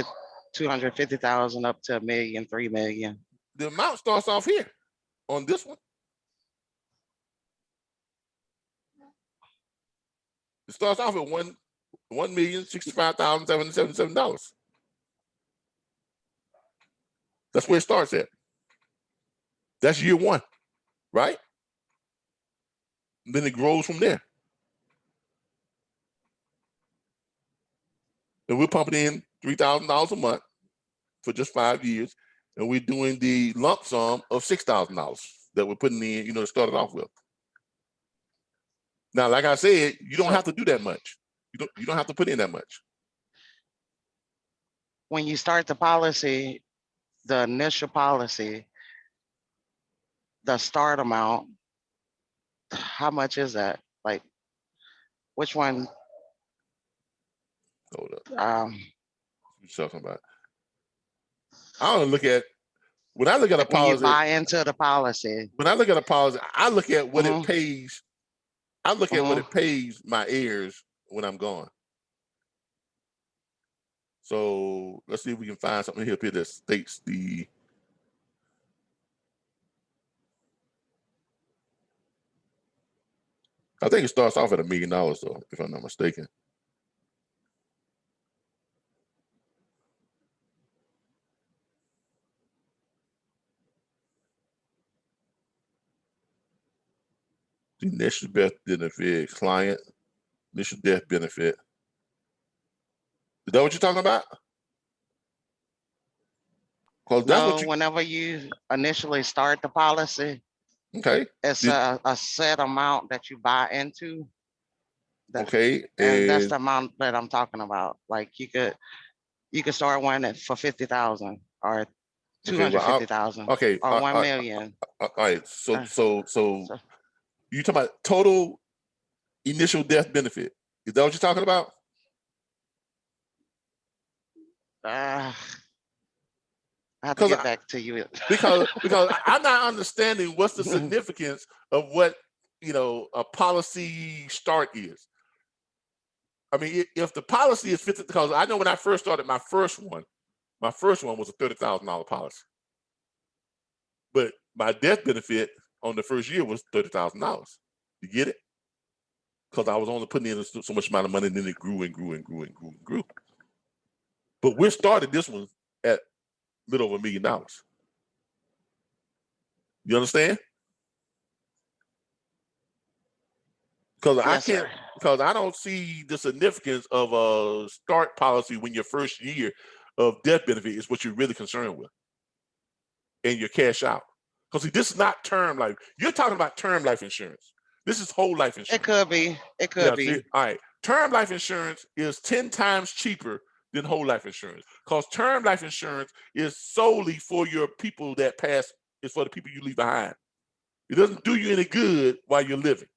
Speaker 18: 250,000 up to $1 million, 3 million.
Speaker 6: The amount starts off here on this one. It starts off at $1,065,777. That's where it starts at. That's year one, right? And then it grows from there. And we're pumping in $3,000 a month for just 5 years. And we're doing the lump sum of $6,000 that we're putting in, you know, to start it off with. Now, like I said, you don't have to do that much. You don't have to put in that much.
Speaker 18: When you start the policy, the initial policy, the start amount, how much is that? Like, which one?
Speaker 6: Hold up. What you talking about? I don't look at, when I look at a policy.
Speaker 18: When you buy into the policy.
Speaker 6: When I look at a policy, I look at what it pays. I look at what it pays my heirs when I'm gone. So let's see if we can find something here that states the. I think it starts off at $1 million though, if I'm not mistaken. The initial death benefit, client, initial death benefit. Is that what you're talking about? Because that's what
Speaker 18: No,
Speaker 6: you,
Speaker 18: whenever you initially start the policy,
Speaker 6: okay.
Speaker 18: it's a set amount that you buy into.
Speaker 6: Okay.
Speaker 18: And that's the amount that I'm talking about. Like you could start one for 50,000 or 250,000
Speaker 6: okay.
Speaker 18: or 1 million.
Speaker 6: All right. So you talking about total initial death benefit. Is that what you're talking about?
Speaker 18: I have to get back to you.
Speaker 6: because I'm not understanding what's the significance of what a policy start is. I mean, if the policy is 50, because I know when I first started my first one was a $30,000 policy, but my death benefit on the first year was $30,000. You get it? Because I was only putting in so much amount of money, and then it grew and grew and grew and grew and grew. But we started this one at a little over $1 million. You understand? Because I don't see the significance of a start policy when your first year of death benefit is what you're really concerned with, and your cash out. Because this is not term life. You're talking about term life insurance. This is whole life insurance.
Speaker 18: It could be. It could be.
Speaker 6: See, all right. Term life insurance is 10 times cheaper than whole life insurance, because term life insurance is solely for your people that pass. It's for the people you leave behind. It doesn't do you any good while you're living.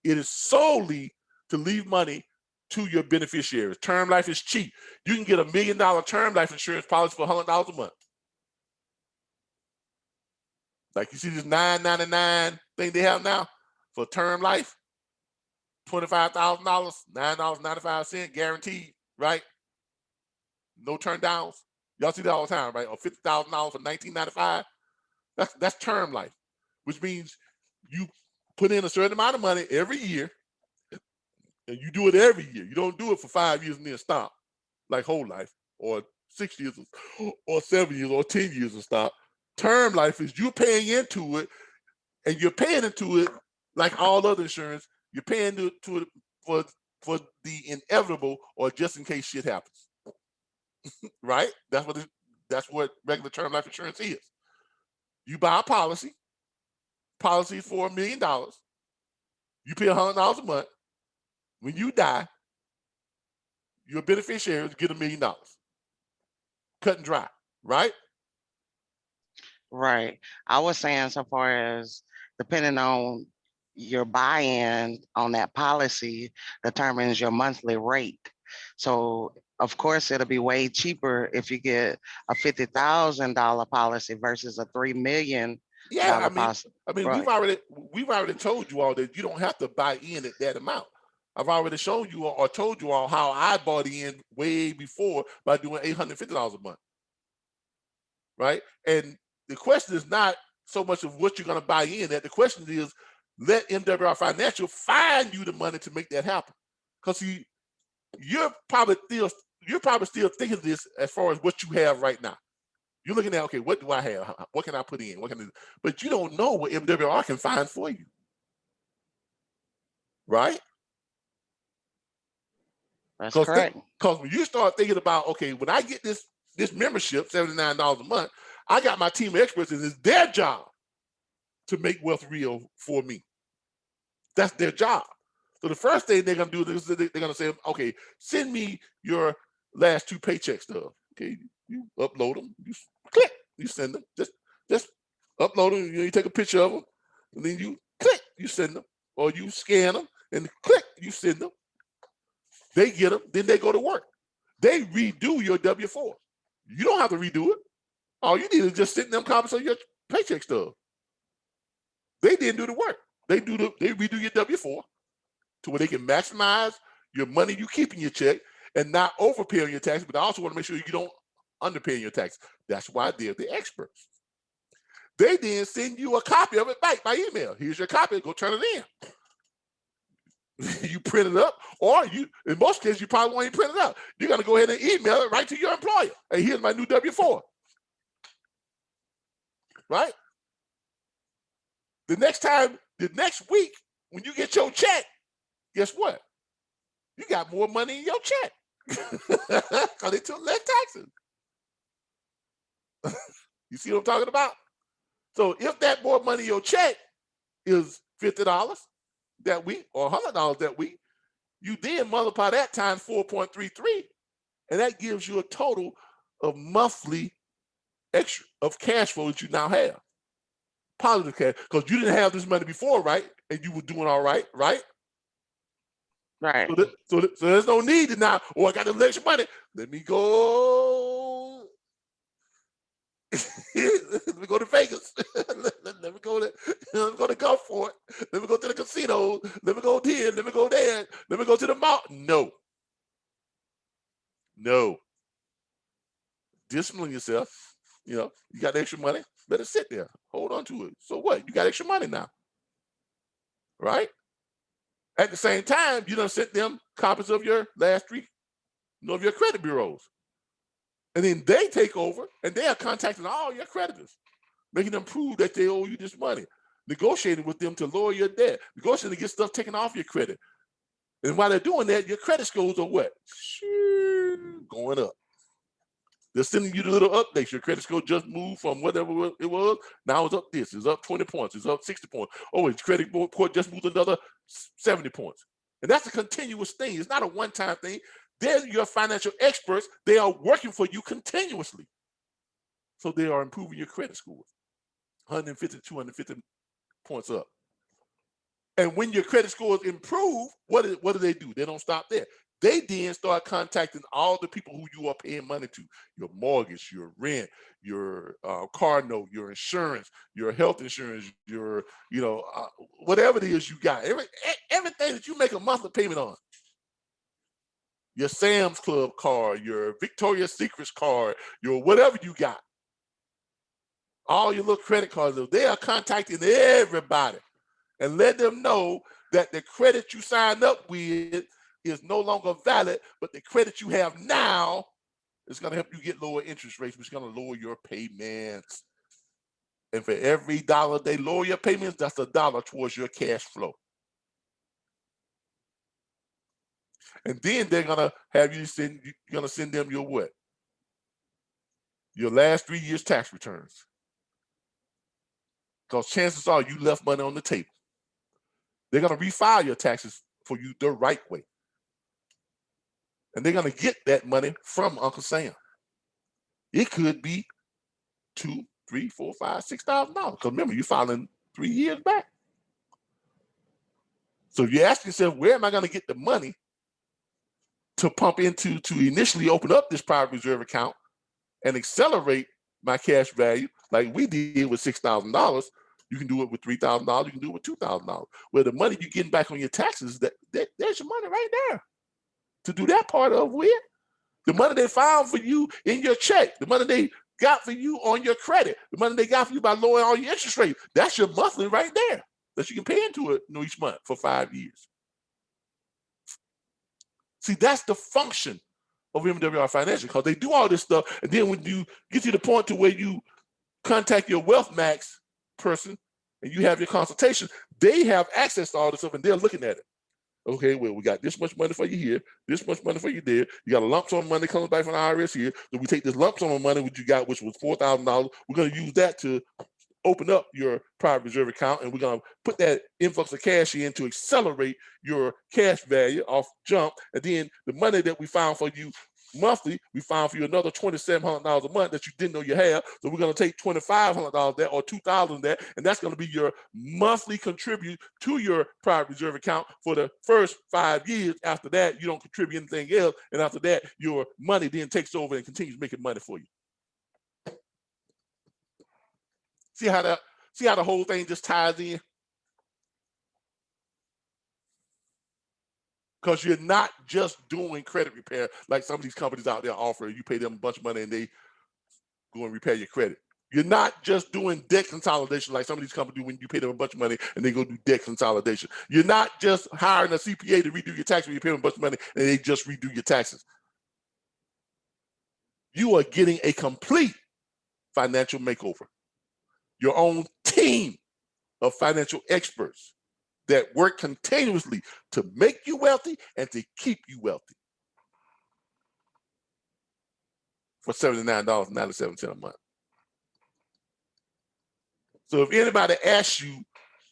Speaker 6: It is solely to leave money to your beneficiaries. Term life is cheap. You can get $1 million term life insurance policy for $100 a month. Like you see this $9.99 thing they have now for term life, $25,000, $9.95 guaranteed, right? No turn downs. Y'all see that all the time, right? Or $50,000 for $19.95. That's term life, which means you put in a certain amount of money every year, and you do it every year. You don't do it for 5 years and then stop, like whole life, or 6 years, or 7 years, or 10 years and stop. Term life is you're paying into it, and you're paying into it like all other insurance. You're paying to it for the inevitable, or just in case shit happens. Right? That's what regular term life insurance is. You buy a policy for $1 million. You pay $100 a month. When you die, your beneficiaries get $1 million. Cut and dry, right?
Speaker 18: Right. I was saying, so far as depending on your buy-in on that policy determines your monthly rate. So of course it'll be way cheaper if you get a $50,000 policy versus a $3 million policy.
Speaker 6: I mean,
Speaker 18: Right.
Speaker 6: we've already told you all that you don't have to buy in at that amount. I've already shown you or told you all how I bought in way before by doing $850 a month, right? And the question is not so much of what you're going to buy in. That the question is, let MWR Financial find you the money to make that happen. Because you're probably still thinking of this as far as what you have right now. You're looking at, okay, what do I have? What can I put in? What can I do? But you don't know what MWR can find for you, right?
Speaker 18: That's correct.
Speaker 6: Because when you start thinking about, okay, when I get this membership, $79 a month, I got my team of experts, and it's their job to make wealth real for me. That's their job. So the first thing they're gonna do is they're gonna say, okay, send me your last 2 paycheck stuff. Okay, you upload them, you click, you send them. Just upload them. You take a picture of them, and then you click, you send them, or you scan them and click, you send them. They get them, then they go to work. They redo your W-4. You don't have to redo it. All you need is just send them copies of your paycheck stuff. They didn't do the work. They redo your W-4 to where they can maximize your money you keep in your check and not overpay on your taxes, but I also want to make sure you don't underpay your taxes. That's why they're the experts. They then send you a copy of it back by email. Here's your copy. Go turn it in. You print it up, or in most cases, you probably won't even print it up. You're going to go ahead and email it right to your employer. Hey, here's my new W-4. Right? The next week, when you get your check, guess what? You got more money in your check because they took less taxes. You see what I'm talking about? So if that more money in your check is $50 that week or $100 that week, you then multiply that times 4.33, and that gives you a total of monthly extra of cash flow that you now have. Positive cash, because you didn't have this money before, right? And you were doing all right, right?
Speaker 18: Right.
Speaker 6: So there's no need to now, I got the extra money. Let me go. Let me go to Vegas. let me go to Gulfport. Let me go to the casino. Let me go here. Let me go there. Let me go to the mall. No. Discipline yourself. You got extra money. Let it sit there. Hold on to it. So what? You got extra money now, right? At the same time, you done sent them copies of your last three, of your credit bureaus. And then they take over and they are contacting all your creditors, making them prove that they owe you this money, negotiating with them to lower your debt, negotiating to get stuff taken off your credit. And while they're doing that, your credit scores are what? Going up. They're sending you the little updates. Your credit score just moved from whatever it was. Now it's up this. It's up 20 points. It's up 60 points. Oh, its credit report just moved another 70 points. And that's a continuous thing. It's not a one-time thing. They're your financial experts. They are working for you continuously. So they are improving your credit scores. 150, 250 points up. And when your credit scores improve, what do they do? They don't stop there. They then start contacting all the people who you are paying money to, your mortgage, your rent, your car note, your insurance, your health insurance, your, whatever it is you got, everything that you make a monthly payment on. Your Sam's Club card, your Victoria's Secrets card, your whatever you got. All your little credit cards, they are contacting everybody and let them know that the credit you signed up with is no longer valid, but the credit you have now is going to help you get lower interest rates, which is going to lower your payments. And for every dollar they lower your payments, that's $1 towards your cash flow. And then they're going to have you're going to send them your what? Your last 3 years tax returns. Because chances are you left money on the table. They're going to refile your taxes for you the right way. And they're going to get that money from Uncle Sam. It could be $2,000, $3,000, $4,000, $5,000, $6,000. Because remember, you're filing 3 years back. So if you ask yourself, where am I going to get the money to pump into to initially open up this private reserve account and accelerate my cash value like we did with $6,000? You can do it with $3,000. You can do it with $2,000. Where the money you're getting back on your taxes, there's your money right there to do that part of with. The money they found for you in your check, the money they got for you on your credit, the money they got for you by lowering all your interest rates, that's your monthly right there that you can pay into it each month for 5 years. See, that's the function of MWR Financial, because they do all this stuff, and then when you get to the point to where you contact your WealthMax person and you have your consultation, they have access to all this stuff and they're looking at it. Okay, well, we got this much money for you here, this much money for you there. You got a lump sum of money coming back from the IRS here. So we take this lump sum of money which you got, which was $4,000. We're going to use that to open up your private reserve account, and we're going to put that influx of cash in to accelerate your cash value off jump. And then the money that we found for you monthly, we found for you another $2,700 a month that you didn't know you have. So we're going to take $2,500 there or $2,000 there, and that's going to be your monthly contribute to your private reserve account for the first 5 years. After that, you don't contribute anything else, and after that, your money then takes over and continues making money for you. See how the whole thing just ties in? Because you're not just doing credit repair like some of these companies out there offer. You pay them a bunch of money and they go and repair your credit. You're not just doing debt consolidation like some of these companies do when you pay them a bunch of money and they go do debt consolidation. You're not just hiring a CPA to redo your taxes when you pay them a bunch of money and they just redo your taxes. You are getting a complete financial makeover. Your own team of financial experts that work continuously to make you wealthy and to keep you wealthy for $79.97 a month. So if anybody asks you,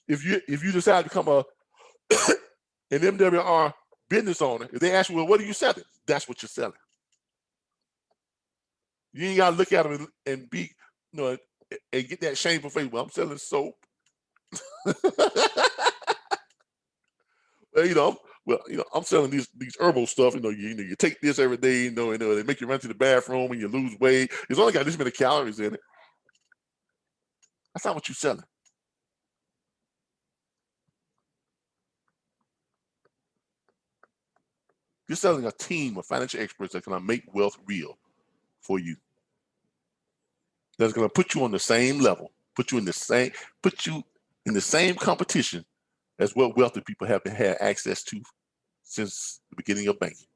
Speaker 6: if you decide to become an MWR business owner, if they ask you, well, what are you selling? That's what you're selling. You ain't gotta look at them and be, and get that shameful face. Well, I'm selling soap. I'm selling these herbal stuff. You take this every day. They make you run to the bathroom and you lose weight. It's only got this many calories in it. That's not what you're selling. You're selling a team of financial experts that's going to make wealth real for you. That's going to put you on the same level, put you in the same competition as what wealthy people have had access to since the beginning of banking.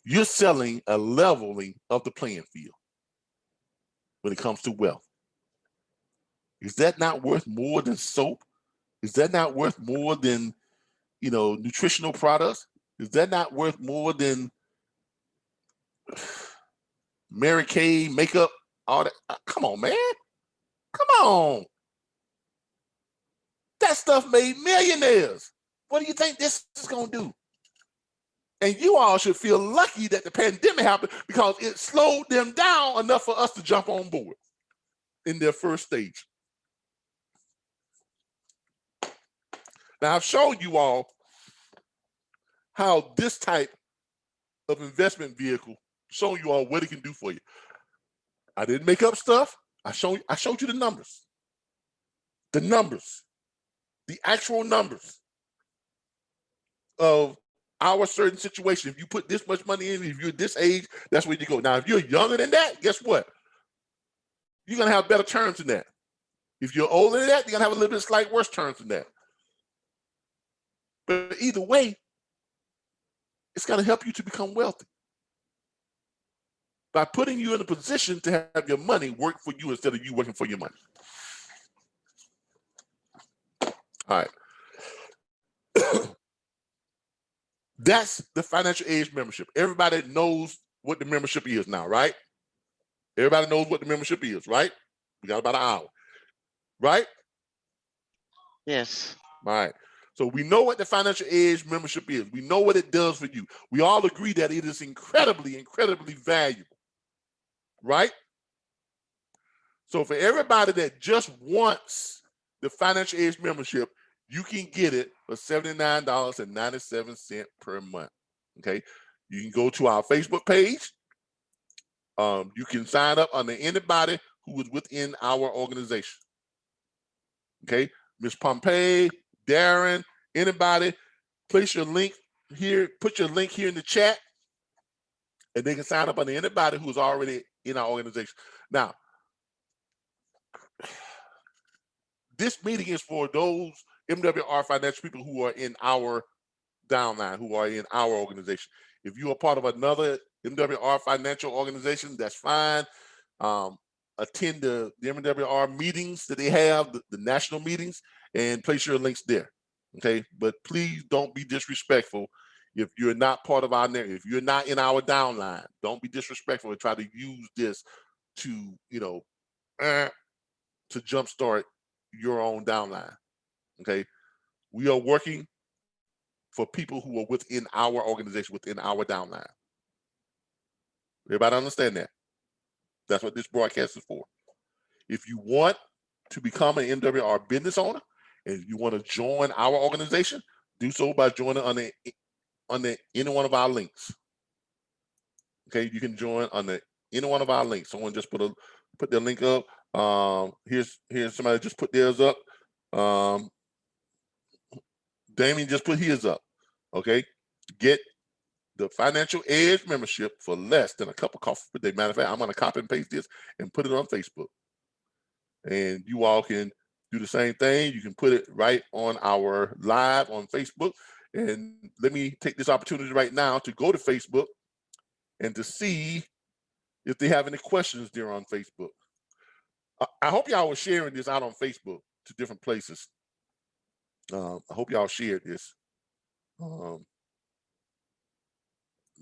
Speaker 6: You're selling a leveling of the playing field when it comes to wealth. Is that not worth more than soap? Is that not worth more than, nutritional products? Is that not worth more than Mary Kay makeup? All that? Come on, man. Come on. That stuff made millionaires. What do you think this is going to do? And you all should feel lucky that the pandemic happened because it slowed them down enough for us to jump on board in their first stage. Now, I've shown you all how this type of investment vehicle, showing you all what it can do for you. I didn't make up stuff. I showed you the numbers. The numbers. The actual numbers of our certain situation. If you put this much money in, if you're this age, that's where you go. Now, if you're younger than that, guess what? You're going to have better terms than that. If you're older than that, you're going to have a little bit slight worse terms than that. But either way, it's going to help you to become wealthy by putting you in a position to have your money work for you instead of you working for your money. All right. That's the Financial Edge membership. Everybody knows what the membership is now, right? Everybody knows what the membership is, right? We got about an hour, right?
Speaker 18: Yes.
Speaker 6: All right. So we know what the Financial Edge membership is. We know what it does for you. We all agree that it is incredibly, incredibly valuable, right? So for everybody that just wants the Financial Edge membership, you can get it for $79.97 per month, okay? You can go to our Facebook page. You can sign up under anybody who is within our organization, okay? Ms. Pompey, Darren, anybody, place your link here, put your link here in the chat, and they can sign up under anybody who's already in our organization. Now, this meeting is for those MWR financial people who are in our downline, who are in our organization. If you are part of another MWR financial organization, that's fine. Attend the MWR meetings that they have, the national meetings, and place your links there, okay? But please don't be disrespectful if you're not part of our network. If you're not in our downline, don't be disrespectful and try to use this to, to jumpstart your own downline, okay? We are working for people who are within our organization, within our downline. Everybody understand that? That's what this broadcast is for. If you want to become an MWR business owner and you want to join our organization, do so by joining on any one of our links. Okay, you can join on any one of our links. Someone just put their link up. Here's somebody just put theirs up. Damien just put his up. Okay, get the Financial Edge membership for less than a cup of coffee per day. Matter of fact, I'm going to copy and paste this and put it on Facebook. And you all can do the same thing. You can put it right on our live on Facebook. And let me take this opportunity right now to go to Facebook and to see if they have any questions there on Facebook. I hope y'all were sharing this out on Facebook. to different places. I hope y'all shared this. Let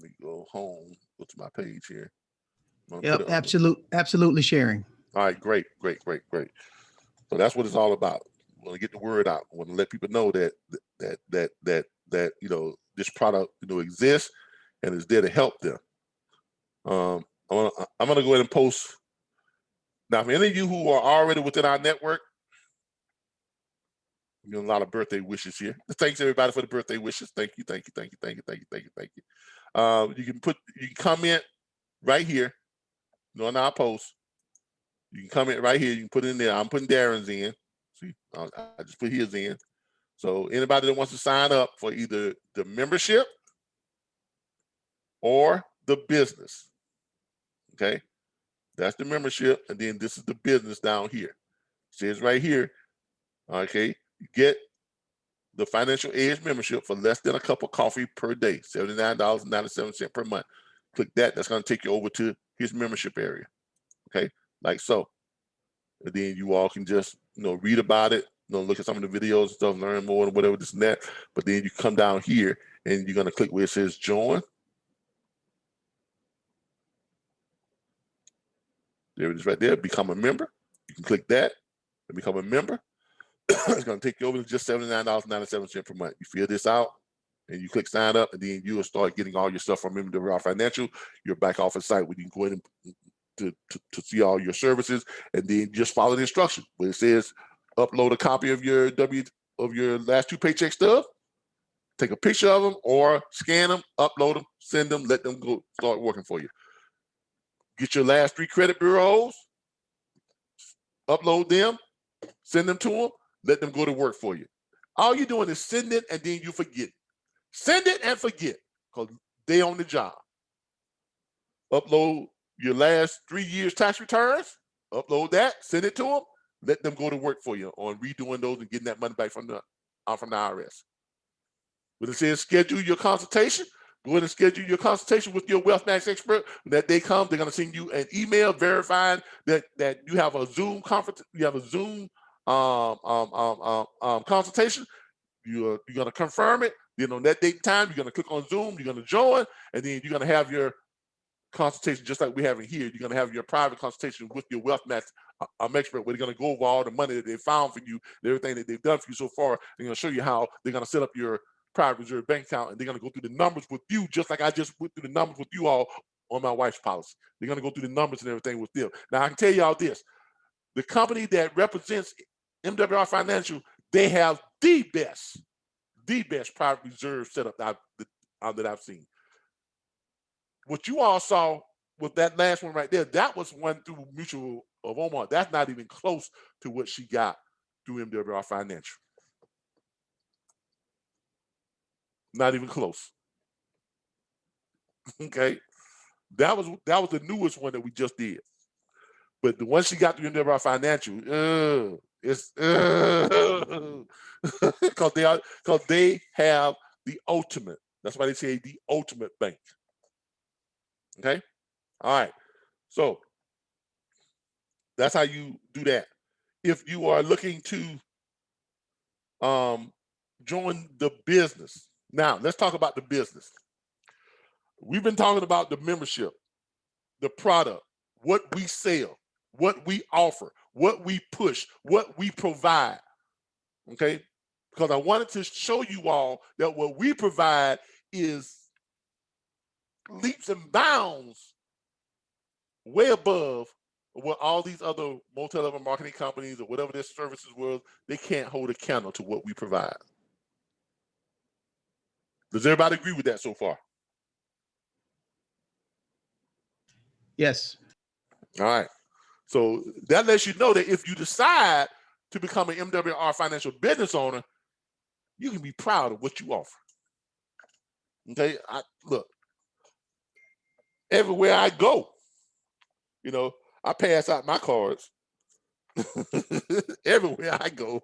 Speaker 6: me go home, go to my page here.
Speaker 19: Yep, absolutely sharing.
Speaker 6: All right, great. So that's what it's all about. We want to get the word out. We want to let people know that this product exists and is there to help them. I'm gonna go ahead and post now. For any of you who are already within our network, a lot of birthday wishes here. Thanks everybody for the birthday wishes. Thank you. You can comment right here on our post. You can comment right here. You can put it in there. I'm putting Darren's in. See, I just put his in. So anybody that wants to sign up for either the membership or the business, okay, that's the membership, and then this is the business down here. It says right here, okay, you get the Financial Edge membership for less than a cup of coffee per day, $79.97 per month. Click that. That's going to take you over to his membership area, okay, like so. And then you all can just read about it, look at some of the videos and stuff, learn more and whatever this and that. But then you come down here and you're going to click where it says join. There it is right there. Become a member. You can click that and become a member. It's going to take you over to just $79.97 per month. You fill this out and you click sign up, and then you will start getting all your stuff from Millionaire Financial, your back office site, where you can go ahead and to see all your services, and then just follow the instructions. Where it says upload a copy of your last 2 paycheck stub, take a picture of them or scan them, upload them, send them, let them go start working for you. Get your last 3 credit bureaus, upload them, send them to them, let them go to work for you. All you're doing is send it and then you forget. Send it and forget, because they on the job. Upload your last 3 years tax returns, upload that, send it to them, let them go to work for you on redoing those and getting that money back from the IRS. When it says schedule your consultation, go ahead and schedule your consultation with your Wealth Max expert. When that day comes, they're going to send you an email verifying that you have a Zoom conference, you have a Zoom consultation. You're going to confirm it. Then on that date and time, you're going to click on Zoom, you're going to join, and then you're going to have your consultation just like we have in here. You're going to have your private consultation with your Wealth Max expert, where they're going to go over all the money that they found for you, everything that they've done for you so far. They're going to show you how they're going to set up your private reserve bank account, and they're going to go through the numbers with you, just like I just went through the numbers with you all on my wife's policy. They're going to go through the numbers and everything with them. Now, I can tell y'all this. The company that represents MWR Financial, they have the best private reserve setup that I've seen. What you all saw with that last one right there, that was one through Mutual of Omaha. That's not even close to what she got through MWR Financial. Not even close. Okay, that was the newest one that we just did. But the one she got through MWR Financial, it's because they have the ultimate. That's why they say the ultimate bank. Okay, all right. So that's how you do that. If you are looking to join the business, now let's talk about the business. We've been talking about the membership, the product, what we sell, what we offer, what we push, what we provide. Okay, because I wanted to show you all that what we provide is leaps and bounds way above what all these other multi-level marketing companies or whatever their services were. They can't hold a candle to what we provide. Does everybody agree with that so far?
Speaker 19: Yes.
Speaker 6: All right. So that lets you know that if you decide to become an MWR financial business owner, you can be proud of what you offer. Okay, look, everywhere I go, I pass out my cards. Everywhere I go,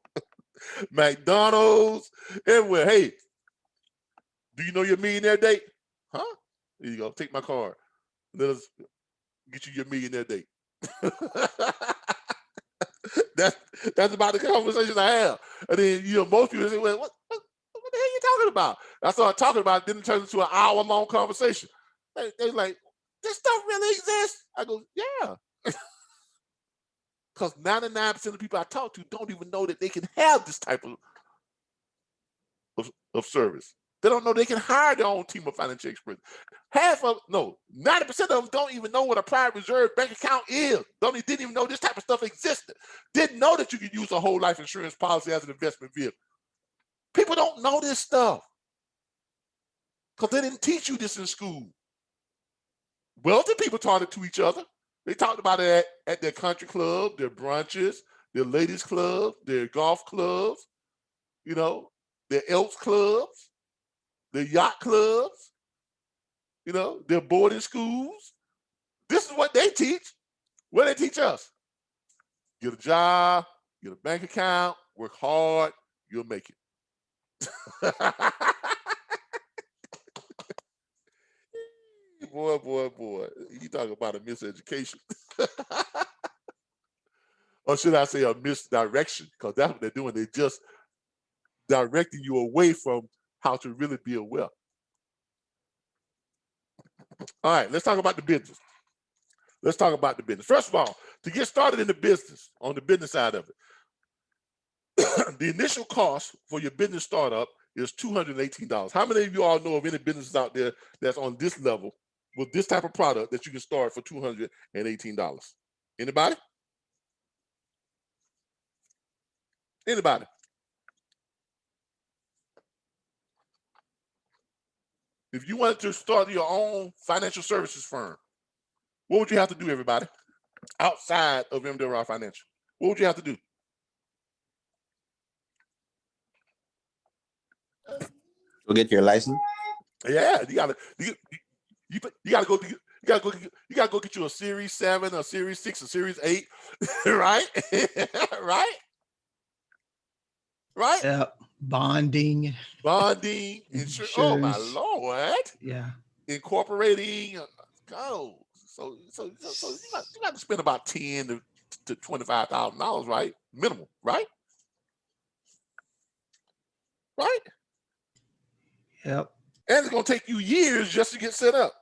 Speaker 6: McDonald's, everywhere. Hey, do you know your millionaire date? Huh? Here you go. Take my card. Let us get you your millionaire date. That's about the conversation I have. And then, you know, most people say, well, what the hell are you talking about? I started talking about it, then it turned into an hour-long conversation. They like, this stuff really exists? I go, yeah. Because 99% of the people I talk to don't even know that they can have this type of service. They don't know they can hire their own team of financial experts. 90% of them don't even know what a private reserve bank account is. Didn't even know this type of stuff existed. Didn't know that you could use a whole life insurance policy as an investment vehicle. People don't know this stuff because they didn't teach you this in school. Wealthy people taught it to each other. They talked about it at their country club, their brunches, their ladies club, their golf clubs, you know, their Elks clubs, their yacht clubs, you know, their boarding schools. This is what they teach. What do they teach us? Get a job, get a bank account, work hard, you'll make it. Boy. You talk about a miseducation. Or should I say a misdirection? Because that's what they're doing. They're just directing you away from how to really build wealth. All right, let's talk about the business. Let's talk about the business. First of all, to get started in the business, on the business side of it, the initial cost for your business startup is $218. How many of you all know of any businesses out there that's on this level with this type of product that you can start for $218? Anybody? Anybody? If you wanted to start your own financial services firm, what would you have to do, everybody? Outside of MWR Financial, what would you have to do?
Speaker 20: Go get your license.
Speaker 6: Yeah, you gotta go get you a Series 7, a Series 6, a Series 8, right? Right?
Speaker 19: Yeah. Bonding.
Speaker 6: Insurance. Oh my Lord.
Speaker 19: Yeah.
Speaker 6: Incorporating. So you got to spend about $10,000 to $25,000, right? Minimum, right? Right?
Speaker 19: Yep.
Speaker 6: And it's gonna take you years just to get set up.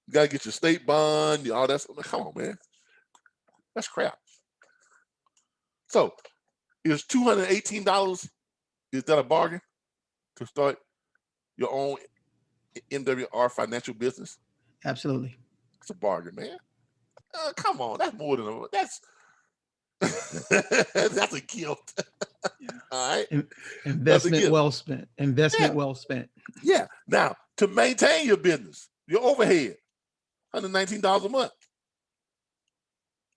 Speaker 6: You gotta get your state bond, all that stuff. Come on, man. That's crap. So is $218, is that a bargain to start your own MWR financial business?
Speaker 19: Absolutely.
Speaker 6: It's a bargain, man. Come on, that's more than that's that's a gift. All right.
Speaker 19: Investment well spent. Investment well spent.
Speaker 6: Yeah. Now, to maintain your business, your overhead, $119 a month.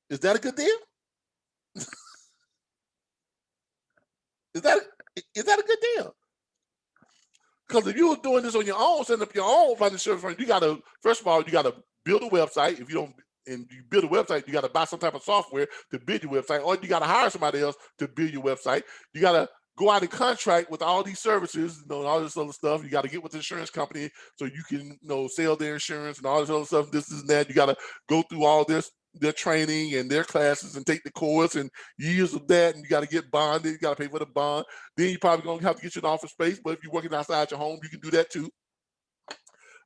Speaker 6: Is that a good deal? Is that a good deal? Because if you were doing this on your own, setting up your own financial firm, you gotta, first of all, you gotta build a website. If you don't, and you build a website, you gotta buy some type of software to build your website, or you gotta hire somebody else to build your website. You gotta go out and contract with all these services, all this other stuff. You gotta get with the insurance company so you can, sell their insurance and all this other stuff, this and that. You gotta go through all their training and their classes and take the course and years of that, and you got to get bonded, you got to pay for the bond. Then you probably gonna have to get you an office space, but if you're working outside your home, you can do that too.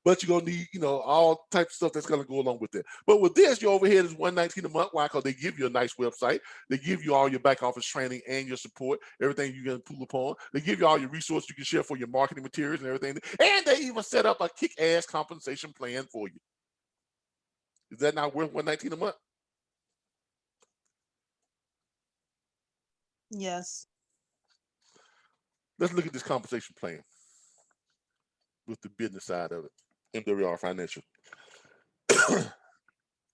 Speaker 6: But you're gonna need, all types of stuff that's gonna go along with it. But with this, your overhead is $119 a month. Why? Because they give you a nice website, they give you all your back office training and your support, everything you can pull upon. They give you all your resources you can share for your marketing materials and everything. And they even set up a kick-ass compensation plan for you. Is that not worth $119 a month?
Speaker 4: Yes.
Speaker 6: Let's look at this compensation plan with the business side of it, MWR Financial.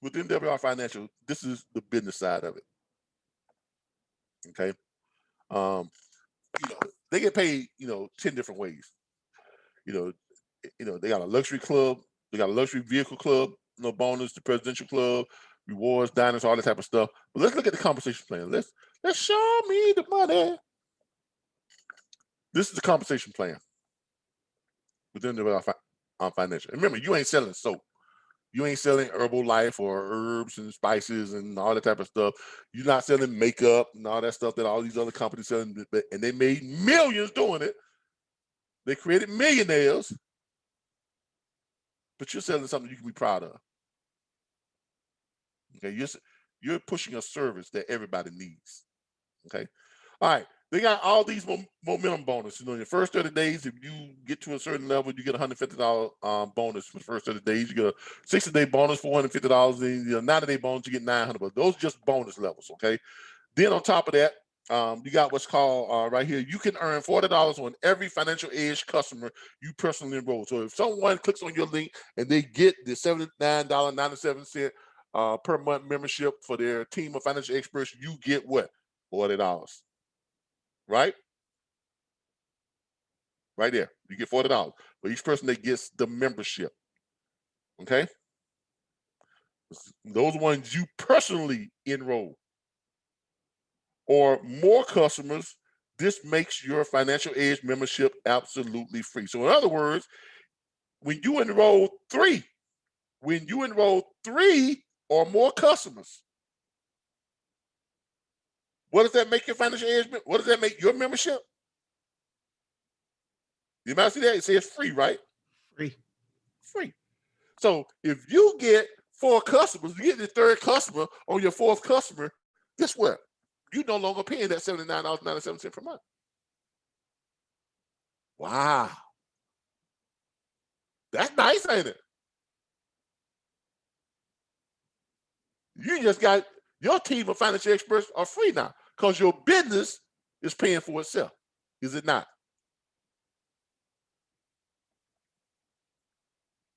Speaker 6: With MWR Financial, this is the business side of it. Okay. They get paid, 10 different ways. They got a luxury club, they got a luxury vehicle club, bonus, the presidential club, rewards, diners, all that type of stuff. But let's look at the compensation plan. Let's show me the money. This is the compensation plan within the Financial. And remember, you ain't selling soap. You ain't selling Herbalife or herbs and spices and all that type of stuff. You're not selling makeup and all that stuff that all these other companies selling, and they made millions doing it. They created millionaires, but you're selling something you can be proud of. Okay, you're pushing a service that everybody needs. Okay, all right. They got all these momentum bonuses. You know, in your first 30 days, if you get to a certain level, you get a $150 bonus for the first 30 days. You get a 60-day bonus, $450. Then your 90-day bonus, you get $900. But those are just bonus levels. Okay. Then on top of that, you got what's called right here. You can earn $40 on every Financial Edge customer you personally enroll. So if someone clicks on your link and they get the $79.97 per month membership for their team of financial experts, you get what? $40. Right? Right there. You get $40 for each person that gets the membership. Okay? Those ones you personally enroll. Or more customers, this makes your Financial Edge membership absolutely free. So in other words, when you enroll three or more customers, what does that make your Financial Edge? What does that make your membership? You might see that it says free, right? Free. So if you get 4 customers, you get the 3rd customer on your 4th customer, guess what? You're no longer paying that $79.97 per month. Wow. That's nice, ain't it? You just got your team of financial experts are free now because your business is paying for itself. Is it not?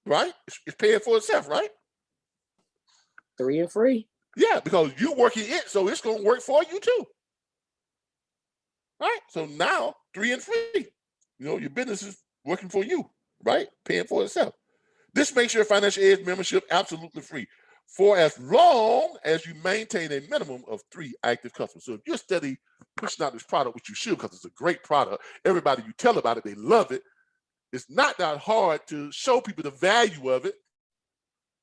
Speaker 6: Right? It's paying for itself, right?
Speaker 7: 3 and free.
Speaker 6: Yeah, because you're working it, so it's going to work for you too. Right? So now 3 and free. You know, your business is working for you, right? Paying for itself. This makes your Financial Edge membership absolutely free for as long as you maintain a minimum of 3 active customers. So if you're steady pushing out this product, which you should because it's a great product, everybody you tell about it, they love it. It's not that hard to show people the value of it.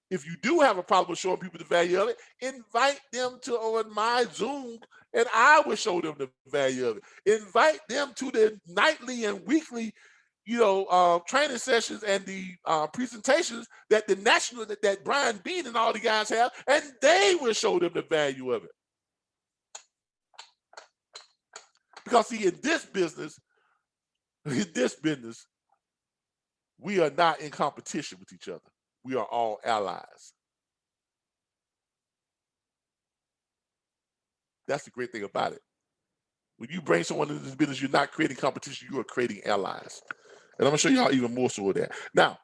Speaker 6: If you do have a problem with showing people the value of it, invite them to on my Zoom and I will show them the value of it. Invite them to the nightly and weekly, training sessions and the presentations that that Brian Bean and all the guys have, and they will show them the value of it. Because see, in this business, we are not in competition with each other. We are all allies. That's the great thing about it. When you bring someone into this business, you're not creating competition, you are creating allies. And I'm gonna show you how even more so of that. Now,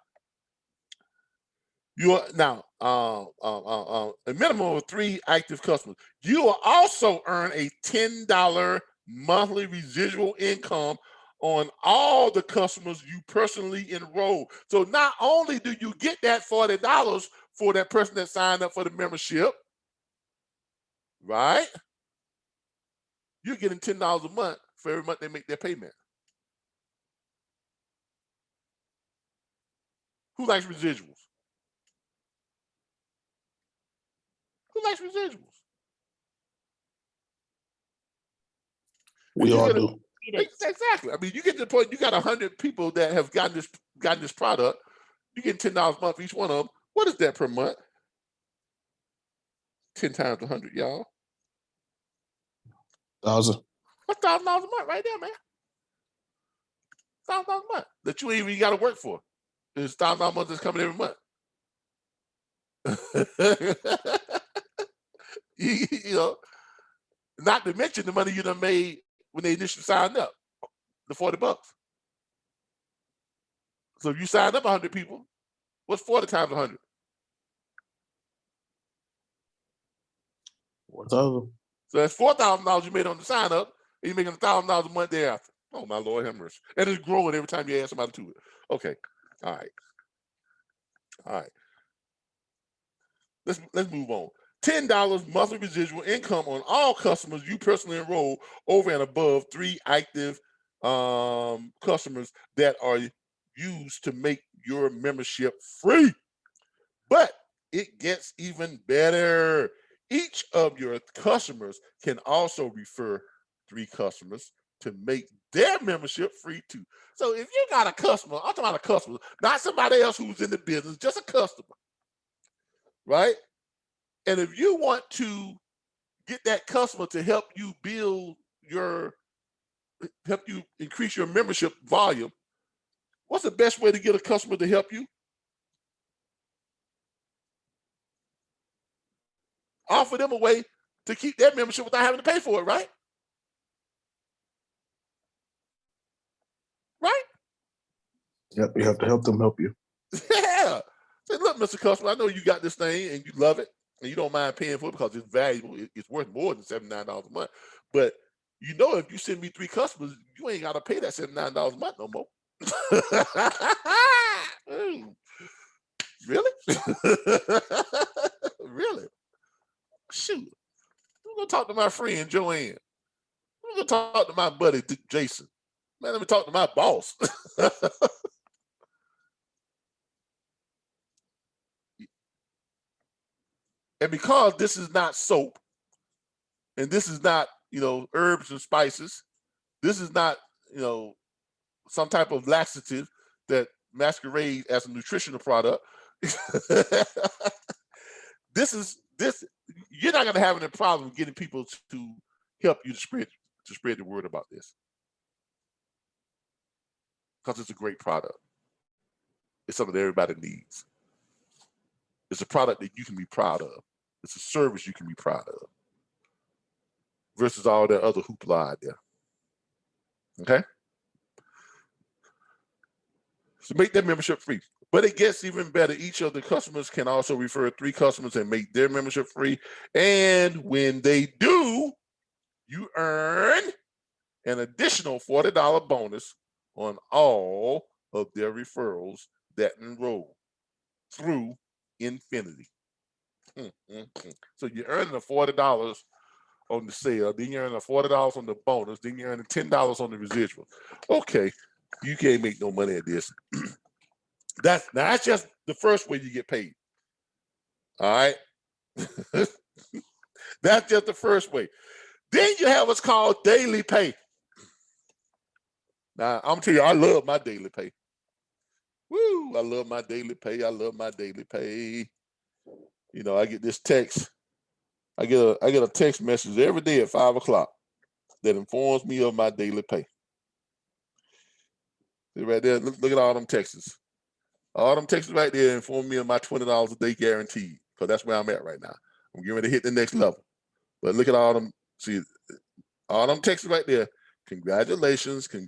Speaker 6: a minimum of 3 active customers. You will also earn a $10 monthly residual income on all the customers you personally enroll. So not only do you get that $40 for that person that signed up for the membership, right? You're getting $10 a month for every month they make their payment. Who likes residuals? Who likes residuals?
Speaker 15: We all do.
Speaker 6: Exactly. I mean, you get to the point you got 100 people that have gotten this product. You get $10 a month for each one of them. What is that per month? 10 times 100, y'all.
Speaker 15: 1,000.
Speaker 6: That's $1,000 a month right there, man. $1,000 a month that you ain't even got to work for. It's $1,000 a month that's coming every month. Not to mention the money you done made when they initially signed up, the $40. So if you signed up 100 people, what's 40 times 100?
Speaker 15: 4,000.
Speaker 6: So that's $4,000 you made on the sign up, and you're making $1,000 a month thereafter. Oh my Lord, have mercy. And it's growing every time you add somebody to it. Okay. All right. Let's move on. $10 monthly residual income on all customers you personally enroll over and above 3 active customers that are used to make your membership free. But it gets even better. Each of your customers can also refer 3 customers to make their membership free too. So if you got a customer, I'm talking about a customer, not somebody else who's in the business, just a customer, right? And if you want to get that customer to help you increase your membership volume, what's the best way to get a customer to help you? Offer them a way to keep their membership without having to pay for it, right? Right?
Speaker 15: Yep, you have to help them help you.
Speaker 6: Yeah. Say, look, Mr. Customer, I know you got this thing and you love it and you don't mind paying for it because it's valuable. It's worth more than $79 a month. But you know, if you send me 3 customers, you ain't got to pay that $79 a month no more. Really? Really? Shoot. I'm going to talk to my friend, Joanne. I'm going to talk to my buddy, Jason. Man, let me talk to my boss. And because this is not soap, and this is not, herbs and spices, this is not, some type of laxative that masquerades as a nutritional product. You're not going to have any problem getting people to help you to spread the word about this, because it's a great product. It's something that everybody needs. It's a product that you can be proud of. It's a service you can be proud of, versus all that other hoopla out there. Okay? So make that membership free. But it gets even better. Each of the customers can also refer 3 customers and make their membership free. And when they do, you earn an additional $40 bonus on all of their referrals that enroll through infinity. So you're earning the $40 on the sale, then you're earning $40 on the bonus, then you're earning $10 on the residual. Okay, you can't make no money at this. That's just the first way you get paid. All right. That's just the first way. Then you have what's called daily pay. Now, I'm gonna tell you, I love my daily pay. Woo! I love my daily pay. I love my daily pay. I get this text. I get a text message every day at 5 o'clock that informs me of my daily pay. See right there, look at all them texts. All them texts right there inform me of my $20 a day guaranteed, because that's where I'm at right now. I'm getting ready to hit the next level. But look at all them, see, all them texts right there. Congratulations on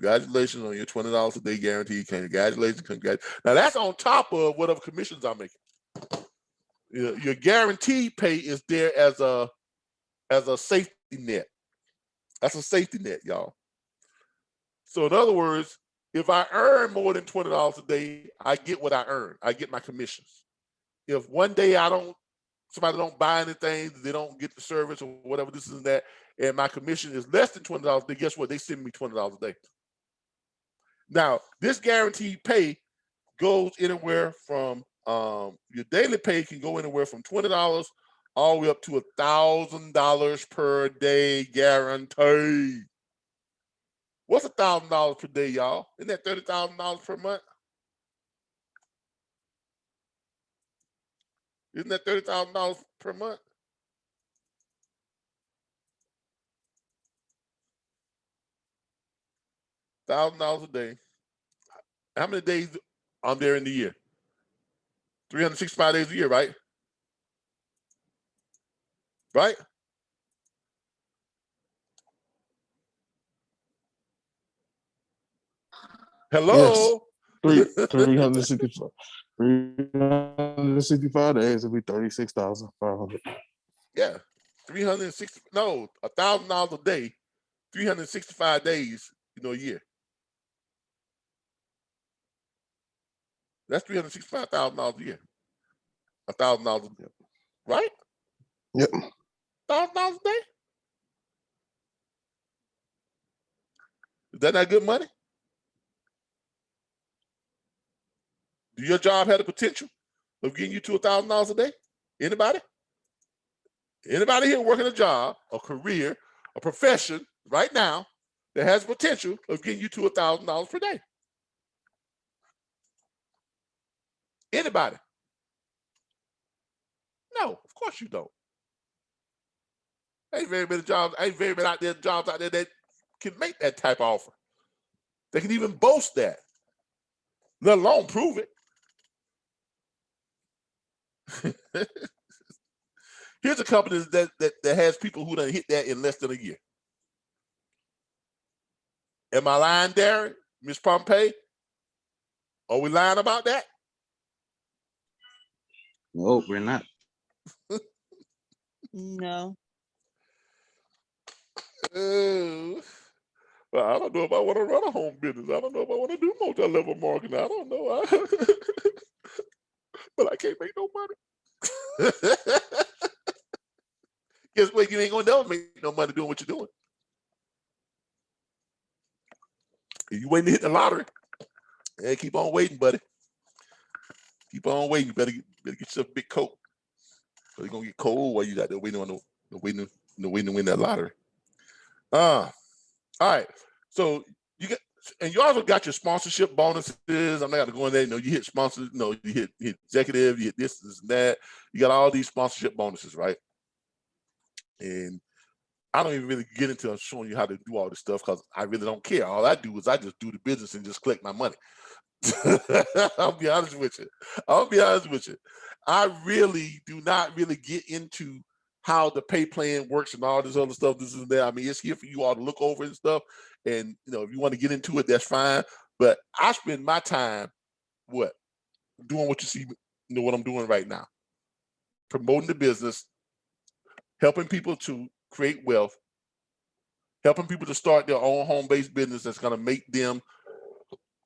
Speaker 6: your $20 a day guarantee. Congratulations. Now that's on top of whatever commissions I'm making. Your guaranteed pay is there as a safety net. That's a safety net, y'all. So in other words, if I earn more than $20 a day, I get what I earn. I get my commissions. If one day somebody don't buy anything, they don't get the service or whatever, this and that, and my commission is less than $20 a day, guess what? They send me $20 a day. Now, this guaranteed pay goes anywhere from, your daily pay can go anywhere from $20 all the way up to $1,000 per day guaranteed. What's $1,000 per day, y'all? Isn't that $30,000 per month? Isn't that $30,000 per month? $1,000 a day. How many days I'm there in the year? 365 days a year, right? Right? Hello?
Speaker 15: Yes. 365 days will be 36,500.
Speaker 6: Yeah. $1,000 a day, 365 days, a year. That's $365,000 a year. $1,000 a day. Right?
Speaker 15: Yep.
Speaker 6: $1,000 a day? Is that not good money? Do your job have the potential of getting you to $1,000 a day? Anybody? Anybody here working a job, a career, a profession right now that has potential of getting you to $1,000 per day? Anybody? No, of course you don't. Ain't very many jobs, ain't very many jobs out there that can make that type of offer. They can even boast that, let alone prove it. Here's a company that has people who done hit that in less than a year. Am I lying, Darren? Ms. Pompey? Are we lying about that?
Speaker 20: No, we're not.
Speaker 4: No.
Speaker 6: Well, I don't know if I want to run a home business. I don't know if I want to do multi-level marketing. I don't know. But I can't make no money. Guess what? You ain't gonna never make no money doing what you're doing. If you waiting to hit the lottery, yeah, keep on waiting, buddy. Keep on waiting. You better get yourself a big coat. So you're gonna get cold while you got there waiting on waiting to win that lottery. All right. So you get, and you also got your sponsorship bonuses. I'm not gonna go in there. You know, you hit sponsors. You know, you hit executive. You hit this and that. You got all these sponsorship bonuses, right? And I don't even really get into showing you how to do all this stuff because I really don't care. All I do is I just do the business and just collect my money. I'll be honest with you. I really do not really get into how the pay plan works and all this other stuff. This is that. I mean, it's here for you all to look over and stuff. And you know, if you want to get into it, that's fine. But I spend my time doing what you see, you know, what I'm doing right now. Promoting the business, helping people to create wealth, helping people to start their own home-based business that's going to make them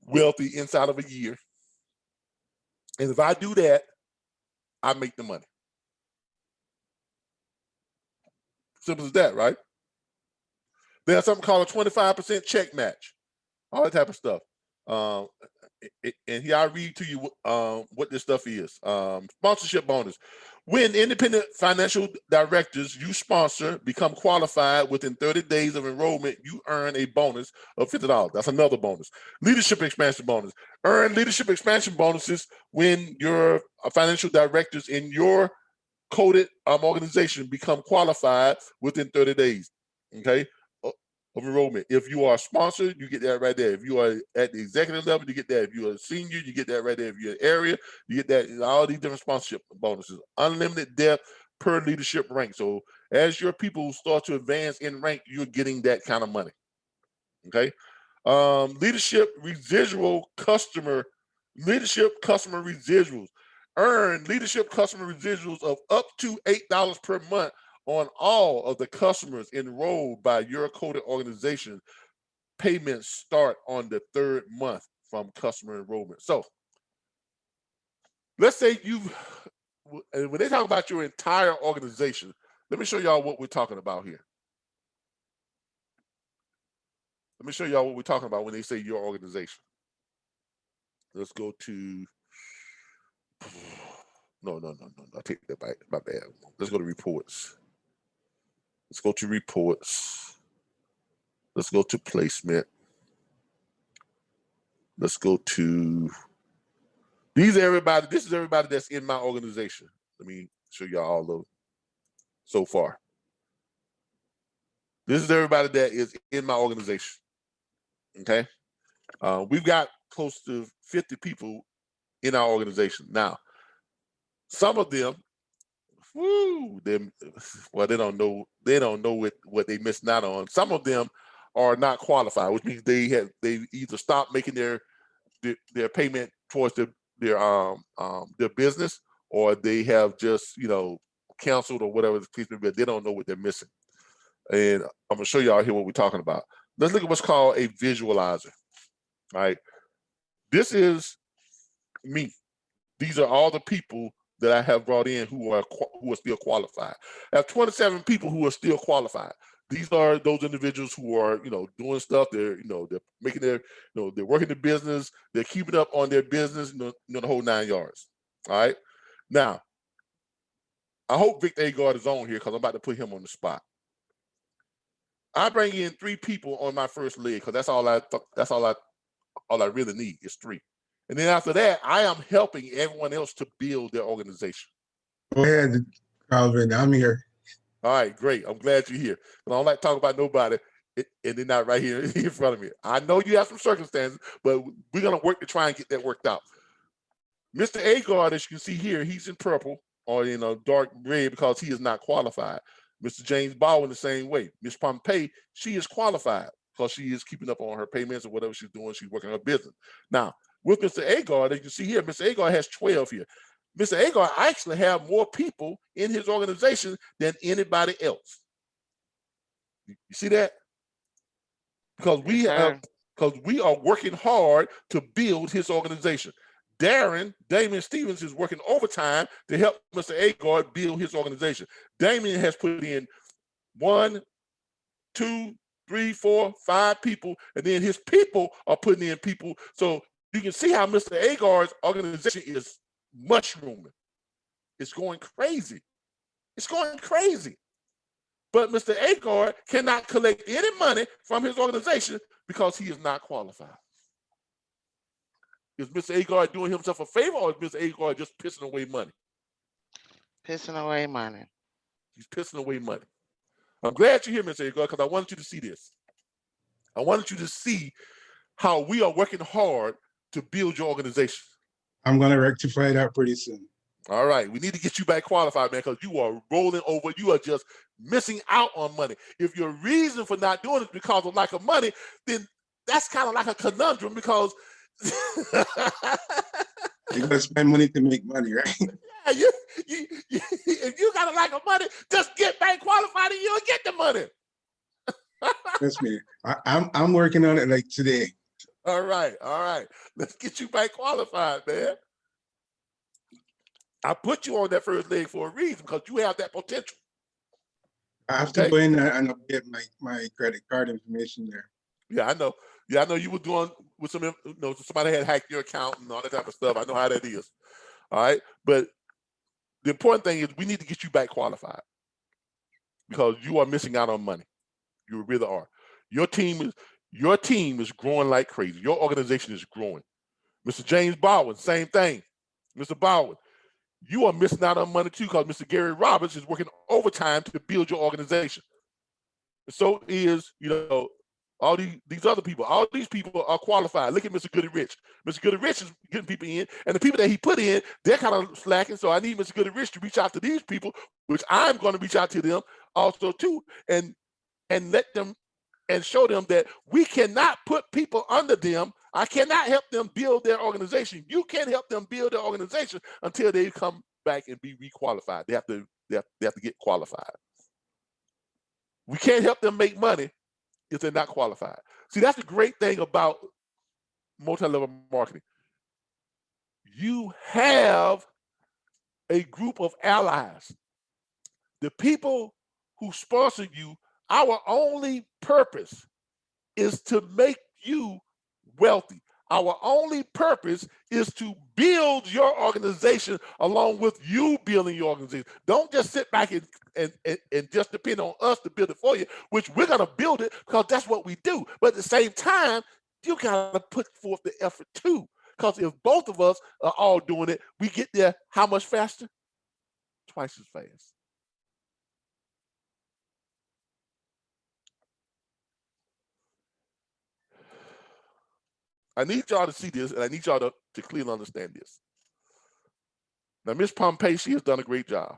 Speaker 6: wealthy inside of a year. And if I do that, I make the money. Simple as that, right? There's something called a 25% check match, all that type of stuff. And here I read to you what this stuff is. Sponsorship bonus. When independent financial directors you sponsor become qualified within 30 days of enrollment, you earn a bonus of $50. That's another bonus. Leadership expansion bonus. Earn leadership expansion bonuses when your financial directors in your coded organization become qualified within 30 days. Okay. Of enrollment. If you are sponsored, you get that right there. If you are at the executive level, you get that. If you're a senior, you get that right there. If you're an area, you get that. All these different sponsorship bonuses. Unlimited depth per leadership rank. So as your people start to advance in rank, you're getting that kind of money. Okay. Leadership customer residuals. Earn leadership customer residuals of up to $8 per month on all of the customers enrolled by your coded organization. Payments start on the 3rd month from customer enrollment. So let's say when they talk about your entire organization, let me show y'all what we're talking about here. Let me show y'all what we're talking about when they say your organization. Let's go to, no, I take that back, my bad. Let's go to reports. Let's go to reports. Let's go to placement. Let's go to, this is everybody that's in my organization. Let me show y'all all of so far. This is everybody that is in my organization. Okay. We've got close to 50 people in our organization. Now, some of them, they don't know what they missed out on. Some of them are not qualified, which means they either stopped making their payment towards their business, or they have just canceled or whatever the case may be. They don't know what they're missing. And I'm gonna show y'all here what we're talking about. Let's look at what's called a visualizer. All right, this is me. These are all the people that I have brought in who are still qualified. I have 27 people who are still qualified. These are those individuals who are, doing stuff. They're making they're working the business. They're keeping up on their business. The whole 9 yards. All right. Now, I hope Victor Agard is on here because I'm about to put him on the spot. I bring in 3 people on my first leg because that's all I really need is 3. And then after that, I am helping everyone else to build their organization.
Speaker 15: Go ahead, Calvin. I'm here.
Speaker 6: All right, great. I'm glad you're here. But I don't like to talk about nobody and they're not right here in front of me. I know you have some circumstances, but we're going to work to try and get that worked out. Mr. Agard, as you can see here, he's in purple or in a dark red because he is not qualified. Mr. James Baldwin the same way. Ms. Pompey, she is qualified because she is keeping up on her payments or whatever she's doing. She's working her business. Now, with Mr. Agard, as you can see here, Mr. Agard has 12 here. Mr. Agard actually have more people in his organization than anybody else. You see that? Because we are working hard to build his organization. Damian Stevens is working overtime to help Mr. Agard build his organization. Damian has put in 1, 2, 3, 4, 5 people, and then his people are putting in people. So you can see how Mr. Agard's organization is mushrooming. It's going crazy. It's going crazy. But Mr. Agard cannot collect any money from his organization because he is not qualified. Is Mr. Agard doing himself a favor or is Mr. Agard just pissing away money?
Speaker 18: Pissing away money.
Speaker 6: He's pissing away money. I'm glad you're here, Mr. Agard, because I wanted you to see this. I wanted you to see how we are working hard to build your organization.
Speaker 15: I'm going to rectify that pretty soon.
Speaker 6: All right, we need to get you back qualified, man, because you are rolling over. You are just missing out on money. If your reason for not doing it is because of lack of money, then that's kind of like a conundrum because
Speaker 15: You got to spend money to make money, right?
Speaker 6: yeah, if you got a lack of money, just get back qualified and you'll get the money.
Speaker 15: Trust me, I'm working on it like today.
Speaker 6: All right. Let's get you back qualified, man. I put you on that first leg for a reason because you have that potential.
Speaker 15: I have to go in and update my credit card information there.
Speaker 6: Yeah, I know. Yeah, I know you were doing with some, somebody had hacked your account and all that type of stuff. I know how that is. All right. But the important thing is we need to get you back qualified because you are missing out on money. You really are. Your team is growing like crazy. Your organization is growing. Mr. James Baldwin, same thing. Mr. Baldwin, you are missing out on money too because Mr. Gary Roberts is working overtime to build your organization. So is, all these other people. All these people are qualified. Look at Mr. Goody Rich. Mr. Goody Rich is getting people in, and the people that he put in, they're kind of slacking. So I need Mr. Goody Rich to reach out to these people, which I'm going to reach out to them also too, and let them and show them that we cannot put people under them. I cannot help them build their organization. You can't help them build their organization until they come back and be requalified. They have to get qualified. We can't help them make money if they're not qualified. See, that's the great thing about multi-level marketing. You have a group of allies. The people who sponsor you, our only purpose is to make you wealthy. Our only purpose is to build your organization along with you building your organization. Don't just sit back and just depend on us to build it for you, which we're going to build it because that's what we do. But at the same time, you got to put forth the effort too. Because if both of us are all doing it, we get there how much faster? Twice as fast. I need y'all to see this, and I need y'all to clearly understand this. Now, Miss Pompey, she has done a great job.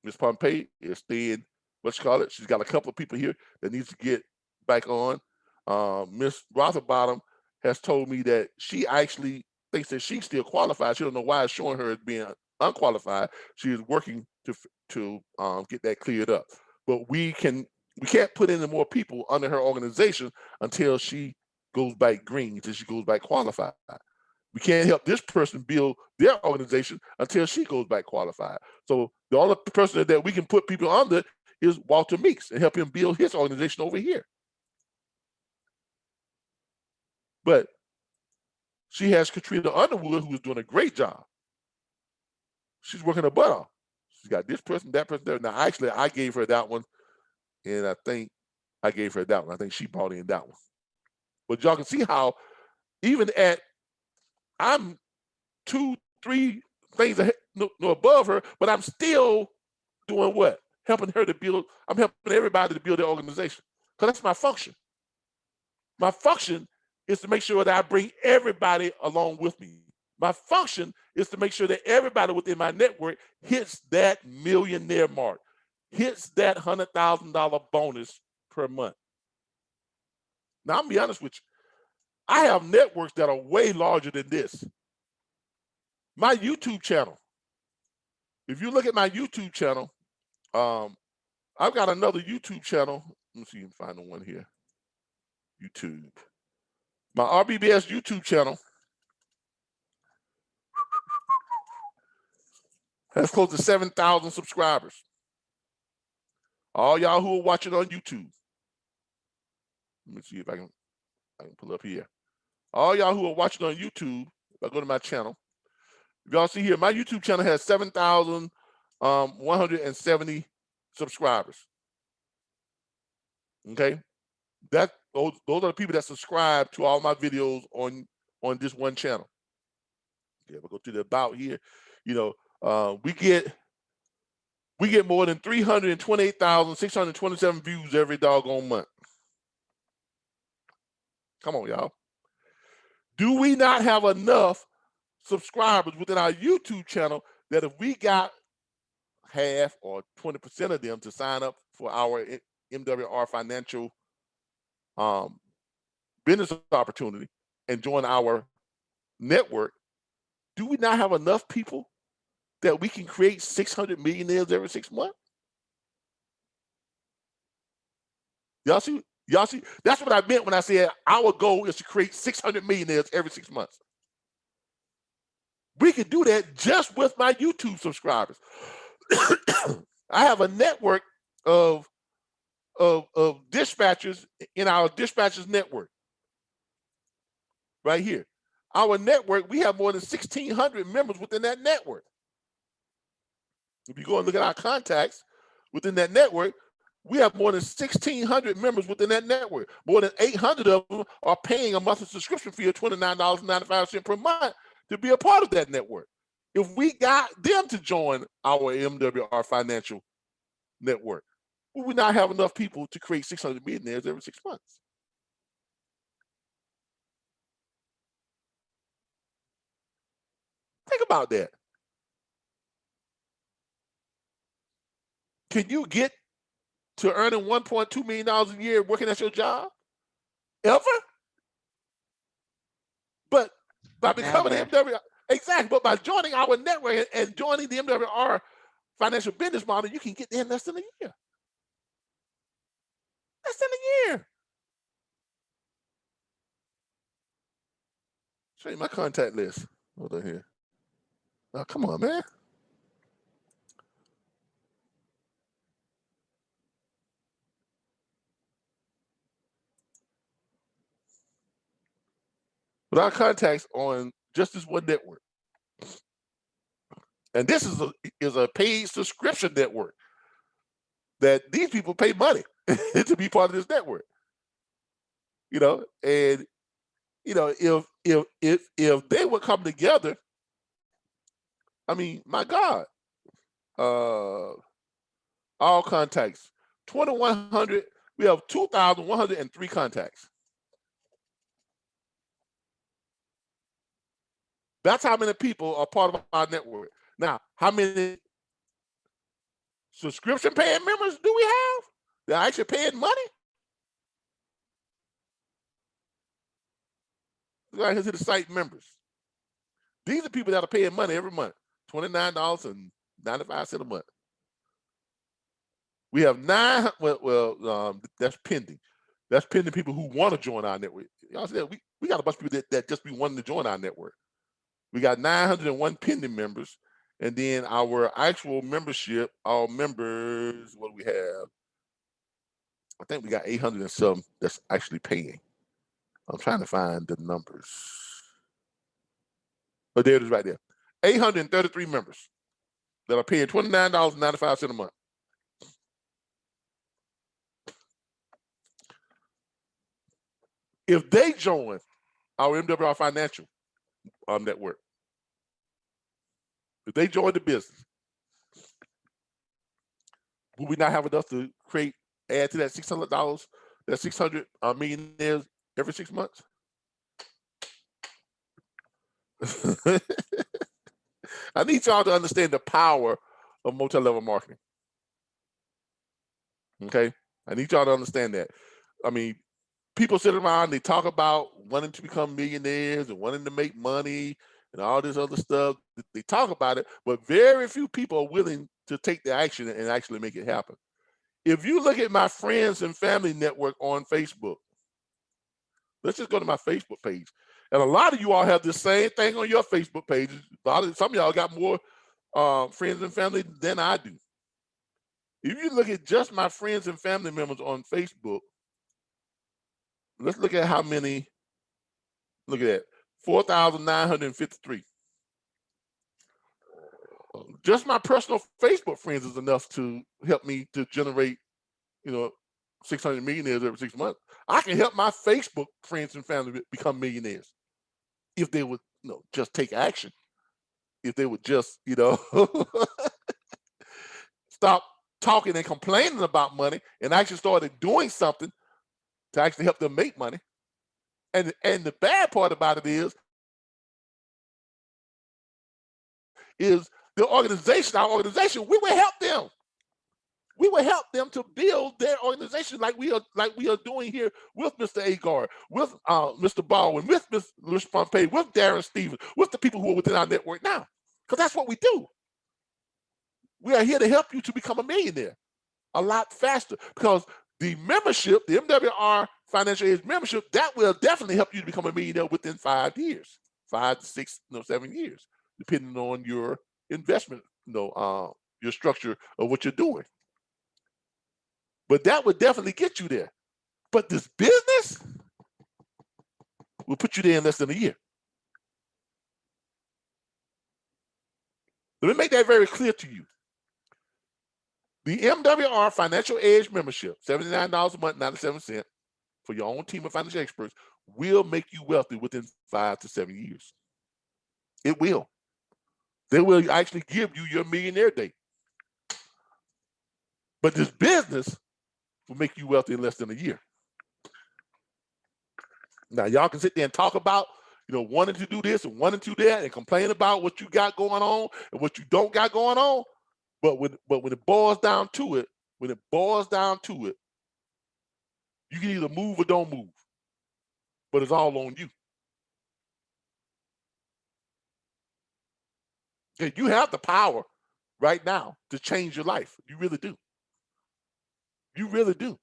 Speaker 6: Miss Pompey is staying, she's got a couple of people here that needs to get back on. Miss Rotherbottom has told me that she actually thinks that she's still qualified. She don't know why it's showing her as being unqualified. She is working to get that cleared up. But we can't put any more people under her organization until she goes back green, until she goes back qualified. We can't help this person build their organization until she goes back qualified. So the only person that we can put people under is Walter Meeks and help him build his organization over here. But she has Katrina Underwood, who is doing a great job. She's working her butt off. She's got this person, that person, there. Now, actually, I gave her that one, and I think I gave her that one. I think she bought in that one. But y'all can see how even at, I'm 2, 3 things ahead, no, above her, but I'm still doing what? Helping her to build, I'm helping everybody to build their organization. Because that's my function. My function is to make sure that I bring everybody along with me. My function is to make sure that everybody within my network hits that millionaire mark, hits that $100,000 bonus per month. Now, I'm gonna be honest with you. I have networks that are way larger than this. My YouTube channel, if you look at my YouTube channel, I've got another YouTube channel. Let me see if you can find the one here. YouTube. My RBBS YouTube channel has close to 7,000 subscribers. All y'all who are watching on YouTube. Let me see if I can pull up here. All y'all who are watching on YouTube, if I go to my channel, if y'all see here, my YouTube channel has 7,170 subscribers. Okay, those are the people that subscribe to all my videos on this one channel. Okay, we'll go to the about here. You know, we get more than 328,627 views every doggone month. Come on, y'all. Do we not have enough subscribers within our YouTube channel that if we got half or 20% of them to sign up for our MWR financial business opportunity and join our network, do we not have enough people that we can create 600 millionaires every 6 months? Y'all see? Y'all see? That's what I meant when I said our goal is to create 600 millionaires every 6 months. We can do that just with my YouTube subscribers. I have a network of dispatchers in our dispatchers network. Right here. Our network, we have more than 1,600 members within that network. If you go and look at our contacts within that network, we have more than 1,600 members within that network. More than 800 of them are paying a monthly subscription fee of $29.95 per month to be a part of that network. If we got them to join our MWR financial network, we would not have enough people to create 600 millionaires every 6 months. Think about that. Can you get to earning $1.2 million a year working at your job? Ever? But by becoming an MWR, exactly, but by joining our network and joining the MWR financial business model, you can get there in less than a year. Less than a year. Show you my contact list. Hold on here. Oh, come on, man. With our contacts on just this one network. And this is a paid subscription network that these people pay money to be part of this network. You know, and you know, if they would come together, I mean, my God, all contacts, 2,100, we have 2,103 contacts. That's how many people are part of our network. Now, how many subscription paying members do we have? They're actually paying money? Right here to the site members. These are people that are paying money every month, $29.95 a month. We have that's pending. That's pending people who want to join our network. Y'all see that? We got a bunch of people that just be wanting to join our network. We got 901 pending members. And then our actual membership, our members, what do we have? I think we got 800 and some that's actually paying. I'm trying to find the numbers. Oh, there it is right there. 833 members. that are paying $29.95 a month. If they join our MWR Financial network, if they join the business, will we not have enough to add to that $600, that 600 millionaires every 6 months? I need y'all to understand the power of multi-level marketing. Okay, I need y'all to understand that. I mean, people sit around, they talk about wanting to become millionaires and wanting to make money and all this other stuff. They talk about it, but very few people are willing to take the action and actually make it happen. If you look at my friends and family network on Facebook, let's just go to my Facebook page. And a lot of you all have the same thing on your Facebook page. Some of y'all got more friends and family than I do. If you look at just my friends and family members on Facebook, let's look at how many. Look at that, 4,953. Just my personal Facebook friends is enough to help me to generate, 600 millionaires every 6 months. I can help my Facebook friends and family become millionaires if they would, just take action. If they would just, stop talking and complaining about money and actually started doing something to actually help them make money. And the bad part about it is the organization, our organization, we will help them. We will help them to build their organization like we are doing here with Mr. Agar, with Mr. Baldwin, with Ms. Pompey, with Darren Stevens, with the people who are within our network now. Because that's what we do. We are here to help you to become a millionaire a lot faster, because the membership, the MWR Financial Edge membership, that will definitely help you to become a millionaire within 5 years, 5 to 6, 7 years, depending on your investment, your structure of what you're doing. But that would definitely get you there. But this business will put you there in less than a year. Let me make that very clear to you. The MWR Financial Edge membership, $79 a month, 97 cents, for your own team of financial experts, will make you wealthy within 5 to 7 years. It will. They will actually give you your millionaire date. But this business will make you wealthy in less than a year. Now, y'all can sit there and talk about, wanting to do this and wanting to do that and complain about what you got going on and what you don't got going on. But when it boils down to it, you can either move or don't move. But it's all on you. Okay, you have the power right now to change your life. You really do. You really do.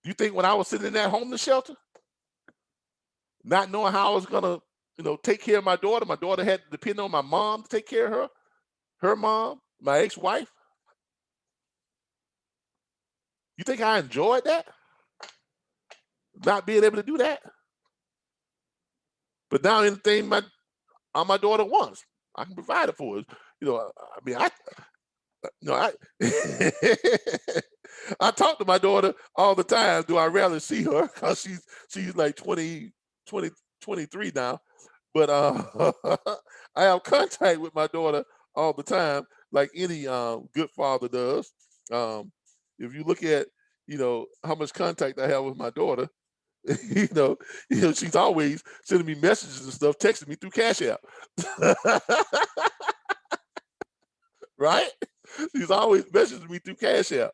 Speaker 6: You think when I was sitting in that homeless shelter, not knowing how I was gonna, take care of my daughter had to depend on my mom to take care of her mom, my ex-wife. You think I enjoyed that? Not being able to do that? But now anything my daughter wants, I can provide it for her. I talk to my daughter all the time. Do I rarely see her because she's like 23 now. But I have contact with my daughter all the time, like any good father does. If you look at how much contact I have with my daughter, she's always sending me messages and stuff, texting me through Cash App. Right? She's always messaging me through Cash App.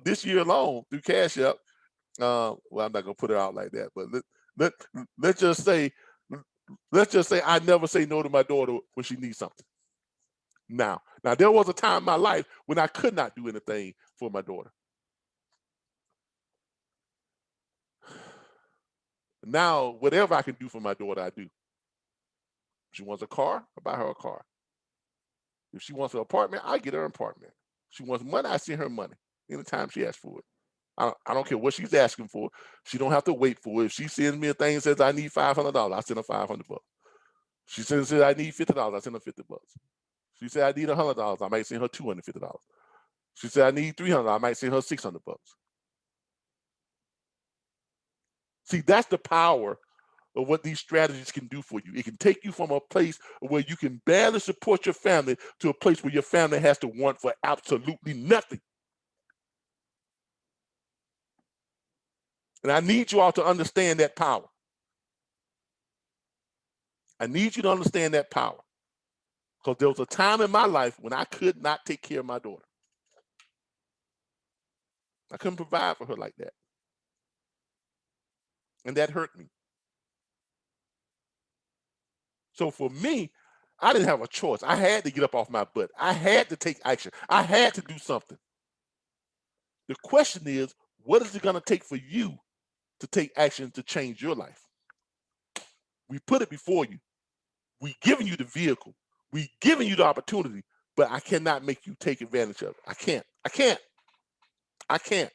Speaker 6: This year alone through Cash App. Well, I'm not gonna put it out like that, but let's just say I never say no to my daughter when she needs something. Now there was a time in my life when I could not do anything for my daughter. Now, whatever I can do for my daughter, I do. If she wants a car, I buy her a car. If she wants an apartment, I get her an apartment. If she wants money, I send her money anytime she asks for it. I don't care what she's asking for. She don't have to wait for it. If she sends me a thing and says I need $500, I send her $500. She said I need $50. I send her $50. She said I need $100. I might send her $250. She said I need $300. I might send her $600. See, that's the power of what these strategies can do for you. It can take you from a place where you can barely support your family to a place where your family has to want for absolutely nothing. And I need you all to understand that power. I need you to understand that power. Because there was a time in my life when I could not take care of my daughter. I couldn't provide for her like that. And that hurt me. So for me, I didn't have a choice. I had to get up off my butt. I had to take action. I had to do something. The question is, what is it going to take for you to take action to change your life? We put it before you. We giving you the vehicle. We giving you the opportunity, but I cannot make you take advantage of it. I can't. I can't. I can't.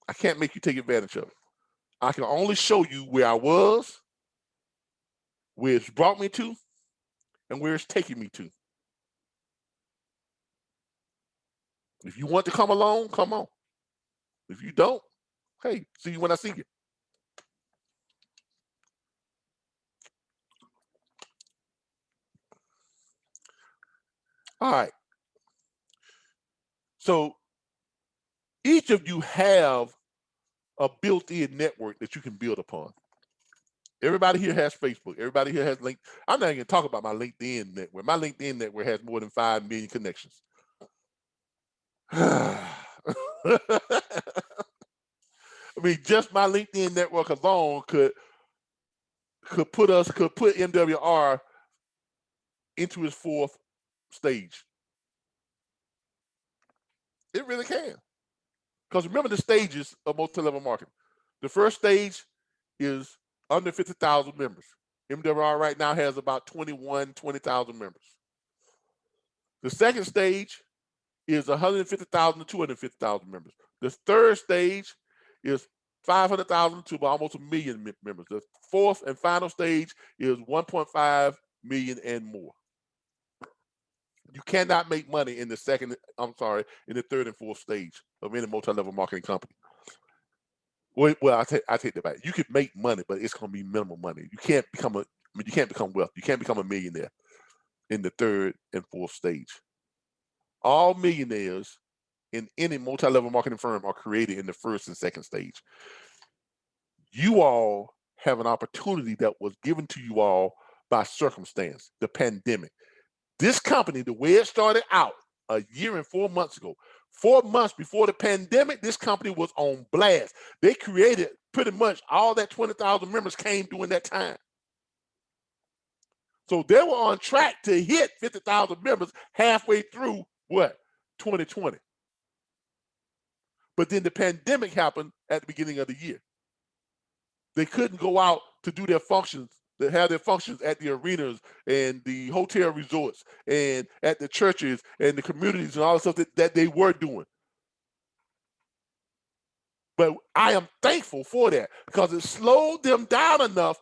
Speaker 6: I can't make you take advantage of it. I can only show you where I was, where it's brought me to, and where it's taking me to. If you want to come along, come on. If you don't, hey, see you when I see you. All right. So each of you have a built-in network that you can build upon. Everybody here has Facebook. Everybody here has LinkedIn. I'm not even going to talk about my LinkedIn network. My LinkedIn network has more than 5 million connections. I mean, just my LinkedIn network alone could put MWR into its 4th stage. It really can. Because remember the stages of multi-level marketing. The first stage is under 50,000 members. MWR right now has about 20,000 members. The second stage is 150,000 to 250,000 members. The third stage is 500,000 to almost 1 million members. The fourth and final stage is 1.5 million and more. You cannot make money in the third and fourth stage of any multi-level marketing company. Well, I take that back. You could make money, but it's going to be minimal money. You can't become wealthy. You can't become a millionaire in the third and fourth stage. All millionaires in any multi-level marketing firm are created in the first and second stage. You all have an opportunity that was given to you all by circumstance, the pandemic. This company, the way it started out a year and 4 months ago, 4 months before the pandemic, this company was on blast. They created pretty much all that 20,000 members came during that time. So they were on track to hit 50,000 members halfway through what? 2020. But then the pandemic happened at the beginning of the year. They couldn't go out to do their functions, to have their functions at the arenas and the hotel resorts and at the churches and the communities and all the stuff that they were doing. But I am thankful for that because it slowed them down enough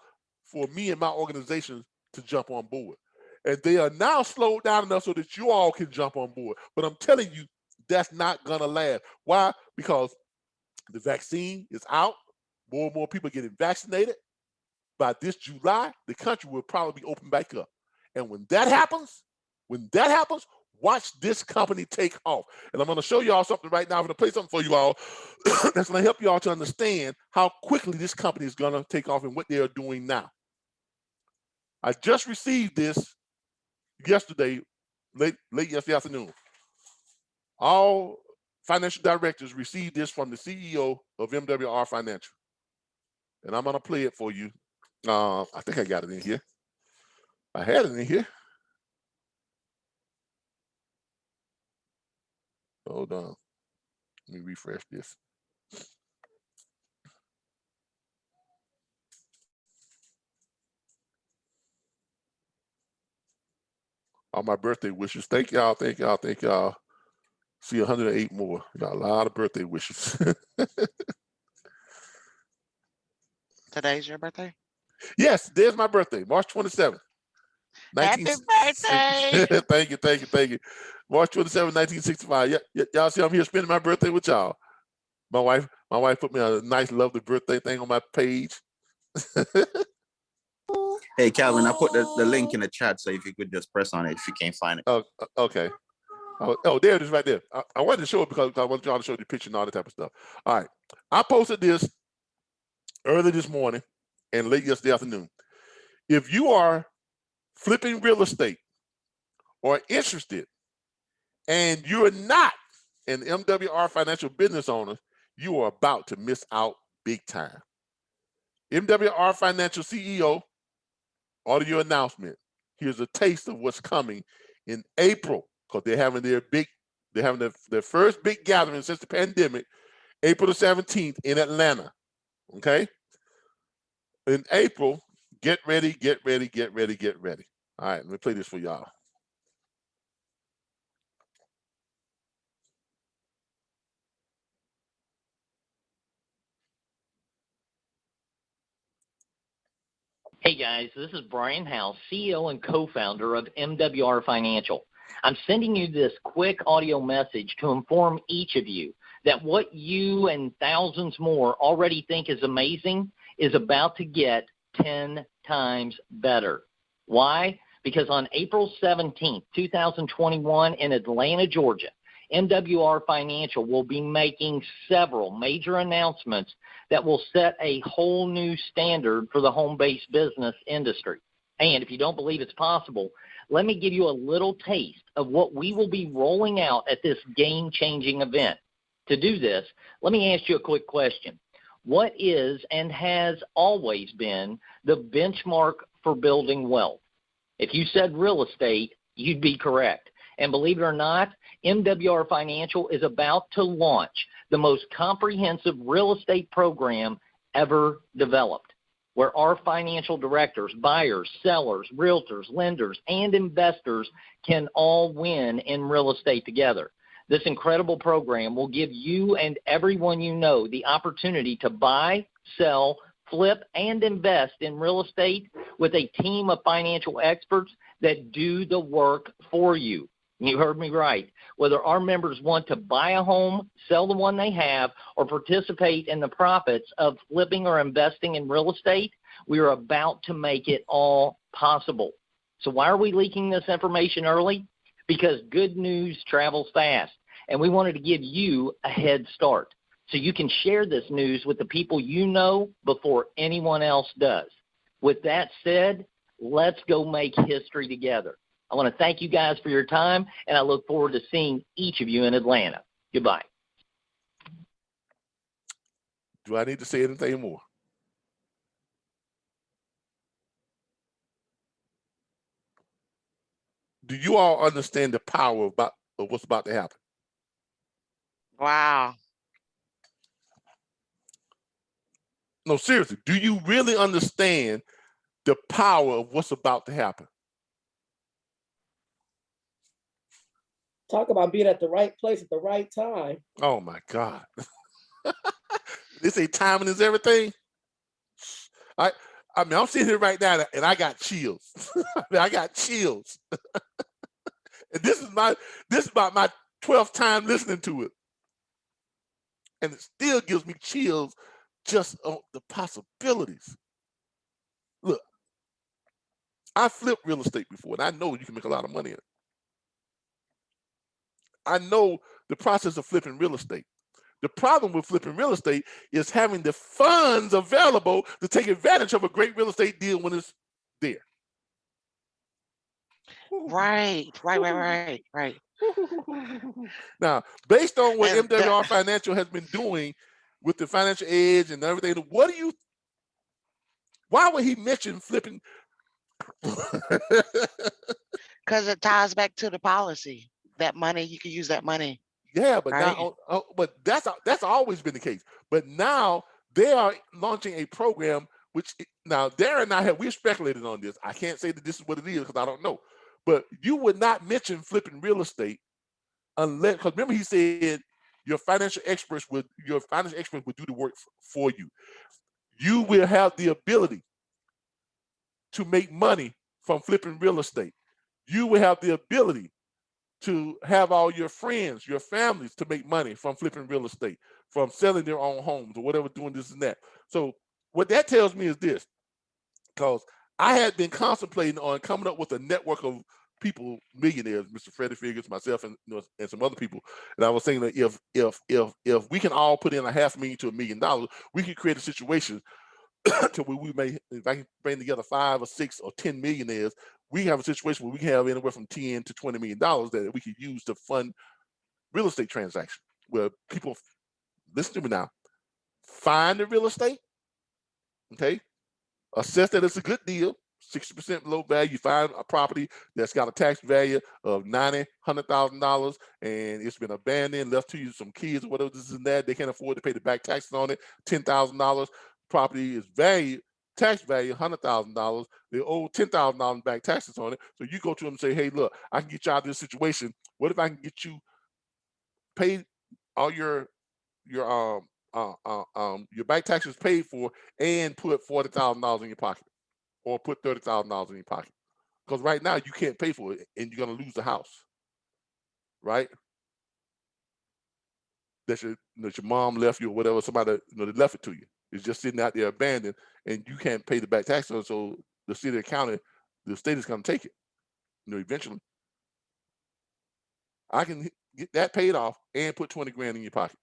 Speaker 6: for me and my organization to jump on board. And they are now slowed down enough so that you all can jump on board. But I'm telling you, that's not gonna last. Why? Because the vaccine is out. More and more people are getting vaccinated. By this July, the country will probably be open back up. And when that happens, watch this company take off. And I'm going to show you all something right now. I'm going to play something for you all that's going to help you all to understand how quickly this company is going to take off and what they are doing now. I just received this yesterday, late yesterday afternoon. All financial directors received this from the CEO of MWR Financial. And I'm going to play it for you. I think I got it in here. I had it in here. Hold on. Let me refresh this. All my birthday wishes. Thank y'all. Thank y'all. Thank y'all. See 108 more. Got a lot of birthday wishes.
Speaker 18: Today's your birthday?
Speaker 6: Yes, there's my birthday, March 27th.
Speaker 18: Happy birthday!
Speaker 6: Thank you, thank you, thank you. March 27th, 1965. Y'all see I'm here spending my birthday with y'all. My wife put me a nice, lovely birthday thing on my page.
Speaker 20: Hey, Calvin, I put the link in the chat, so if you could just press on it if you can't find it.
Speaker 6: Oh, okay. Oh, there it is right there. I wanted to show it because I wanted y'all to show the picture and all that type of stuff. All right. I posted this early this morning and late yesterday afternoon. If you are flipping real estate or interested and you're not an MWR financial business owner, you are about to miss out big time. MWR Financial CEO, audio announcement. Here's a taste of what's coming in April, because they're having their first big gathering since the pandemic, April the 17th in Atlanta. Okay? In April, get ready, get ready, get ready, get ready. All right, let me play this for y'all.
Speaker 21: Hey guys, this is Brian House, CEO and co-founder of MWR Financial. I'm sending you this quick audio message to inform each of you that what you and thousands more already think is amazing is about to get 10 times better. Why? Because on April 17th, 2021 in Atlanta, Georgia, MWR Financial will be making several major announcements that will set a whole new standard for the home-based business industry. And if you don't believe it's possible, let me give you a little taste of what we will be rolling out at this game-changing event. To do this, let me ask you a quick question. What is and has always been the benchmark for building wealth? If you said real estate, you'd be correct. And believe it or not, MWR Financial is about to launch the most comprehensive real estate program ever developed, where our financial directors, buyers, sellers, realtors, lenders, and investors can all win in real estate together. This incredible program will give you and everyone you know the opportunity to buy, sell, flip, and invest in real estate with a team of financial experts that do the work for you. You heard me right. Whether our members want to buy a home, sell the one they have, or participate in the profits of flipping or investing in real estate, we are about to make it all possible. So why are we leaking this information early? Because good news travels fast, and we wanted to give you a head start so you can share this news with the people you know before anyone else does. With that said, let's go make history together. I want to thank you guys for your time, and I look forward to seeing each of you in Atlanta. Goodbye.
Speaker 6: Do I need to say anything more? Do you all understand the power of what's about to happen?
Speaker 18: Wow.
Speaker 6: No, seriously, do you really understand the power of what's about to happen?
Speaker 7: Talk about being at the right place at the right time.
Speaker 6: Oh my God. They say timing is everything. I mean, I'm sitting here right now and I got chills. I got chills. And this is about my 12th time listening to it. And it still gives me chills just on the possibilities. Look, I flipped real estate before, and I know you can make a lot of money in it. I know the process of flipping real estate. The problem with flipping real estate is having the funds available to take advantage of a great real estate deal when it's there.
Speaker 18: Right.
Speaker 6: Now, based on what MWR Financial has been doing with the financial edge and everything, why would he mention flipping?
Speaker 18: Because it ties back to the policy. That money, you can use that money.
Speaker 6: Yeah, but
Speaker 18: right?
Speaker 6: now, but that's always been the case. But now they are launching a program, which now Darren and I we've speculated on this. I can't say that this is what it is because I don't know. But you would not mention flipping real estate unless, because remember he said your financial experts would do the work for you. You will have the ability to make money from flipping real estate. You will have the ability to have all your friends, your families to make money from flipping real estate, from selling their own homes or whatever, doing this and that. So what that tells me is this, because I had been contemplating on coming up with a network of people, millionaires, Mr. Freddie Figures, myself, and and some other people. And I was saying that if we can all put in $500,000 to $1 million, we can create a situation to where we may, if I can bring together 5 or 6 or 10 millionaires, we have a situation where we can have anywhere from $10 to $20 million that we could use to fund real estate transactions. Where people, listen to me now, find the real estate, okay, assess that it's a good deal, 60% low value. You find a property that's got a tax value of $90,000, $100,000, and it's been abandoned, left to you some kids or whatever this and that. They can't afford to pay the back taxes on it. $10,000 property is valued, tax value $100,000. They owe $10,000 back taxes on it. So you go to them and say, hey, look, I can get you out of this situation. What if I can get you paid all your back taxes paid for and put $40,000 in your pocket, or put $30,000 in your pocket? Because right now you can't pay for it and you're going to lose the house, right? That your mom left you or whatever, somebody that left it to you. It's just sitting out there abandoned and you can't pay the back taxes. So the city or county, the state is going to take it, eventually. I can get that paid off and put 20 grand in your pocket,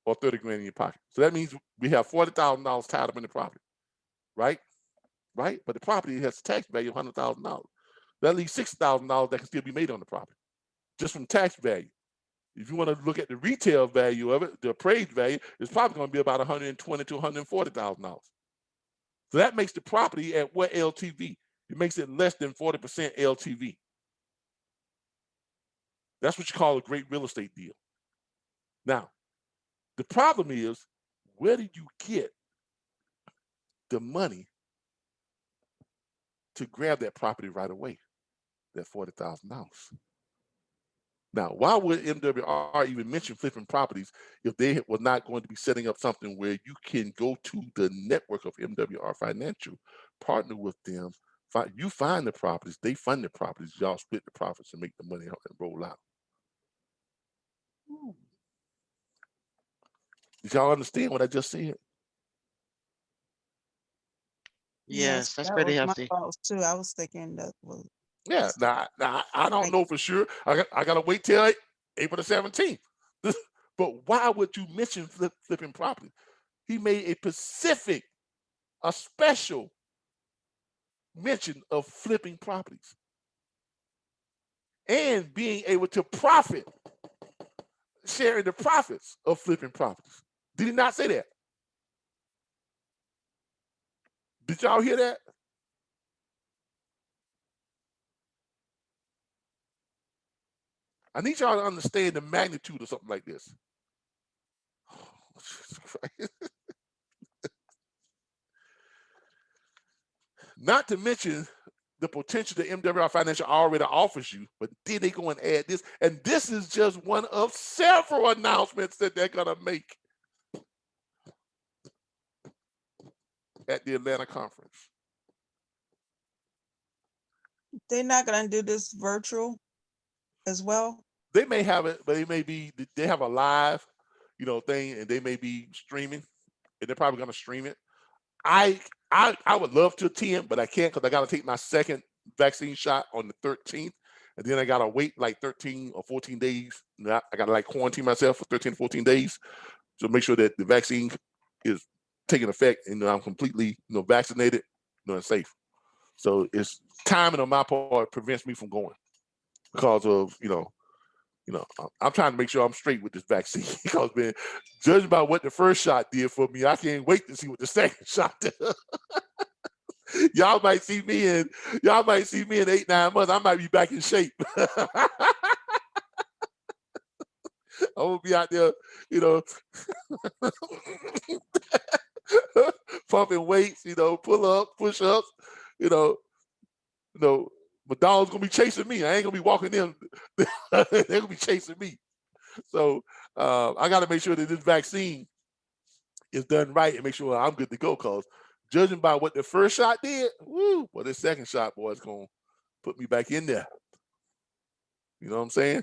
Speaker 6: or 30 grand in your pocket. So that means we have $40,000 tied up in the property, right? Right? But the property has a tax value of $100,000. That leaves $6,000 that can still be made on the property, just from tax value. If you want to look at the retail value of it, the appraised value, it's probably going to be about $120,000 to $140,000. So that makes the property at what LTV? It makes it less than 40% LTV. That's what you call a great real estate deal. Now, the problem is, where do you get the money to grab that property right away, that $40,000? Now, why would MWR even mention flipping properties if they were not going to be setting up something where you can go to the network of MWR Financial, partner with them, you find the properties, they fund the properties, y'all split the profits and make the money out and roll out. Did y'all understand what I just said?
Speaker 18: Yes, that's
Speaker 4: that
Speaker 18: pretty
Speaker 4: was my
Speaker 18: hefty.
Speaker 4: thoughts too. I was thinking that was.
Speaker 6: Yeah, now I don't know for sure. I got to wait till April the 17th. But why would you mention flipping property? He made a special mention of flipping properties and being able to profit, sharing the profits of flipping properties. Did he not say that? Did y'all hear that? I need y'all to understand the magnitude of something like this. Oh, Jesus Christ. Not to mention the potential that MWR Financial already offers you, but then they go and add this. And this is just one of several announcements that they're going to make at the Atlanta conference.
Speaker 4: They're not going to do this virtual as well.
Speaker 6: They may have it, but they have a live, thing, and they may be streaming, and they're probably going to stream it. I would love to attend, but I can't because I got to take my second vaccine shot on the 13th, and then I got to wait like 13 or 14 days. I got to quarantine myself for 13, 14 days to make sure that the vaccine is taking effect and I'm completely, vaccinated, and safe. So it's timing on my part prevents me from going because of, I'm trying to make sure I'm straight with this vaccine because, man, judging by what the first shot did for me, I can't wait to see what the second shot does. Y'all might see me in 8-9 months. I might be back in shape. I'm gonna be out there, pumping weights, pull up, push ups, my dog's gonna be chasing me. I ain't gonna be walking in. They're gonna be chasing me. So I got to make sure that this vaccine is done right and make sure I'm good to go. Cause judging by what the first shot did, woo, well, this second shot, boy, is gonna put me back in there. You know what I'm saying?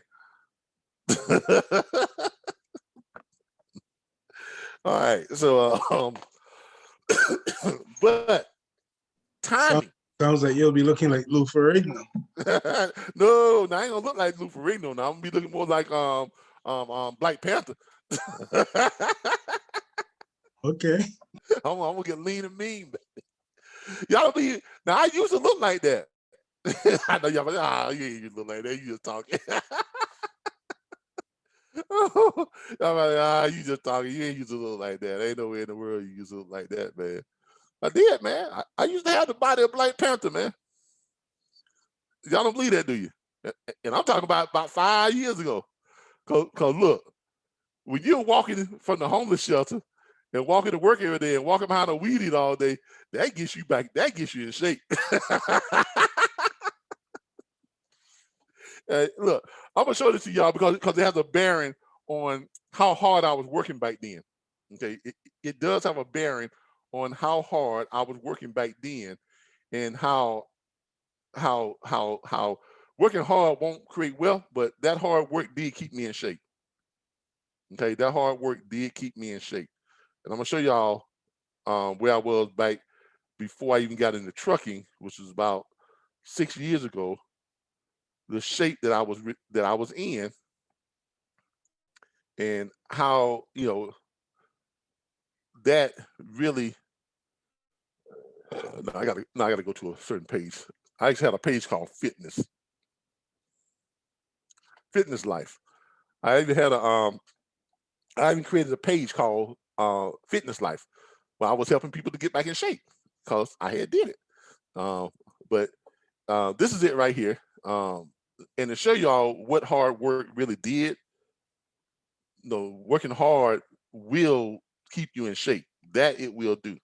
Speaker 6: All right, so but timing.
Speaker 15: Sounds like you'll be looking like Lou Ferrigno.
Speaker 6: No, I ain't gonna look like Lou Ferrigno. Now I'm gonna be looking more like Black Panther.
Speaker 15: Okay.
Speaker 6: I'm gonna get lean and mean. Y'all be now. I used to look like that. I know y'all, but you ain't look like that. You just talking. I'm like, you just talking. You ain't used to look like that. Ain't nowhere in the world you used to look like that, man. I did, man. I used to have the body of Black Panther, man. Y'all don't believe that, do you? And I'm talking about 5 years ago. Cause look, when you're walking from the homeless shelter and walking to work every day and walking behind a weed eater all day, that gets you back. That gets you in shape. Look, I'm gonna show this to y'all because it has a bearing on how hard I was working back then. Okay, it does have a bearing on how hard I was working back then, and how working hard won't create wealth, but that hard work did keep me in shape. Okay, that hard work did keep me in shape, and I'm gonna show y'all where I was back before I even got into trucking, which was about 6 years ago. The shape that I was in, and how that really. I gotta go to a certain page. I actually had a page called Fitness Life. I even had I even created a page called Fitness Life, where I was helping people to get back in shape because I had did it. But this is it right here. And to show y'all what hard work really did, working hard will keep you in shape. That it will do.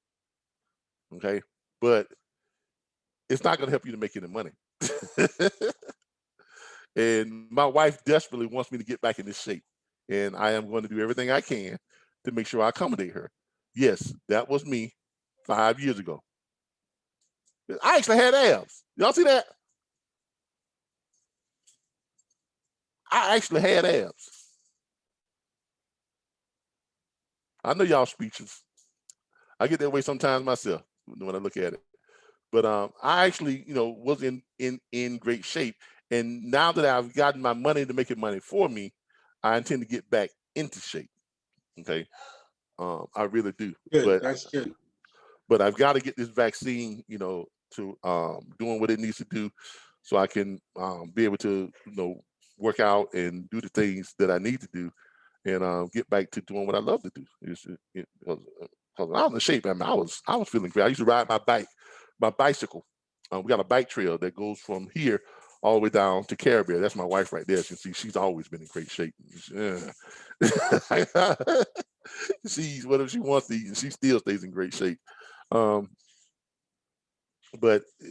Speaker 6: Okay, but it's not going to help you to make any money. And my wife desperately wants me to get back in this shape, and I am going to do everything I can to make sure I accommodate her. Yes, that was me 5 years ago. I actually had abs. Y'all see that? I actually had abs. I know y'all speeches. I get that way sometimes myself when I look at it. But I actually, was in great shape. And now that I've gotten my money to make it money for me, I intend to get back into shape. Okay, I really do.
Speaker 15: Good. That's good.
Speaker 6: But I've got to get this vaccine, to doing what it needs to do, so I can be able to, work out and do the things that I need to do, and get back to doing what I love to do. Because I was in shape. I mean, I was feeling great. I used to ride my bicycle. We got a bike trail that goes from here all the way down to Caribbean. That's my wife right there. You can see she's always been in great shape. Yeah. She's whatever she wants to eat, and she still stays in great shape. But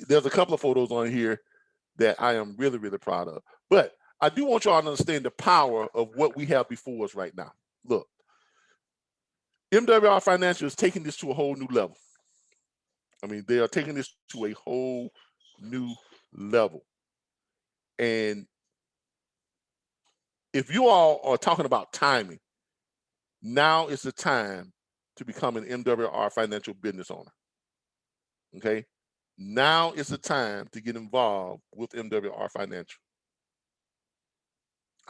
Speaker 6: there's a couple of photos on here that I am really, really proud of. But I do want y'all to understand the power of what we have before us right now. Look, MWR Financial is taking this to a whole new level. I mean, they are taking this to a whole new level. And if you all are talking about timing, now is the time to become an MWR Financial business owner. Okay? Now is the time to get involved with MWR Financial.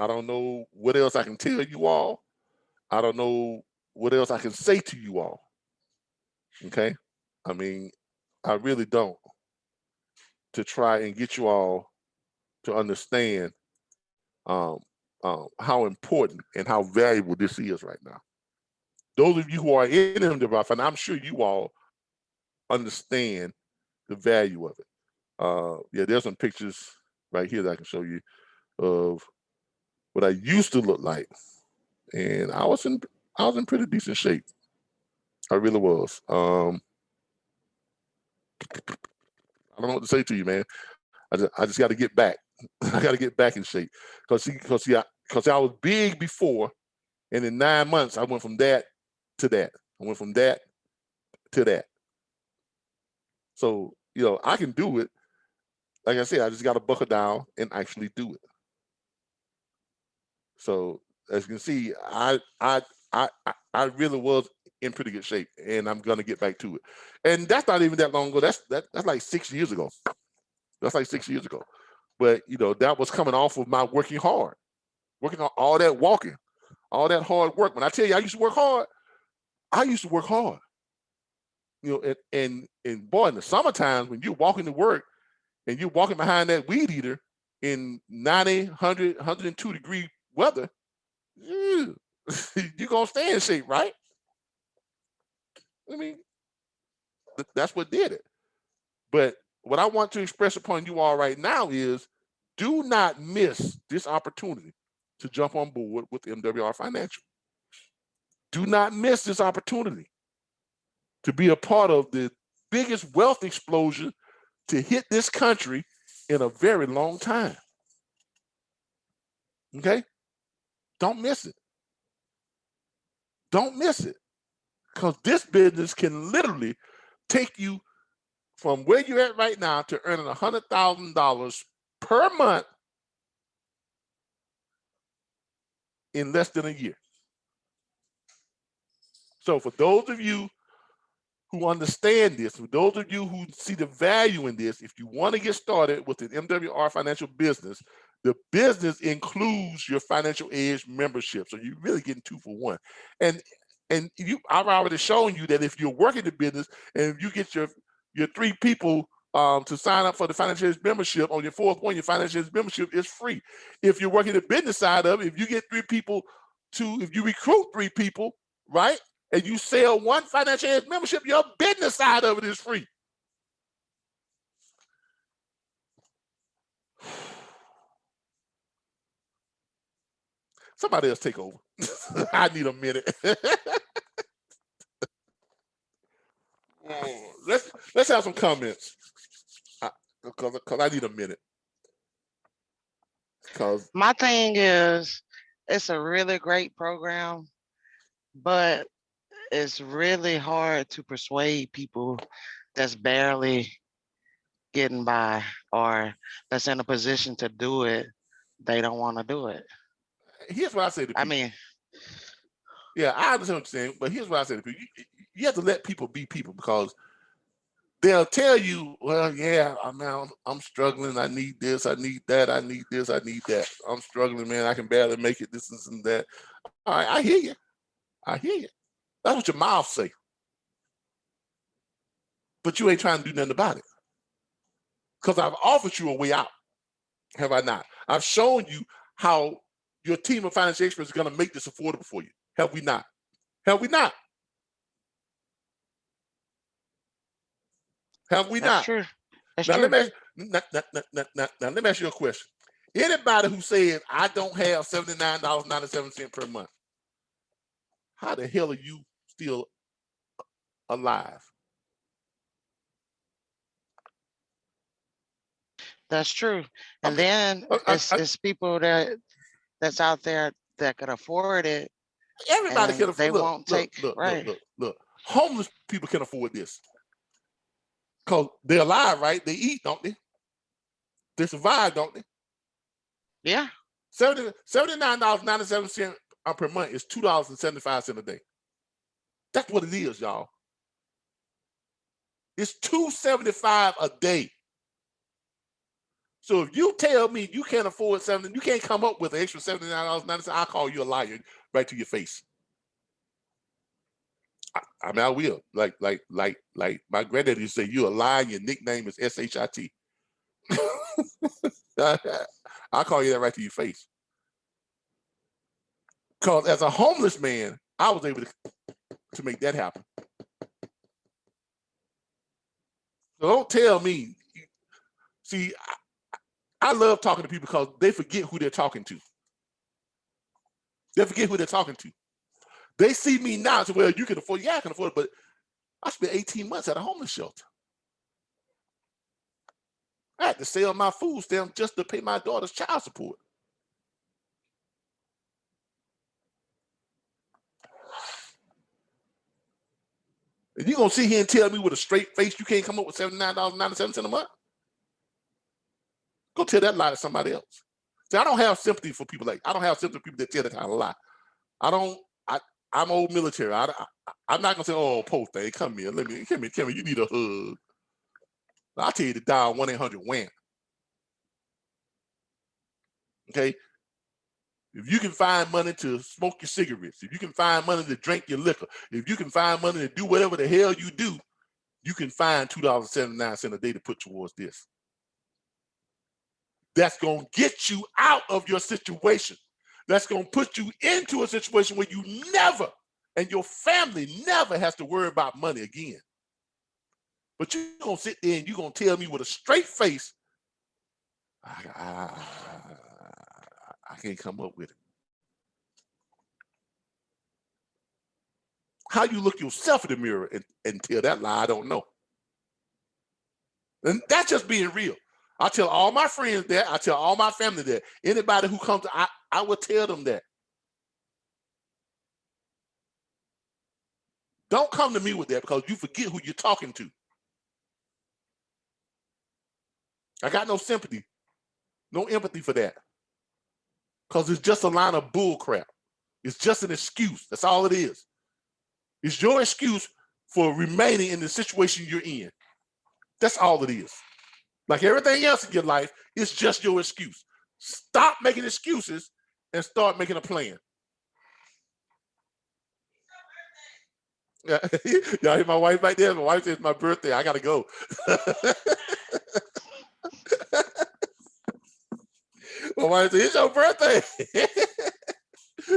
Speaker 6: I don't know what else I can tell you all. I don't know what else I can say to you all. Okay? I mean, I really don't, to try and get you all to understand how important and how valuable this is right now. Those of you who are in MWR, and I'm sure you all understand the value of it. Yeah, there's some pictures right here that I can show you of what I used to look like, and I was in pretty decent shape. I really was. I don't know what to say to you, man. I just got to get back. I got to get back in shape because I was big before, and in 9 months I went from that to that. I went from that to that. So, you know, I can do it. Like I said, I just got to buckle down and actually do it. So as you can see, I really was in pretty good shape, and I'm gonna get back to it. And that's not even that long ago. That's like 6 years ago. That's like 6 years ago. But you know, that was coming off of my working hard, working on all that walking, all that hard work. When I tell you I used to work hard, I used to work hard. You know, and boy, in the summertime when you're walking to work and you're walking behind that weed eater in 90, 100, 102 degree weather, you're gonna stay in shape, right? I mean, that's what did it. But what I want to express upon you all right now is do not miss this opportunity to jump on board with MWR Financial. Do not miss this opportunity to be a part of the biggest wealth explosion to hit this country in a very long time. Okay? Don't miss it. Don't miss it. Because this business can literally take you from where you're at right now to earning $100,000 per month in less than a year. So for those of you who understand this, for those of you who see the value in this, if you want to get started with an MWR financial business, the business includes your Financial Edge membership. So you're really getting 2 for 1. And I've already shown you that if you're working the business and if you get your 3 people to sign up for the Financial Edge membership, on your 4th one, your Financial Edge membership is free. If you're working the business side of it, if you get 3 people if you recruit 3 people, right? And you sell 1 Financial Edge membership, your business side of it is free. Somebody else take over. I need a minute. Let's have some comments. Because I need a minute. Because
Speaker 18: my thing is, it's a really great program, but it's really hard to persuade people that's barely getting by or that's in a position to do it. They don't want to do it.
Speaker 6: Here's what I say to people.
Speaker 18: I mean,
Speaker 6: yeah, I understand what you're saying, but here's what I say to people. You have to let people be people, because they'll tell you, well, yeah, I'm struggling. I need this. I need that. I need this. I need that. I'm struggling, man. I can barely make it. This and that. All right, I hear you. I hear you. That's what your mouth say. But you ain't trying to do nothing about it. Because I've offered you a way out. Have I not? I've shown you how your team of financial experts is going to make this affordable for you. Have we not? Have we not? Have we not?
Speaker 18: True. That's
Speaker 6: now,
Speaker 18: true.
Speaker 6: Let me ask you a question. Anybody who says, I don't have $79.97 per month, how the hell are you still alive?
Speaker 18: That's true. And then it's people that's out there that can afford it.
Speaker 6: Everybody can afford.
Speaker 18: They won't take.
Speaker 6: Look. Homeless people can afford this. Because they're alive, right? They eat, don't they? They survive, don't they?
Speaker 18: Yeah.
Speaker 6: $79.97 per month is $2.75 a day. That's what it is, y'all. It's $2.75 a day. So if you tell me you can't afford something, you can't come up with an extra $79.90, I'll call you a liar right to your face. I mean, I will. Like my granddaddy used to say, you a liar, your nickname is SHIT. I'll call you that right to your face. Because as a homeless man, I was able to make that happen. So don't tell me. See, I love talking to people because they forget who they're talking to. They forget who they're talking to. They see me now and say, well, you can afford it. Yeah, I can afford it, but I spent 18 months at a homeless shelter. I had to sell my food stamp just to pay my daughter's child support. And you gonna sit here and tell me with a straight face you can't come up with $79.97 a month? Go tell that lie to somebody else. See, I don't have sympathy for people I don't have sympathy for people that tell that kind of lie. I'm old military. I'm not gonna say, oh, post thing, come here, come here, you need a hug. I'll tell you to dial 1-800-WHAM. Okay? If you can find money to smoke your cigarettes, if you can find money to drink your liquor, if you can find money to do whatever the hell you do, you can find $2.79 a day to put towards this. That's going to get you out of your situation. That's going to put you into a situation where you never, and your family never has to worry about money again. But you're going to sit there and you're going to tell me with a straight face, I can't come up with it. How you look yourself in the mirror and tell that lie, I don't know. And that's just being real. I tell all my friends that. I tell all my family that. Anybody who comes, I will tell them that. Don't come to me with that because you forget who you're talking to. I got no sympathy, no empathy for that. Because it's just a line of bull crap. It's just an excuse. That's all it is. It's your excuse for remaining in the situation you're in. That's all it is. Like everything else in your life, it's just your excuse. Stop making excuses and start making a plan. Yeah. Y'all hear my wife right there? My wife says it's my birthday. I gotta go. My wife said, it's your birthday.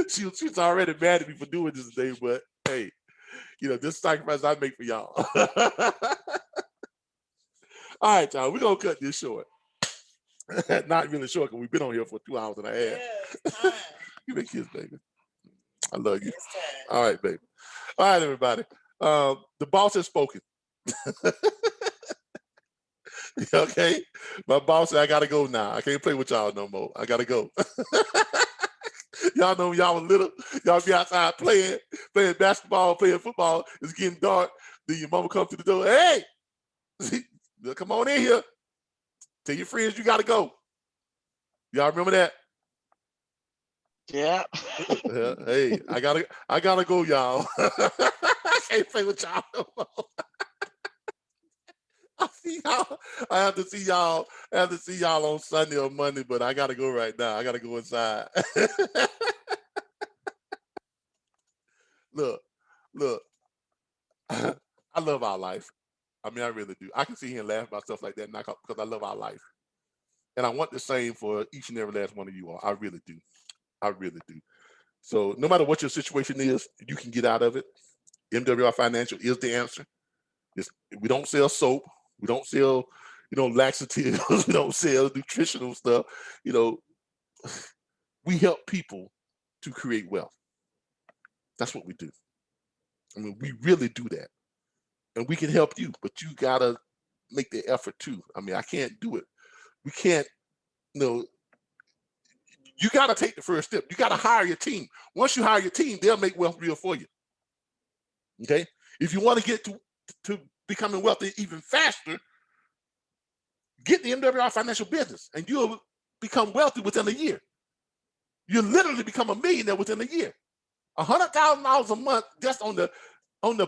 Speaker 6: She's already mad at me for doing this today, but hey, you know, this sacrifice I make for y'all. All right, y'all, we're going to cut this short. Not really short because we've been on here for 2 hours and a half. Yes, you make kids, baby. I love you. All right, baby. All right, everybody. The boss has spoken. Okay? My boss said, I got to go now. I can't play with y'all no more. I got to go. Y'all know when y'all was little, y'all be outside playing basketball, playing football. It's getting dark. Then your mama comes to the door. Hey, come on in here. Tell your friends you got to go. Y'all remember that?
Speaker 18: Yeah.
Speaker 6: Hey, I gotta go, y'all. I can't play with y'all no more. I have to see y'all on Sunday or Monday, but I gotta go right now. I gotta go inside. Look. I love our life. I mean, I really do. I can sit here and laugh about stuff like that now because I love our life. And I want the same for each and every last one of you all. I really do. I really do. So no matter what your situation is, you can get out of it. MWR Financial is the answer. We don't sell soap. We don't sell, laxatives. We don't sell nutritional stuff. We help people to create wealth. That's what we do. I mean, we really do that. And we can help you, but you gotta make the effort too. I mean, I can't do it. We can't, you gotta take the first step. You gotta hire your team. Once you hire your team, they'll make wealth real for you. Okay? If you want to get to becoming wealthy even faster, get the MWR Financial Business and you'll become wealthy within a year. You'll literally become a millionaire within a year. $100,000 a month just on the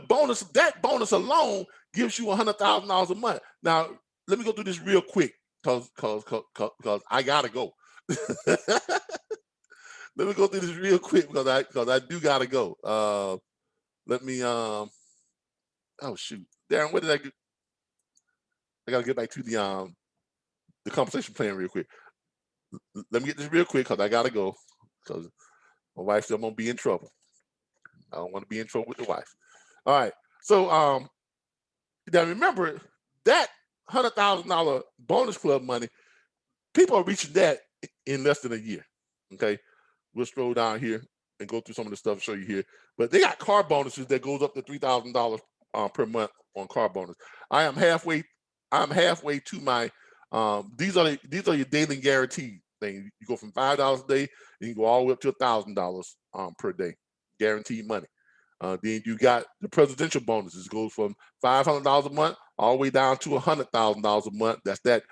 Speaker 6: bonus. That bonus alone gives you $100,000 a month. Now, let me go through this real quick because I gotta go. Let me go through this real quick because I do gotta go. Let me oh shoot, Darren, what did I get? I gotta get back to the conversation plan real quick. Let me get this real quick because I gotta go because my wife said I'm gonna be in trouble. I don't want to be in trouble with the wife. All right. So now remember that $100,000 bonus club money, people are reaching that in less than a year. Okay. We'll scroll down here and go through some of the stuff, show you here. But they got car bonuses that goes up to $3,000 per month on car bonus. I'm halfway to my these are your daily guaranteed things. You go from $5 a day and you go all the way up to $1,000 per day. Guaranteed money. Then you got the presidential bonuses. It goes from $500 a month all the way down to $100,000 a month. That's that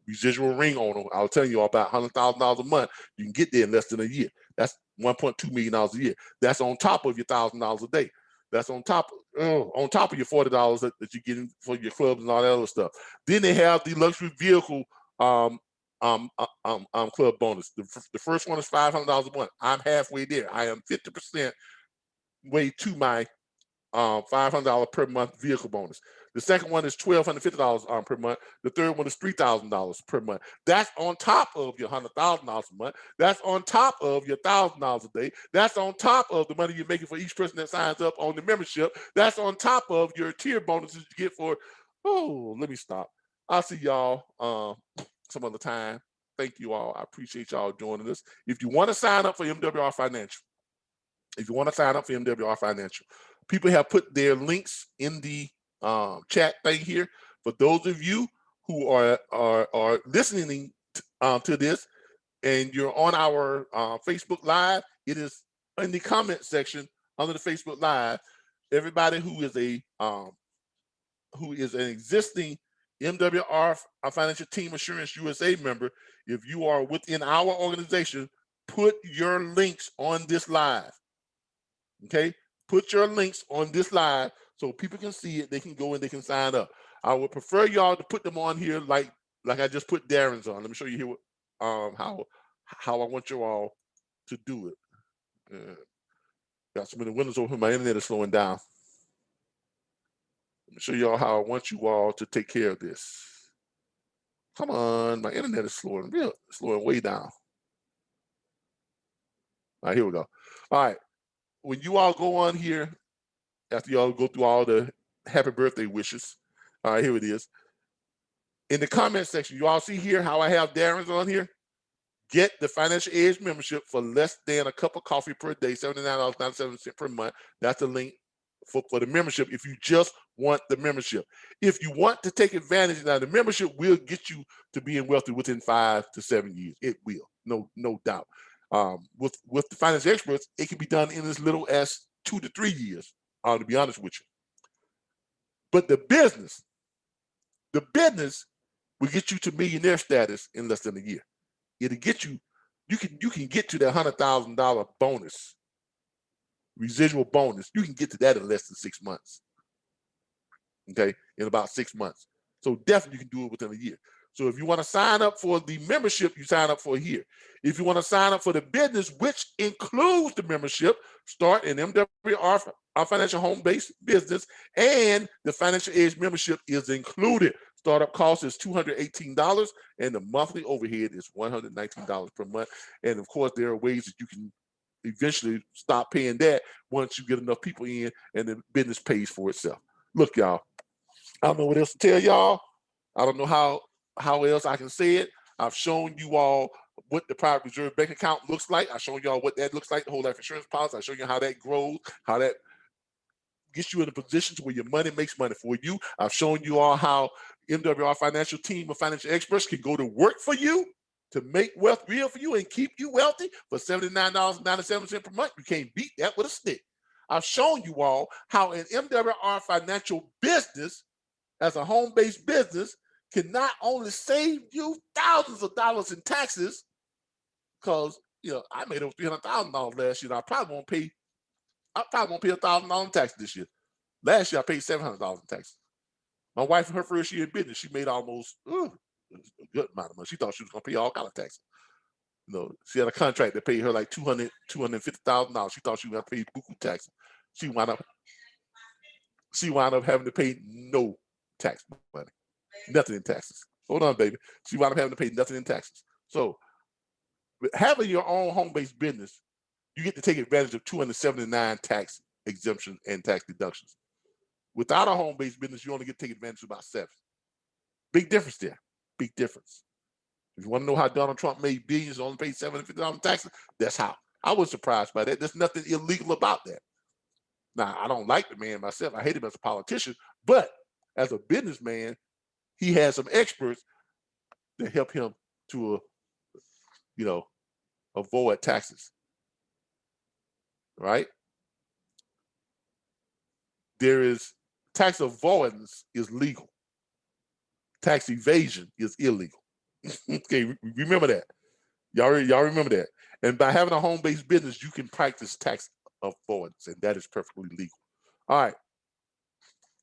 Speaker 6: residual ring owner. I was telling you all about $100,000 a month. You can get there in less than a year. That's $1.2 million a year. That's on top of your $1,000 a day. That's on top of your $40 that you're getting for your clubs and all that other stuff. Then they have the luxury vehicle club bonus. The first one is $500 a month. I'm halfway there. I am 50% way to my $500 per month vehicle bonus. The second one is $1,250 per month. The third one is $3,000 per month. That's on top of your $100,000 a month. That's on top of your $1,000 a day. That's on top of the money you're making for each person that signs up on the membership. That's on top of your tier bonuses you get for. Oh, let me stop. I'll see y'all some other time. Thank you all. I appreciate y'all joining us. If you want to sign up for MWR Financial, people have put their links in the chat thing here. For those of you who are listening to this and you're on our Facebook Live, it is in the comment section under the Facebook Live. Everybody who is an existing MWR Financial Team Assurance USA member, if you are within our organization, put your links on this live. Okay, put your links on this live so people can see it. They can go and they can sign up. I would prefer y'all to put them on here like I just put Darren's on. Let me show you here how I want you all to do it. Got so many windows open. My internet is slowing down. Let me show y'all how I want you all to take care of this. Come on, my internet is slowing way down. All right, here we go. All right. When you all go on here, after y'all go through all the happy birthday wishes, all right, here it is. In the comment section, you all see here how I have Darren's on here. Get the Financial Edge membership for less than a cup of coffee per day, $79.97 per month. That's the link for the membership if you just want the membership. If you want to take advantage, now the membership will get you to being wealthy within 5 to 7 years. It will, no doubt. With the financial experts, it can be done in as little as 2 to 3 years, to be honest with you. But the business will get you to millionaire status in less than a year. It'll get you can get to that $100,000 bonus, residual bonus. You can get to that in less than 6 months. Okay, in about 6 months. So definitely you can do it within a year. So if you want to sign up for the membership, you sign up for here. If you want to sign up for the business, which includes the membership, start an MWR Financial Home-Based Business, and the Financial Edge membership is included. Startup cost is $218, and the monthly overhead is $119 per month. And of course, there are ways that you can eventually stop paying that once you get enough people in and the business pays for itself. Look, y'all, I don't know what else to tell y'all. I don't know how else I can say it. I've shown you all what the private reserve bank account looks like. I've shown y'all what that looks like, the whole life insurance policy. I've shown you how that grows, how that gets you in a position to where your money makes money for you. I've shown you all how MWR Financial Team of Financial Experts can go to work for you to make wealth real for you and keep you wealthy for $79.97 per month. You can't beat that with a stick. I've shown you all how an MWR Financial business, as a home-based business, can not only save you thousands of dollars in taxes, because I made over $300,000 last year. I probably won't pay $1,000 in taxes this year. Last year I paid $700 in taxes. My wife, her first year in business, she made almost a good amount of money. She thought she was gonna pay all kind of taxes. She had a contract that paid her like $250,000. She thought she was gonna pay buku taxes. She wound up having to pay no tax money. Nothing in taxes. Hold on, baby. She wound up having to pay nothing in taxes. So having your own home-based business, you get to take advantage of 279 tax exemptions and tax deductions. Without a home-based business, you only get to take advantage of about 7. Big difference there. Big difference. If you want to know how Donald Trump made billions and only paid $750 in taxes, that's how. I was surprised by that. There's nothing illegal about that. Now, I don't like the man myself. I hate him as a politician, but as a businessman, he has some experts that help him to, avoid taxes. Right? there is tax avoidance is legal. Tax evasion is illegal. Okay, remember that. Y'all remember that. And by having a home-based business, you can practice tax avoidance, and that is perfectly legal. All right,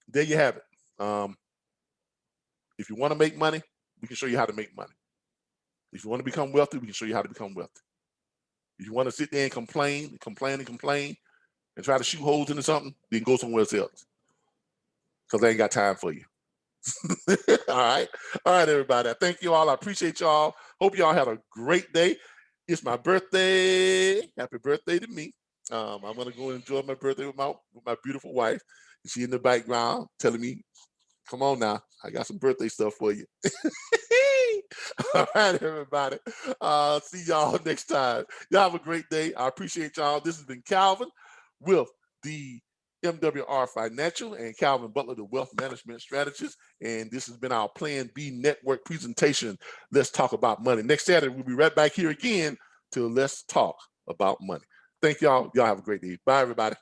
Speaker 6: there you have it. If you want to make money, we can show you how to make money. If you want to become wealthy, we can show you how to become wealthy. If you want to sit there and complain, and try to shoot holes into something, then go somewhere else. Because I ain't got time for you. All right, everybody. I thank you all. I appreciate y'all. Hope y'all had a great day. It's my birthday. Happy birthday to me. I'm gonna go enjoy my birthday with my beautiful wife. She in the background telling me, "Come on now, I got some birthday stuff for you." All right, everybody. See y'all next time. Y'all have a great day. I appreciate y'all. This has been Calvin with the MWR Financial and Calvin Butler, the Wealth Management Strategist. And this has been our Plan B Network presentation. Let's talk about money. Next Saturday, we'll be right back here again to Let's Talk About Money. Thank y'all. Y'all have a great day. Bye, everybody.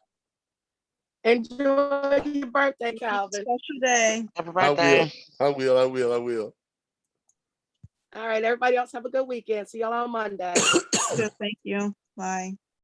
Speaker 7: Enjoy your birthday, Calvin.
Speaker 4: Special day.
Speaker 18: Happy birthday.
Speaker 6: I will.
Speaker 7: All right, everybody else have a good weekend. See y'all on Monday.
Speaker 4: Good, thank you. Bye.